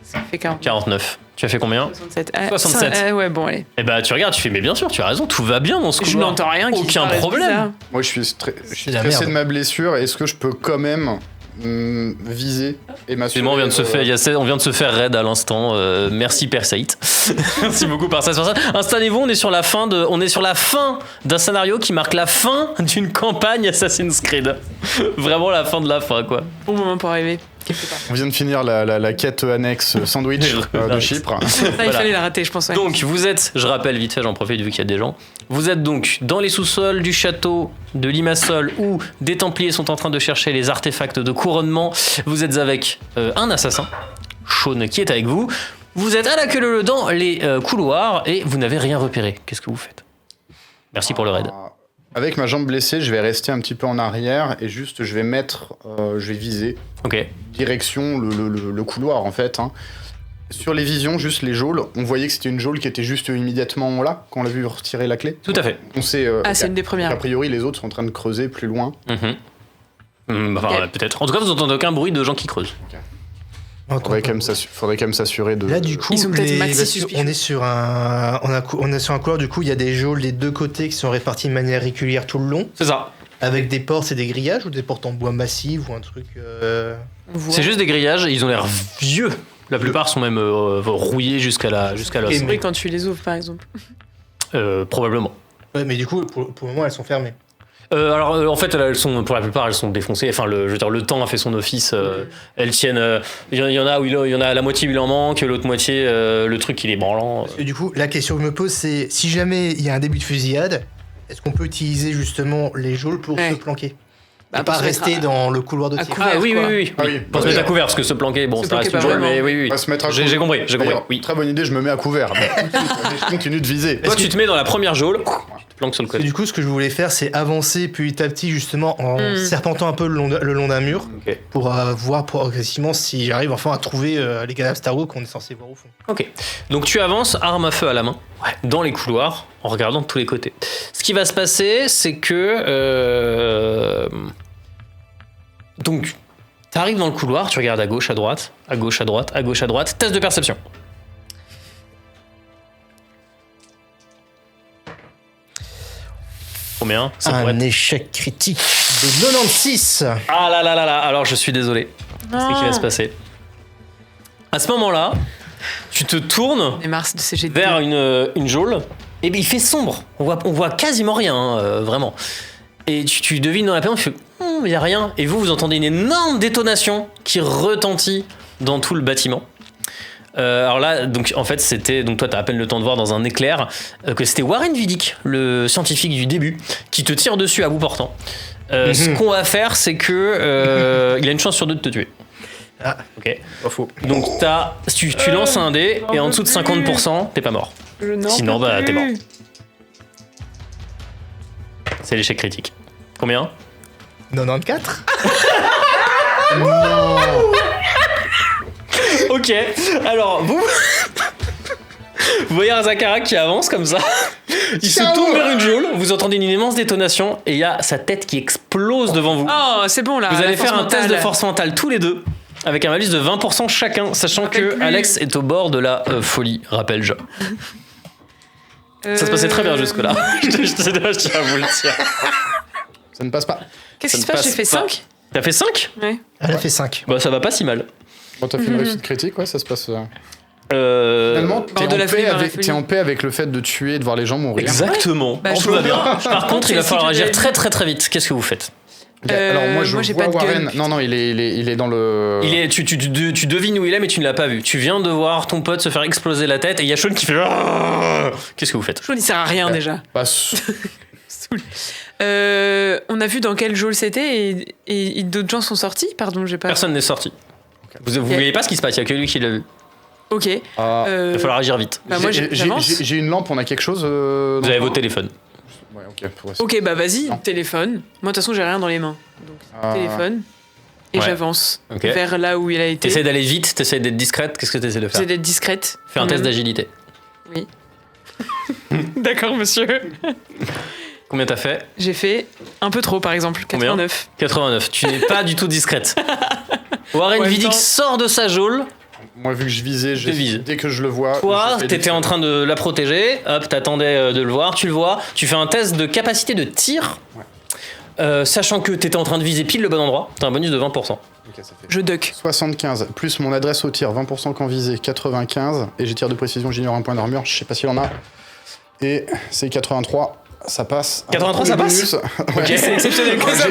Ça fait 40. 49. Tu as fait combien? 67. 67. Ouais, bon, allez. Et bah tu regardes, tu fais, mais bien sûr, tu as raison, tout va bien dans ce Je couloir. n'entends rien qui Aucun paraisse problème. bizarre. Moi, je suis la stressé merde. de ma blessure. Est-ce que je peux quand même viser et m'assurer Excusez-moi, on vient de se faire, on vient de se faire raid à l'instant. Merci Père Saïd. Merci beaucoup par ça. Installez-vous, on est sur la fin d'un scénario qui marque la fin d'une campagne Assassin's Creed. Vraiment la fin de la fin, quoi. Bon moment pour arriver. On vient de finir la quête annexe sandwich de Chypre. Ça, il Voilà. fallait la rater, je pense. Ouais. Donc vous êtes, je rappelle vite fait, j'en profite vu qu'il y a des gens, vous êtes donc dans les sous-sols du château de Limassol où des Templiers sont en train de chercher les artefacts de couronnement. Vous êtes avec un assassin, Sean, qui est avec vous. Vous êtes à la queue leu dans les couloirs et vous n'avez rien repéré. Qu'est-ce que vous faites? Merci pour le raid. Avec ma jambe blessée, je vais rester un petit peu en arrière et juste je vais viser Ok. direction le couloir en fait. Hein. Sur les visions, juste les geôles, on voyait que c'était une geôle qui était juste immédiatement là quand on l'a vu retirer la clé. Tout à fait. On sait. C'est une des premières. A priori, les autres sont en train de creuser plus loin. Enfin, peut-être. En tout cas, vous n'entendez aucun bruit de gens qui creusent. Faudrait quand même s'assurer de. Là, du coup, Ils sont peut-être maxi parce suspicieux. on est sur on est sur un couloir. Du coup, il y a des geôles des deux côtés qui sont répartis de manière régulière tout le long, C'est ça. avec des portes et des grillages ou des portes en bois massif ou un truc. On voit. C'est juste des grillages, ils ont l'air vieux. La plupart sont même rouillés jusqu'à l'os. Et- Oui, quand tu les ouvres, par exemple. Probablement. Ouais, mais du coup, pour le moment, elles sont fermées. Alors en fait elles sont, pour la plupart elles sont défoncées, enfin je veux dire le temps a fait son office, elles tiennent, il y en a où il y en a la moitié où il en manque, l'autre moitié le truc il est branlant. Parce que du coup, la question que je me pose, c'est si jamais il y a un début de fusillade, est-ce qu'on peut utiliser justement les geôles pour Ouais. se planquer Bah, et pas pour se rester mettre dans le couloir de à tir. couvert. Ah oui, quoi. oui. Ah oui. Pas se mettre à couvert parce que se planquer, bon Se ça reste planquer une pas chose, mais vraiment. oui. On va se mettre à J'ai couvert. compris, D'ailleurs, oui. Très bonne idée, je me mets à couvert. Je continue de viser. Toi tu te mets dans la première geôle, tu te planques sur le Parce que côté. du coup, ce que je voulais faire, c'est avancer petit à petit, justement, en serpentant un peu le long d'un mur, Ok. pour voir progressivement si j'arrive enfin à trouver les cadavres Starro qu'on est censé voir au fond. Ok. Donc tu avances, arme à feu à la main, dans les couloirs, en regardant de tous les côtés. Ce qui va se passer, c'est que... Donc, tu arrives dans le couloir, tu regardes à gauche, à droite, à gauche, à droite, à gauche, à droite. Test de perception. Combien? Ça pourrait Un être- échec critique de 96. Ah là là là là, alors je suis désolé. C'est ce qui va se passer. À ce moment-là, tu te tournes Et Mars de CGD. vers une geôle, et bien il fait sombre. On voit quasiment rien, hein, vraiment. Et tu devines dans la pénombre, tu fais, il n'y a rien. Et vous entendez une énorme détonation qui retentit dans tout le bâtiment. Alors là, donc en fait, c'était, donc toi, t'as à peine le temps de voir dans un éclair que c'était Warren Vidic, le scientifique du début, qui te tire dessus à bout portant. Ce qu'on va faire, c'est que il a une chance sur deux de te tuer. Ah. Ok. Pas faux. Donc tu lances un dé et en dessous de 50%, t'es pas mort. Sinon, bah, t'es mort. C'est l'échec critique. Combien? 94. Ok, alors vous voyez un Zakara qui avance comme ça, il se tourne vers une geôle, vous entendez une immense détonation et il y a sa tête qui explose devant vous. Oh, c'est bon là. Vous la allez faire force un test de mentale. force mentale tous les deux, avec un malus de 20% chacun, sachant que Avec lui. Alex est au bord de la folie, rappelle-je. Ça se passait très bien jusque-là. je tiens à vous le dire. Ça ne passe pas. Qu'est-ce qui Ça se ne passe? J'ai passe fait pas. 5 T'as fait 5? Ouais. Elle a fait 5. Bah ça va pas si mal. Bon, t'as fait une réussite critique, ouais, ça se passe. Finalement, Bord de la folie, dans la folie. t'es en paix avec le fait de tuer et de voir les gens mourir. Exactement. Bah, Tout je va vois bien. Par contre, il va c'est falloir ce que agir j'avais très dit. très très vite. Qu'est-ce que vous faites? Alors moi, je moi, j'ai vois pas de gun, Warren. putain. Non, il est dans le. Tu devines où il est, mais tu ne l'as pas vu. Tu viens de voir ton pote se faire exploser la tête et il y a Sean qui fait. Qu'est-ce que vous faites? Je il sert à rien déjà. Bah, On a vu dans quelle geôle c'était et d'autres gens sont sortis. Pardon, j'ai pas. Personne n'est sorti. Vous voyez pas ce qui se passe, il y a que lui qui l'a vu. Ok. Il va falloir agir vite. Bah, moi, j'avance. J'ai une lampe, on a quelque chose. Vous avez vos téléphones. Ouais, ok. Ok, bah vas-y, Non. téléphone. Moi, de toute façon, j'ai rien dans les mains. Donc, téléphone. Et Ouais. j'avance Ok. vers là où il a été. T'essaies d'aller vite, t'essaies d'être discrète, qu'est-ce que t'essaies de faire? J'essaie d'être discrète. Fais un quand test même. d'agilité. Oui. D'accord, monsieur. Combien t'as fait? J'ai fait un peu trop, par exemple. Combien 89. 89. Tu n'es pas du tout discrète. Warren En même Vidic temps- sort de sa geôle. Moi, vu que je visais, te vise. dès que je le vois. Toi, j'essaie de t'étais tirer. en train de la protéger. Hop, t'attendais de le voir. Tu le vois. Tu fais un test de capacité de tir. Sachant que t'étais en train de viser pile le bon endroit. T'as un bonus de 20%. Ok, ça fait Je duck. 75, plus mon adresse au tir, 20% quand visé, 95. Et j'ai tir de précision, j'ignore un point d'armure, je sais pas s'il en a. Et c'est 83, ça passe. 83, ça passe. Ouais. C'est exceptionnel. Ça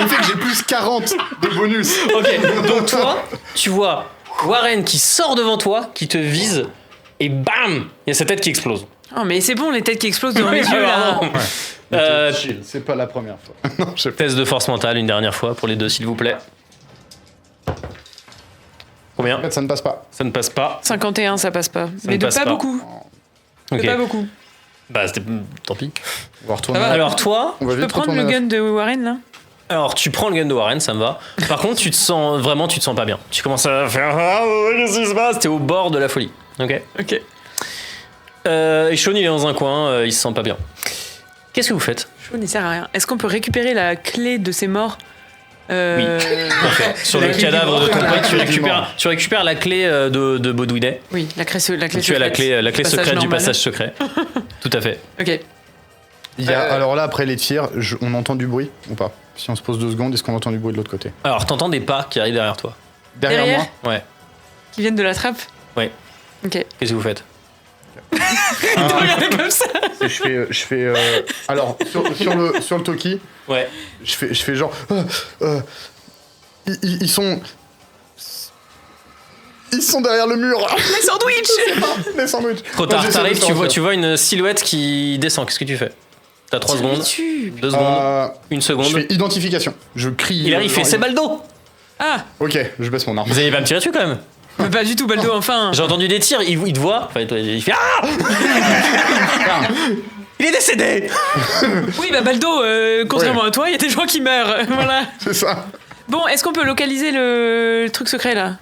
me fait que j'ai plus 40 de bonus. Ok, donc toi, tu vois Warren qui sort devant toi, qui te vise, et bam, il y a sa tête qui explose. Oh, mais c'est bon, les têtes qui explosent devant mes yeux, là. Vraiment. Euh, Chill, c'est pas la première fois. Non, je sais pas. Test de force mentale une dernière fois pour les deux, s'il vous plaît. Combien? En fait, ça ne passe pas. Ça ne passe pas. 51, ça passe pas. Mais ne de passe pas pas. beaucoup. Ok. De pas beaucoup. Bah, c'était. Tant pis. On va retourner. Ça va, Alors, toi, On va Je peux vite prendre le retourner gun de Warren, là? alors tu prends le gun de Warren, ça me va. Par contre, tu te sens pas bien. Tu commences à faire qu'est-ce qui se passe? T'es au bord de la folie. Ok. Ok. Et Sean, il est dans un coin, il se sent pas bien. Qu'est-ce que vous faites? Chaud ne sert à rien. Est-ce qu'on peut récupérer la clé de ces morts? Oui. Sur La le clé du cadavre de mort. ton La pote, clé du mort. tu récupères la clé de Baudouinet. Oui, la clé Tu as la secrète. clé Passage secrète du normal. passage secret. Tout à fait. Ok. Il y a, alors là, après les tirs, on entend du bruit ou pas? Si on se pose 2 secondes, est-ce qu'on entend du bruit de l'autre côté? Alors, t'entends des pas qui arrivent derrière toi. Derrière moi Ouais. Qui viennent de la trappe? Ouais. Ok. Qu'est-ce que vous faites? Regardez comme ça. je fais alors, sur le Toki, Ouais. je fais genre. Ils sont. Ils sont derrière le mur! Les sandwichs. Les sandwichs! Trop tard, t'arrives, tu vois une silhouette qui descend. Qu'est-ce que tu fais? T'as 3 secondes, 2 secondes, 1 seconde. Je fais identification. Je crie. Il arrive, il fait c'est Baldo! Ah, Ok, je baisse mon arme. Vous allez pas me tirer dessus quand même? mais pas du tout, Baldo, enfin. J'ai entendu des tirs, il te voit, enfin, il fait ah! Il est décédé! Oui, bah Baldo, contrairement à toi, il y a des gens qui meurent. Voilà. C'est ça. Bon, est-ce qu'on peut localiser le truc secret, là?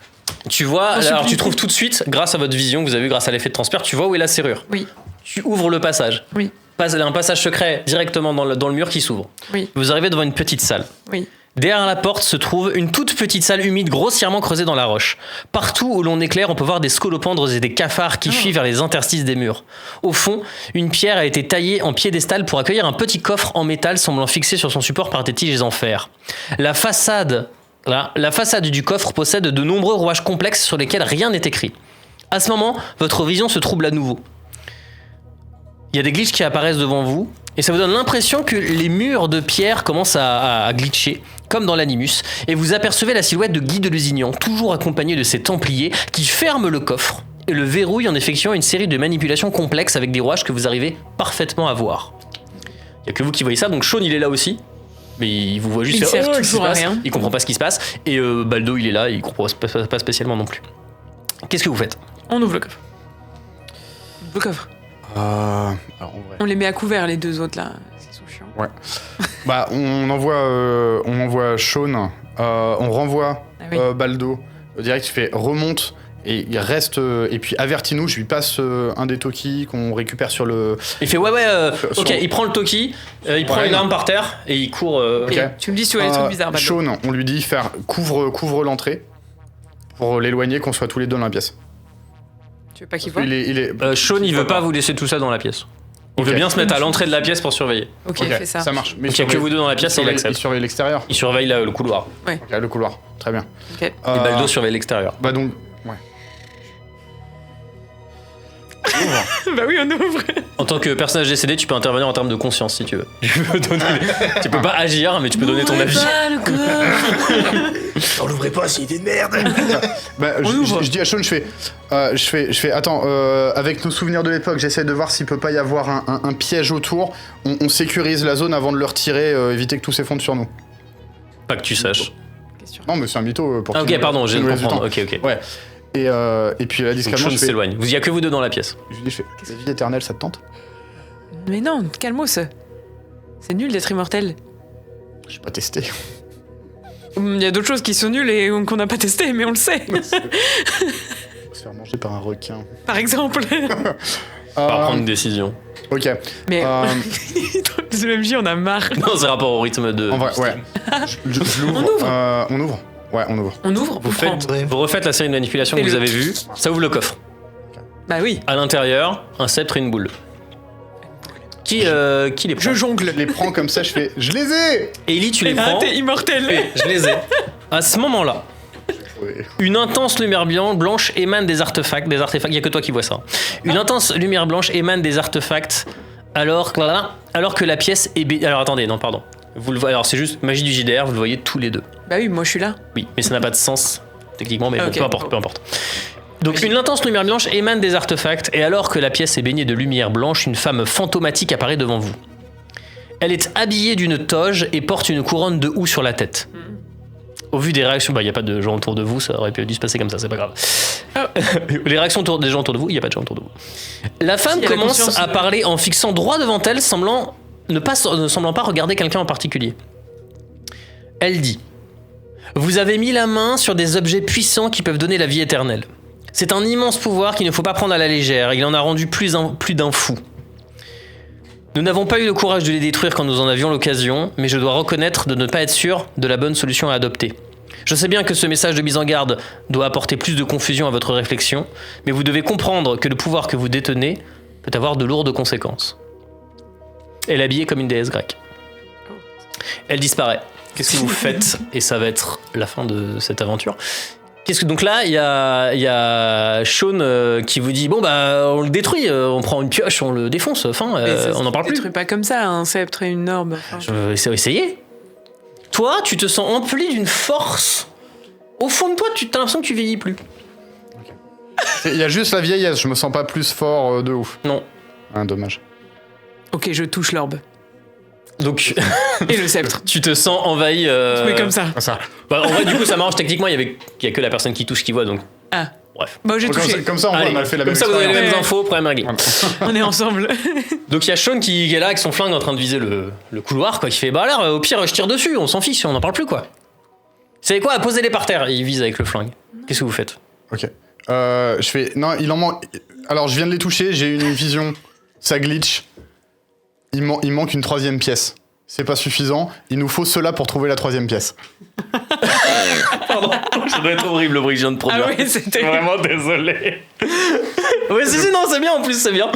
Tu vois, Oh, alors supplie. tu trouves tout de suite, grâce à votre vision que vous avez vu grâce à l'effet de transfert, tu vois où est la serrure. Oui. Tu ouvres le passage. Oui. Un passage secret directement dans le mur qui s'ouvre. Oui. Vous arrivez devant une petite salle. Oui. Derrière la porte se trouve une toute petite salle humide grossièrement creusée dans la roche. Partout où l'on éclaire, on peut voir des scolopendres et des cafards qui fuient vers les interstices des murs. Au fond, une pierre a été taillée en piédestal pour accueillir un petit coffre en métal semblant fixé sur son support par des tiges en fer. La façade du coffre possède de nombreux rouages complexes sur lesquels rien n'est écrit. À ce moment, votre vision se trouble à nouveau. Il y a des glitches qui apparaissent devant vous, et ça vous donne l'impression que les murs de pierre commencent à glitcher, comme dans l'Animus, et vous apercevez la silhouette de Guy de Lusignan, toujours accompagné de ses Templiers, qui ferment le coffre et le verrouille en effectuant une série de manipulations complexes avec des rouages que vous arrivez parfaitement à voir. Il n'y a que vous qui voyez ça, donc Sean il est là aussi, mais il vous voit juste Il faire, sert qu'est-ce qui se toujours à passe rien. Il comprend pas ce qui se passe, et Baldo il est là, il comprend pas spécialement non plus. Qu'est-ce que vous faites? On ouvre le coffre. Le coffre. Alors, en vrai. On les met à couvert, les deux autres, là. Ils sont chiants. Bah, on envoie Sean, on renvoie Ah oui. Baldo. Direct, il fait remonte et il reste. Et puis avertis-nous, je lui passe un des Toki qu'on récupère sur le. Il fait Sur- ok, il prend le Toki, il prend Ouais, une non. arme par terre et il court. Ok. Ok. Tu me dis si tu vois des trucs bizarres, Baldo. Sean, on lui dit couvre l'entrée pour l'éloigner, qu'on soit tous les deux dans la pièce. Tu veux pas qu'il voit? Il est. Sean il veut pas vous laisser tout ça dans la pièce. Il Ok. veut bien se mettre à l'entrée de la pièce pour surveiller. Ok, Ok, fais ça. marche. Mais Donc il y a que vous deux dans la pièce et il il accepte. surveille l'extérieur. Il surveille le couloir. Ok, le couloir. Très bien. Ok. Et Baldo surveille l'extérieur. Bah donc. Ouais. Bah oui, on ouvre. En tant que personnage décédé, tu peux intervenir en termes de conscience si tu veux. Tu peux pas agir, mais tu peux donner ton avis. On l'ouvrait pas, c'est une idée de merde. Bah, je dis à Sean, je fais, attends, avec nos souvenirs de l'époque, j'essaie de voir s'il peut pas y avoir un piège autour. On sécurise la zone avant de le retirer, éviter que tout s'effondre sur nous. Pas que tu saches. sûr. Non, mais c'est un mytho pour Ah, qui ok, pardon, je qui viens nous de laisse du comprendre. temps. Ok. Ouais. Et puis là, Donc discrètement, Sean je fais. s'éloigne. Il y a que vous deux dans la pièce. Je lui dis, la vie éternelle, ça te tente? Mais non, calmos. C'est nul d'être immortel. J'ai pas testé. Il y a d'autres choses qui sont nulles et qu'on n'a pas testé, mais on le sait. On va se faire manger par un requin. Par exemple. Pas prendre une décision. Ok. Mais Euh, ce MJ, on a marre. Non, c'est rapport au rythme de. En vrai, du ouais. stream. Je l'ouvre. On ouvre. On ouvre. Ouais, on ouvre. On ouvre, Vous, vous refaites la série de manipulations que vous Fais-le. avez vue. Ça ouvre le coffre. Bah oui, À l'intérieur, un sceptre et une boule. Qui les prend je jongle. Je les prends comme ça, je fais. Je les ai! Ellie, tu les Ah, prends. t'es immortel. Je les ai. À ce moment-là, Ouais. une intense lumière blanche émane des artefacts. Il n'y a que toi qui vois ça. Une intense lumière blanche émane des artefacts alors que la pièce est... Alors attendez, non, pardon. Vous le voyez, alors c'est juste magie du JDR, vous le voyez tous les deux. Bah oui, moi je suis là. Oui, mais ça n'a pas de sens, techniquement, mais Ah, bon, ok. peu importe. Donc une intense lumière blanche émane des artefacts, et alors que la pièce est baignée de lumière blanche, une femme fantomatique apparaît devant vous. Elle est habillée d'une toge et porte une couronne de houx sur la tête. Au vu des réactions, il n'y a pas de gens autour de vous, ça aurait pu dû se passer comme ça, c'est pas grave. Les réactions des gens autour de vous, il n'y a pas de gens autour de vous. La femme Si, elle a commence conscience à de- parler en fixant droit devant elle, ne semblant pas regarder quelqu'un en particulier. Elle dit: Vous avez mis la main sur des objets puissants qui peuvent donner la vie éternelle. C'est un immense pouvoir qu'il ne faut pas prendre à la légère. Il en a rendu plus d'un fou. Nous n'avons pas eu le courage de les détruire quand nous en avions l'occasion, mais je dois reconnaître de ne pas être sûr de la bonne solution à adopter. Je sais bien que ce message de mise en garde doit apporter plus de confusion à votre réflexion, mais vous devez comprendre que le pouvoir que vous détenez peut avoir de lourdes conséquences. Elle est habillée comme une déesse grecque. Elle disparaît. Qu'est-ce que vous faites? Et ça va être la fin de cette aventure. Donc là, il y a Sean qui vous dit: bon bah on le détruit, on prend une pioche, on le défonce, enfin, Mais ça on n'en parle plus. détruit pas comme ça, un sceptre et une orbe. Enfin, Je vais essayer. Toi, tu te sens empli d'une force. Au fond de toi, tu as l'impression que tu vieillis plus. Il y a juste la vieillesse, je me sens pas plus fort de ouf. Non. Ah, dommage. Ok, je touche l'orbe. Donc Et le sceptre. tu te sens envahi. Mais comme ça. Ça. Bah, en vrai, du coup, ça marche techniquement. Il y a que la personne qui touche qui voit, donc. Ah. Bref. Bon, j'ai Comme touché. ça, comme ça, en vrai, Allez, on a fait la comme même ça, vous avez les expérience. mêmes infos. Problème réglé. On est ensemble. Donc il y a Sean qui est là avec son flingue en train de viser le couloir, quoi. Qui fait: bah alors, au pire, je tire dessus. On s'en fiche, on n'en parle plus, quoi. Vous savez quoi? Posez-les par terre. Et il vise avec le flingue. Qu'est-ce que vous faites? Ok. Je fais. Non, il en manque. Alors, je viens de les toucher, j'ai une vision. Ça glitch. Il manque une troisième pièce. C'est pas suffisant. Il nous faut cela pour trouver la troisième pièce. Pardon, ça doit être horrible le bruit que je viens de produire. Ah oui, c'était. Vraiment désolé. Oui, si, non, c'est bien en plus, c'est bien.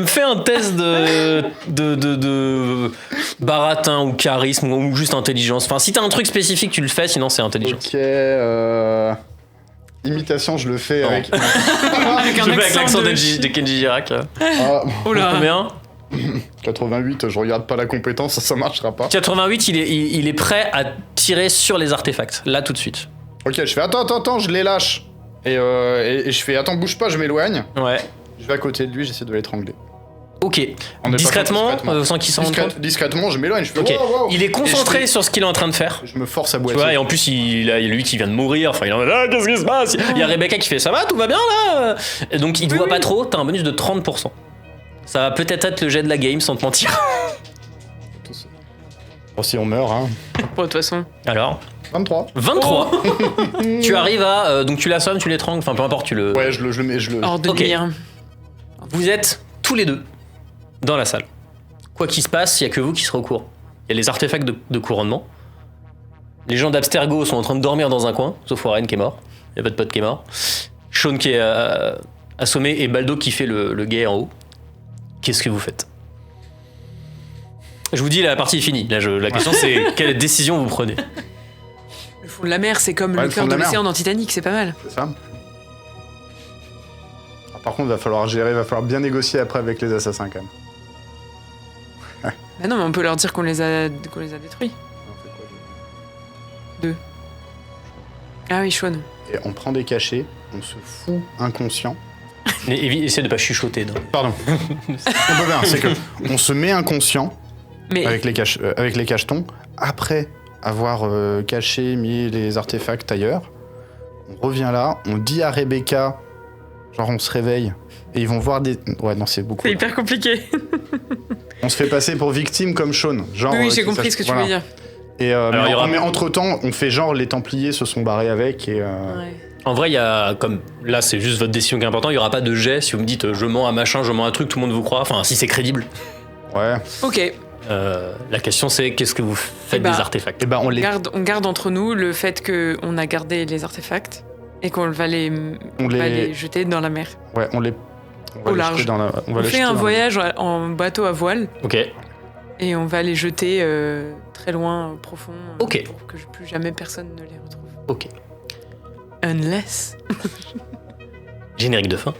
Fais un test de baratin ou charisme ou juste intelligence. Enfin, si t'as un truc spécifique, tu le fais, sinon c'est intelligence. Ok. Imitation, je le fais Non. avec. Avec Je le fais avec l'accent de- de Kenji Girac. Ah, Oh là. Combien? 88, je regarde pas la compétence, ça marchera pas. 88, il est prêt à tirer sur les artefacts, là tout de suite. Ok, je fais attends, je les lâche. Et je fais attends, bouge pas, je m'éloigne. Ouais. Je vais à côté de lui, j'essaie de l'étrangler. Ok. On est pas Discrètement, discrètement. sans qu'il s'en rende compte. Discrètement, je m'éloigne, je fais Ok. wow, wow. Il est concentré Et je sur ce qu'il est en train de faire. Je me force à Tu boiter. vois, et en plus, il y a lui qui vient de mourir. Enfin, il est en mode: ah, qu'est-ce qui se passe? Il y a Rebecca qui fait: ça va, tout va bien là? Et donc, il te voit pas trop, t'as un bonus de 30%. Ça va peut-être être le jet de la game, sans te mentir. Bon, si on meurt, hein. Bon, de toute façon. Alors, 23. 23. Tu arrives à. Donc, tu l'assommes, tu l'étrangles, enfin, peu importe, tu le. Ouais, je le mets, je le. Hors de Ok. nuire. Vous êtes tous les deux dans la salle. Quoi qu'il se passe, il y a que vous qui serez au courant. Il y a les artefacts de couronnement. Les gens d'Abstergo sont en train de dormir dans un coin, sauf Warren qui est mort. Il y a votre pote qui est mort. Sean qui est assommé et Baldo qui fait le guet en haut. Qu'est-ce que vous faites? Je vous dis, la partie est finie. Là, la question, c'est quelle décision vous prenez? Le fond de la mer, c'est comme Ouais, le le fond cœur de de la mer. l'océan dans Titanic, c'est pas mal. C'est ça. Ah, par contre, va falloir gérer, va falloir bien négocier après avec les assassins quand même. Bah non, mais on peut leur dire qu'on les a détruits. On fait quoi, Ah oui, Sean. Et on prend des cachets, on se fout inconscient. Mais essayez de pas chuchoter. Non. Pardon. On peut bien, c'est que on se met inconscient Mais avec les cachetons. Après avoir mis les artefacts ailleurs. On revient là, on dit à Rebecca, genre on se réveille, et ils vont voir des... Ouais, non, c'est beaucoup. C'est hyper compliqué. On se fait passer pour victime comme Sean. Genre, Oui, j'ai compris ce que tu veux dire. Et mais entre-temps, on fait genre les Templiers se sont barrés avec et... Ouais. En vrai, il y a comme là, c'est juste votre décision qui est importante. Il y aura pas de jet. Si vous me dites je mens à machin, je mens à un truc, tout le monde vous croit. Enfin, si c'est crédible. Ouais. Ok. La question c'est qu'est-ce que vous faites des artefacts? Et ben on les... On garde entre nous le fait qu'on a gardé les artefacts et qu'on va les jeter dans la mer. Ouais, on va Au les large. jeter dans la... On fait un voyage en bateau à voile Ok. et on va les jeter très loin, profond, Ok. pour que plus jamais personne ne les retrouve. Ok. Unless. Générique de fin.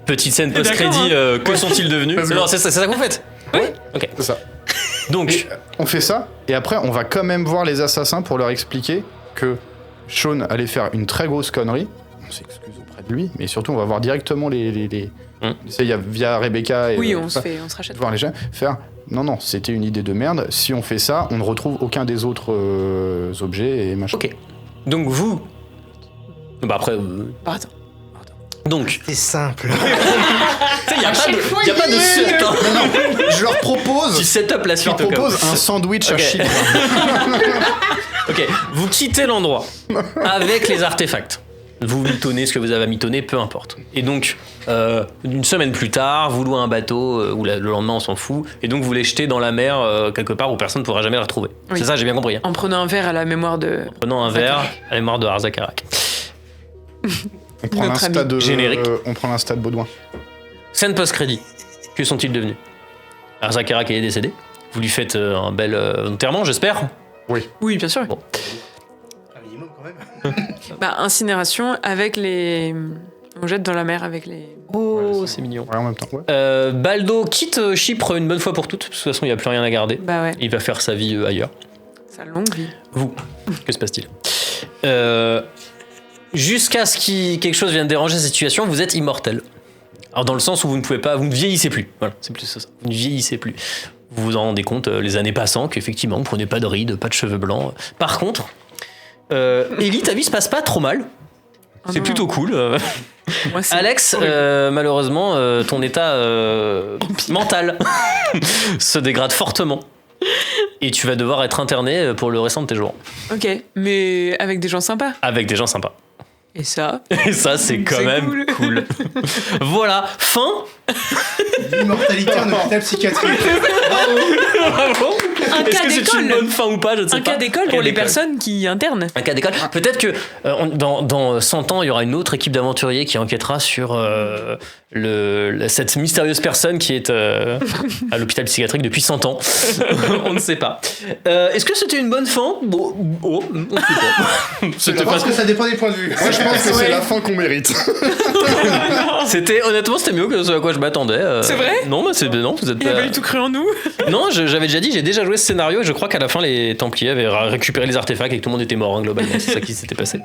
Petite scène post-crédit. Que sont-ils devenus? Non, c'est ça que vous faites? Oui. Ok. C'est ça. Donc, Et on fait ça, et après on va quand même voir les assassins pour leur expliquer que Sean allait faire une très grosse connerie. On s'excuse auprès de lui, mais surtout on va voir directement via Rebecca et Oui, on tout se ça, rachète. voir les gens faire non, c'était une idée de merde. Si on fait ça, on ne retrouve aucun des autres objets et machin. ok. Donc vous. Bah après. Attends. Donc, C'est simple. il y a pas de suite. Hein. Je leur propose. Tu setup la Je leur suite. au cas où. propose un sandwich à Ok. Chypre. Ok, vous quittez l'endroit avec les artefacts. Vous mitonnez ce que vous avez à mitonner, peu importe. Et donc, une semaine plus tard, vous louez un bateau, ou le lendemain, on s'en fout, et donc vous les jetez dans la mer quelque part où personne ne pourra jamais les retrouver. Oui. C'est ça, j'ai bien compris. Hein. En prenant un verre à la mémoire de. Prenant un verre à la mémoire de Arzakarak. On prend Notre l'insta ami. de Générique. On prend l'insta de Baudouin. Scène post-crédit. Que sont-ils devenus? Arzakarak est décédé. Vous lui faites un bel enterrement, j'espère. Oui, bien sûr. Bon. Un minimum quand même. Incinération avec les. On jette dans la mer avec les. Oh, c'est mignon. Ouais, en même temps. Ouais. Baldo quitte Chypre une bonne fois pour toutes, parce que de toute façon, il n'y a plus rien à garder. Bah ouais. Il va faire sa vie ailleurs. Sa longue vie. Vous, que se passe-t-il? Jusqu'à ce que quelque chose vienne déranger cette situation, vous êtes immortel. Alors dans le sens où vous ne vieillissez plus. Voilà, c'est plus ça. Vous ne vieillissez plus. Vous vous en rendez compte, les années passant, qu'effectivement, vous ne prenez pas de rides, pas de cheveux blancs. Par contre, Ellie, ta vie se passe pas trop mal. Oh C'est non. plutôt cool. Moi, c'est Alex, horrible. malheureusement, ton état mental se dégrade fortement. Et tu vas devoir être interné pour le restant de tes jours. Ok, mais avec des gens sympas. Avec des gens sympas. Et ça. Et ça, c'est quand C'est même cool. Voilà, fin. L'immortalité en hôpital psychiatrique. Bravo. Un Est-ce cas que c'est d'école. une bonne fin ou pas? Je ne sais Un pas. cas d'école pour les personnes qui internent. Un cas d'école. Peut-être que dans 100 ans, il y aura une autre équipe d'aventuriers qui enquêtera sur cette mystérieuse personne qui est à l'hôpital psychiatrique depuis 100 ans. On ne sait pas. Est-ce que c'était une bonne fin? Bon, on ne sait pas. C'était Je pense pas- que ça dépend des points de vue. Moi, je pense que c'est la fin qu'on mérite. honnêtement, c'était mieux que ce à quoi je m'attendais. C'est vrai? Non, non, vous êtes Il a pas. pas du tout cru en nous. Non, j'avais déjà dit, j'ai déjà joué ce scénario et je crois qu'à la fin, les Templiers avaient récupéré les artefacts et que tout le monde était mort, hein, globalement. C'est ça qui s'était passé.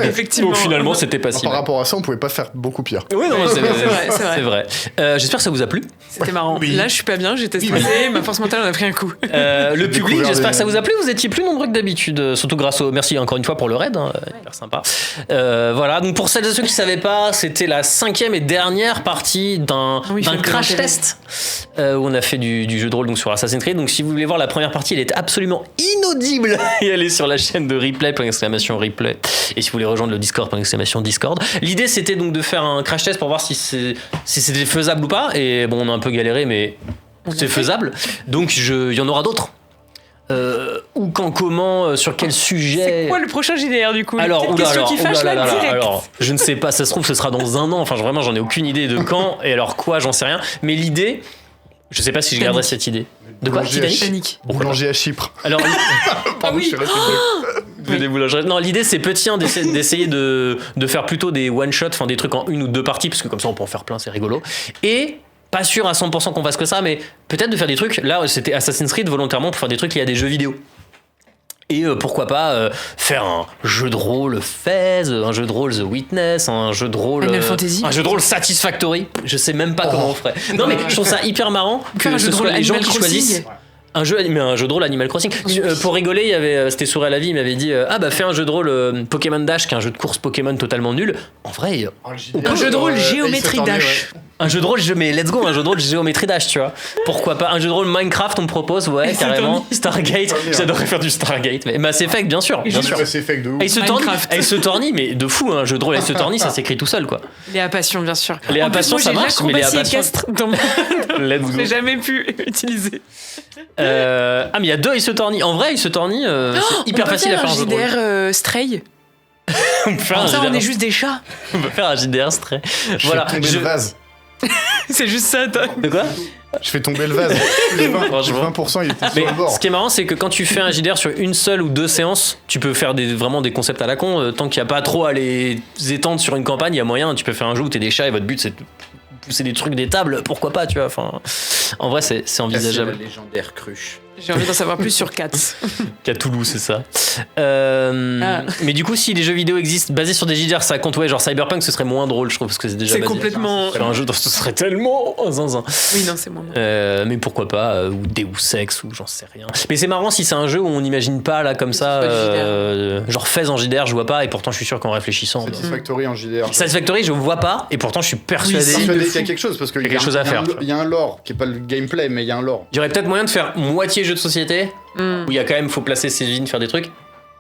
Effectivement. Donc finalement, c'était pas si Par mal. rapport à ça, on pouvait pas faire beaucoup pire. Oui, non, C'est vrai, c'est vrai. C'est vrai. J'espère que ça vous a plu. C'était marrant. Oui. Là, je suis pas bien, j'étais stressée, ma force mentale en a pris un coup. Le public, découvert j'espère des- que ça vous a plu. Vous étiez plus nombreux que d'habitude, surtout grâce au. Merci encore une fois pour le raid, hein, hyper sympa. Voilà, donc pour celles et ceux qui savaient pas, c'était la 5e et dernière partie d'un Oui, film crash de la télé. test où on a fait du jeu de rôle donc sur Assassin's Creed. Donc si vous voulez voir la première partie, elle est absolument inaudible et elle est sur la chaîne de replay, !replay. Et si vous voulez rejoindre le Discord, !Discord. L'idée c'était donc de faire un crash test pour voir si c'était faisable ou pas. Et bon, on a un peu galéré, mais c'est faisable. Donc il y en aura d'autres. Où, quand, comment, sur quel sujet. C'est quoi le prochain GDR du coup? Alors, Quelle oula, question alors, qui fâche oula, là, là, direct. alors, je ne sais pas, ça se trouve, ce sera dans un an. Enfin, vraiment, j'en ai aucune idée de quand et alors quoi, j'en sais rien. Mais l'idée, je sais pas si je garderai cette idée. De quoi, Boulanger à Titanic Panique. Boulanger à Chypre. Alors, Pardon, oui. je suis resté bloqué. des boulangeries. Non, l'idée, c'est petit, hein, d'essayer de faire plutôt des one-shots, enfin des trucs en une ou deux parties, parce que comme ça, on peut en faire plein, c'est rigolo. Et pas sûr à 100% qu'on fasse que ça, mais peut-être de faire des trucs. Là, c'était Assassin's Creed volontairement pour faire des trucs liés à des jeux vidéo. Et pourquoi pas faire un jeu de rôle Fez, un jeu de rôle The Witness, un jeu de rôle Final Fantasy. un jeu de rôle Satisfactory. Je sais même pas comment on ferait. Non mais je trouve ça hyper marrant Faire que un jeu ce de soit rôle les gens Animal qui Crossing. choisissent. Un jeu de rôle Animal Crossing. Pour rigoler, il y avait, c'était Souris à la vie, il m'avait dit fais un jeu de rôle Pokémon Dash, qui est un jeu de course Pokémon totalement nul. En vrai, Un jeu de rôle géométrie dash. un jeu de rôle, mais let's go, un jeu de rôle géométrie dash, tu vois. Pourquoi pas un jeu de rôle Minecraft, on me propose, ouais, carrément. Stargate, j'adorerais faire du Stargate. Mais Mass Effect, bien sûr. Bien sûr. Mass Effect de ouf. Ace Attorney, mais de fou, un jeu de rôle Ace Attorney, ça s'écrit tout seul, quoi. Léa Passion, bien sûr. Léa Passion, ça marche, mais Léa Passion. Dans mon... Let's go. J'ai jamais pu utiliser. Mais il y a 2 Ace Attorney. En vrai, Ace Attorney, c'est hyper facile à faire un jeu de rôle. JDR Stray. On peut faire un Ça, on JDR. est juste des chats. On peut faire un JDR Stray. Voilà. Je fais tomber le vase. C'est juste ça, toi. De quoi? Je fais tomber le vase. Les 20%, il était Mais sur le bord. ce qui est marrant, c'est que quand tu fais un JDR sur une seule ou 2 séances, tu peux faire vraiment des concepts à la con. Tant qu'il n'y a pas trop à les étendre sur une campagne, il y a moyen. Tu peux faire un jeu où t'es des chats et votre but c'est de pousser des trucs des tables. Pourquoi pas, tu vois. Enfin, en vrai, c'est envisageable. La légendaire cruche. J'ai envie d'en savoir plus sur Cats. Qu'à Toulouse, c'est ça. Mais du coup, si les jeux vidéo existent basés sur des JDR, ça compte, ouais, genre Cyberpunk, ce serait moins drôle, je trouve, parce que c'est déjà C'est basé. complètement. Faire un jeu, ce serait tellement zinzin. Oui, non, c'est moins. Mais pourquoi pas, ou Deus Ex, ou j'en sais rien. Mais c'est marrant si c'est un jeu où on n'imagine pas, là, comme ça, genre Fez en JDR, je vois pas, et pourtant je suis sûr qu'en réfléchissant. Satisfactory en JDR. Satisfactory, je vois pas, et pourtant je suis persuadé. Persuadé qu'il y a quelque chose, parce qu'il y a quelque chose à faire. Il y a un lore, qui est pas le gameplay, mais il y a un lore. Il y aurait peut-être moyen de faire moitié jeu de société, où il y a quand même, faut placer ses vignes, faire des trucs.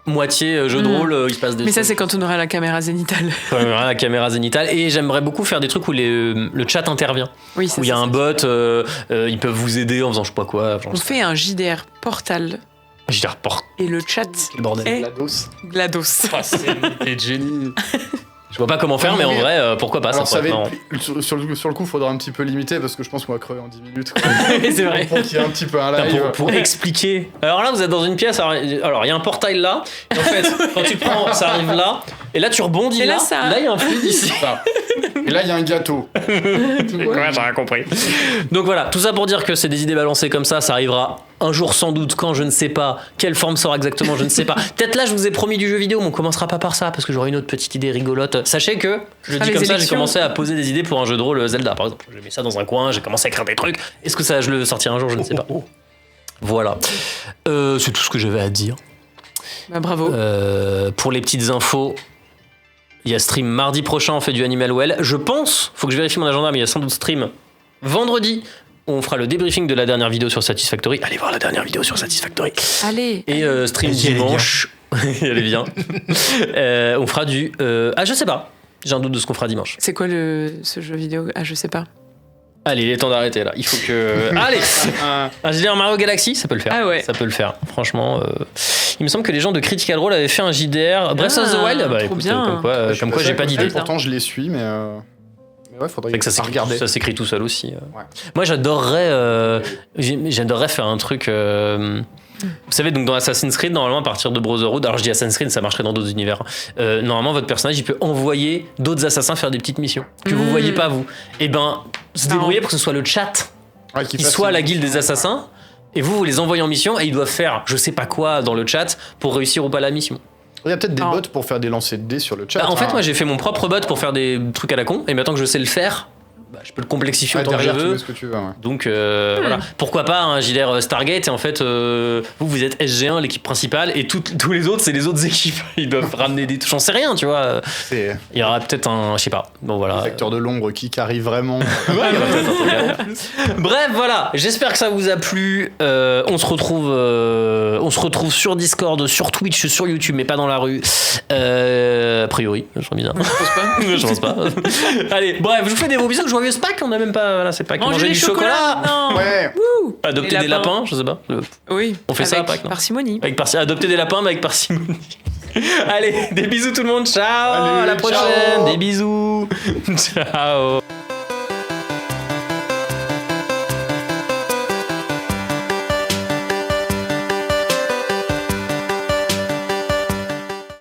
Moitié jeu de rôle, il se passe des Mais trucs. ça, c'est quand on aura la caméra zénitale. Quand on aura la caméra zénitale. Et j'aimerais beaucoup faire des trucs où le chat intervient. Oui, Où il y a un bot, ils peuvent vous aider en faisant je sais pas quoi. On fait un JDR Portal. JDR Portal. Et le chat Quel bordel. est GLaDOS. GLaDOS. C'est génie. Je vois pas comment faire, mais en vrai, pourquoi pas. Alors ça pourrait être marrant. sur le coup, faudra un petit peu limiter, parce que je pense qu'on va crever en 10 minutes. C'est vrai. Pour qu'il y ait un petit peu un Putain, live. pour expliquer. Alors là, vous êtes dans une pièce. Alors, il y a un portail là. Et en fait, quand tu prends, ça arrive là. Et là, tu rebondis Et là, là. ça- Là, il y a un fluide ici. Et là, il y a un gâteau. Ouais, j'ai rien compris. Donc voilà, tout ça pour dire que c'est des idées balancées comme ça. Ça arrivera un jour sans doute. Quand, je ne sais pas. Quelle forme sera exactement, je ne sais pas. Peut-être là, je vous ai promis du jeu vidéo, mais on commencera pas par ça parce que j'aurai une autre petite idée rigolote. Sachez que, je dis les comme ça, j'ai élections. commencé à poser des idées pour un jeu de rôle Zelda, par exemple. J'ai mis ça dans un coin, j'ai commencé à écrire des trucs. Est-ce que ça, je le sortirai un jour, je ne sais pas. Voilà. C'est tout ce que j'avais à dire. Bah, bravo. Pour les petites infos, il y a stream mardi prochain, on fait du Animal Well. Je pense, faut que je vérifie mon agenda, mais il y a sans doute stream vendredi. On fera le débriefing de la dernière vidéo sur Satisfactory. Allez voir la dernière vidéo sur Satisfactory. Allez. Et stream Vas-y, allez dimanche. Allez bien. On fera du. Je sais pas. J'ai un doute de ce qu'on fera dimanche. C'est quoi ce jeu vidéo? Ah, je sais pas. Allez, il est temps d'arrêter là. Il faut que. Allez un JDR Mario Galaxy, ça peut le faire. Ah ouais. Ça peut le faire. Franchement, il me semble que les gens de Critical Role avaient fait un JDR Breath of the Wild. Bah trop écoute, bien. comme quoi j'ai pas d'idée. Pourtant, je les suis, mais ouais, faudrait C'est que ça à s'écrit, regarder. ça s'écrit tout seul aussi. Moi, j'adorerais faire un truc. Vous savez, donc dans Assassin's Creed, normalement, à partir de Brotherhood, alors je dis Assassin's Creed, ça marcherait dans d'autres univers. Normalement, votre personnage, il peut envoyer d'autres assassins faire des petites missions que vous voyez pas vous. Et ben, se débrouiller pour que ce soit le chat Ouais, qui soit la guilde des assassins. Et vous les envoyez en mission et ils doivent faire je sais pas quoi dans le chat pour réussir ou pas la mission. Il y a peut-être des Non. bots pour faire des lancers de dés sur le chat. Bah, en fait, hein. moi j'ai fait mon propre bot pour faire des trucs à la con et maintenant que je sais le faire, bah, je peux le complexifier Ouais, autant que je derrière, tu veux. mets ce que tu veux. Ouais. Donc voilà. Pourquoi pas un JDR Stargate et en fait vous êtes SG1 l'équipe principale et tous les autres c'est les autres équipes. Ils doivent ramener des j'en sais rien tu vois. C'est Il y aura peut-être un je sais pas. Bon voilà. les acteurs de l'ombre qui arrivent vraiment. Ouais, il y aura peut-être un truc à faire. Bref voilà. J'espère que ça vous a plu. On se retrouve sur Discord, sur Twitch, sur YouTube mais pas dans la rue. A priori, je sens bizarre. Je pense pas. Allez, bref, je vous fais des gros bisous. Joyeux Pâques, on a même pas. Voilà, c'est pas que manger des du chocolat. Non. Ouais. Adopter Les des lapins. lapins, je sais pas. Oui. On fait ça à avec Pâques, non parcimonie. Adopter des lapins, mais avec parcimonie. Allez, des bisous tout le monde. Ciao. Allez, à la prochaine. ciao. Des bisous. Ciao.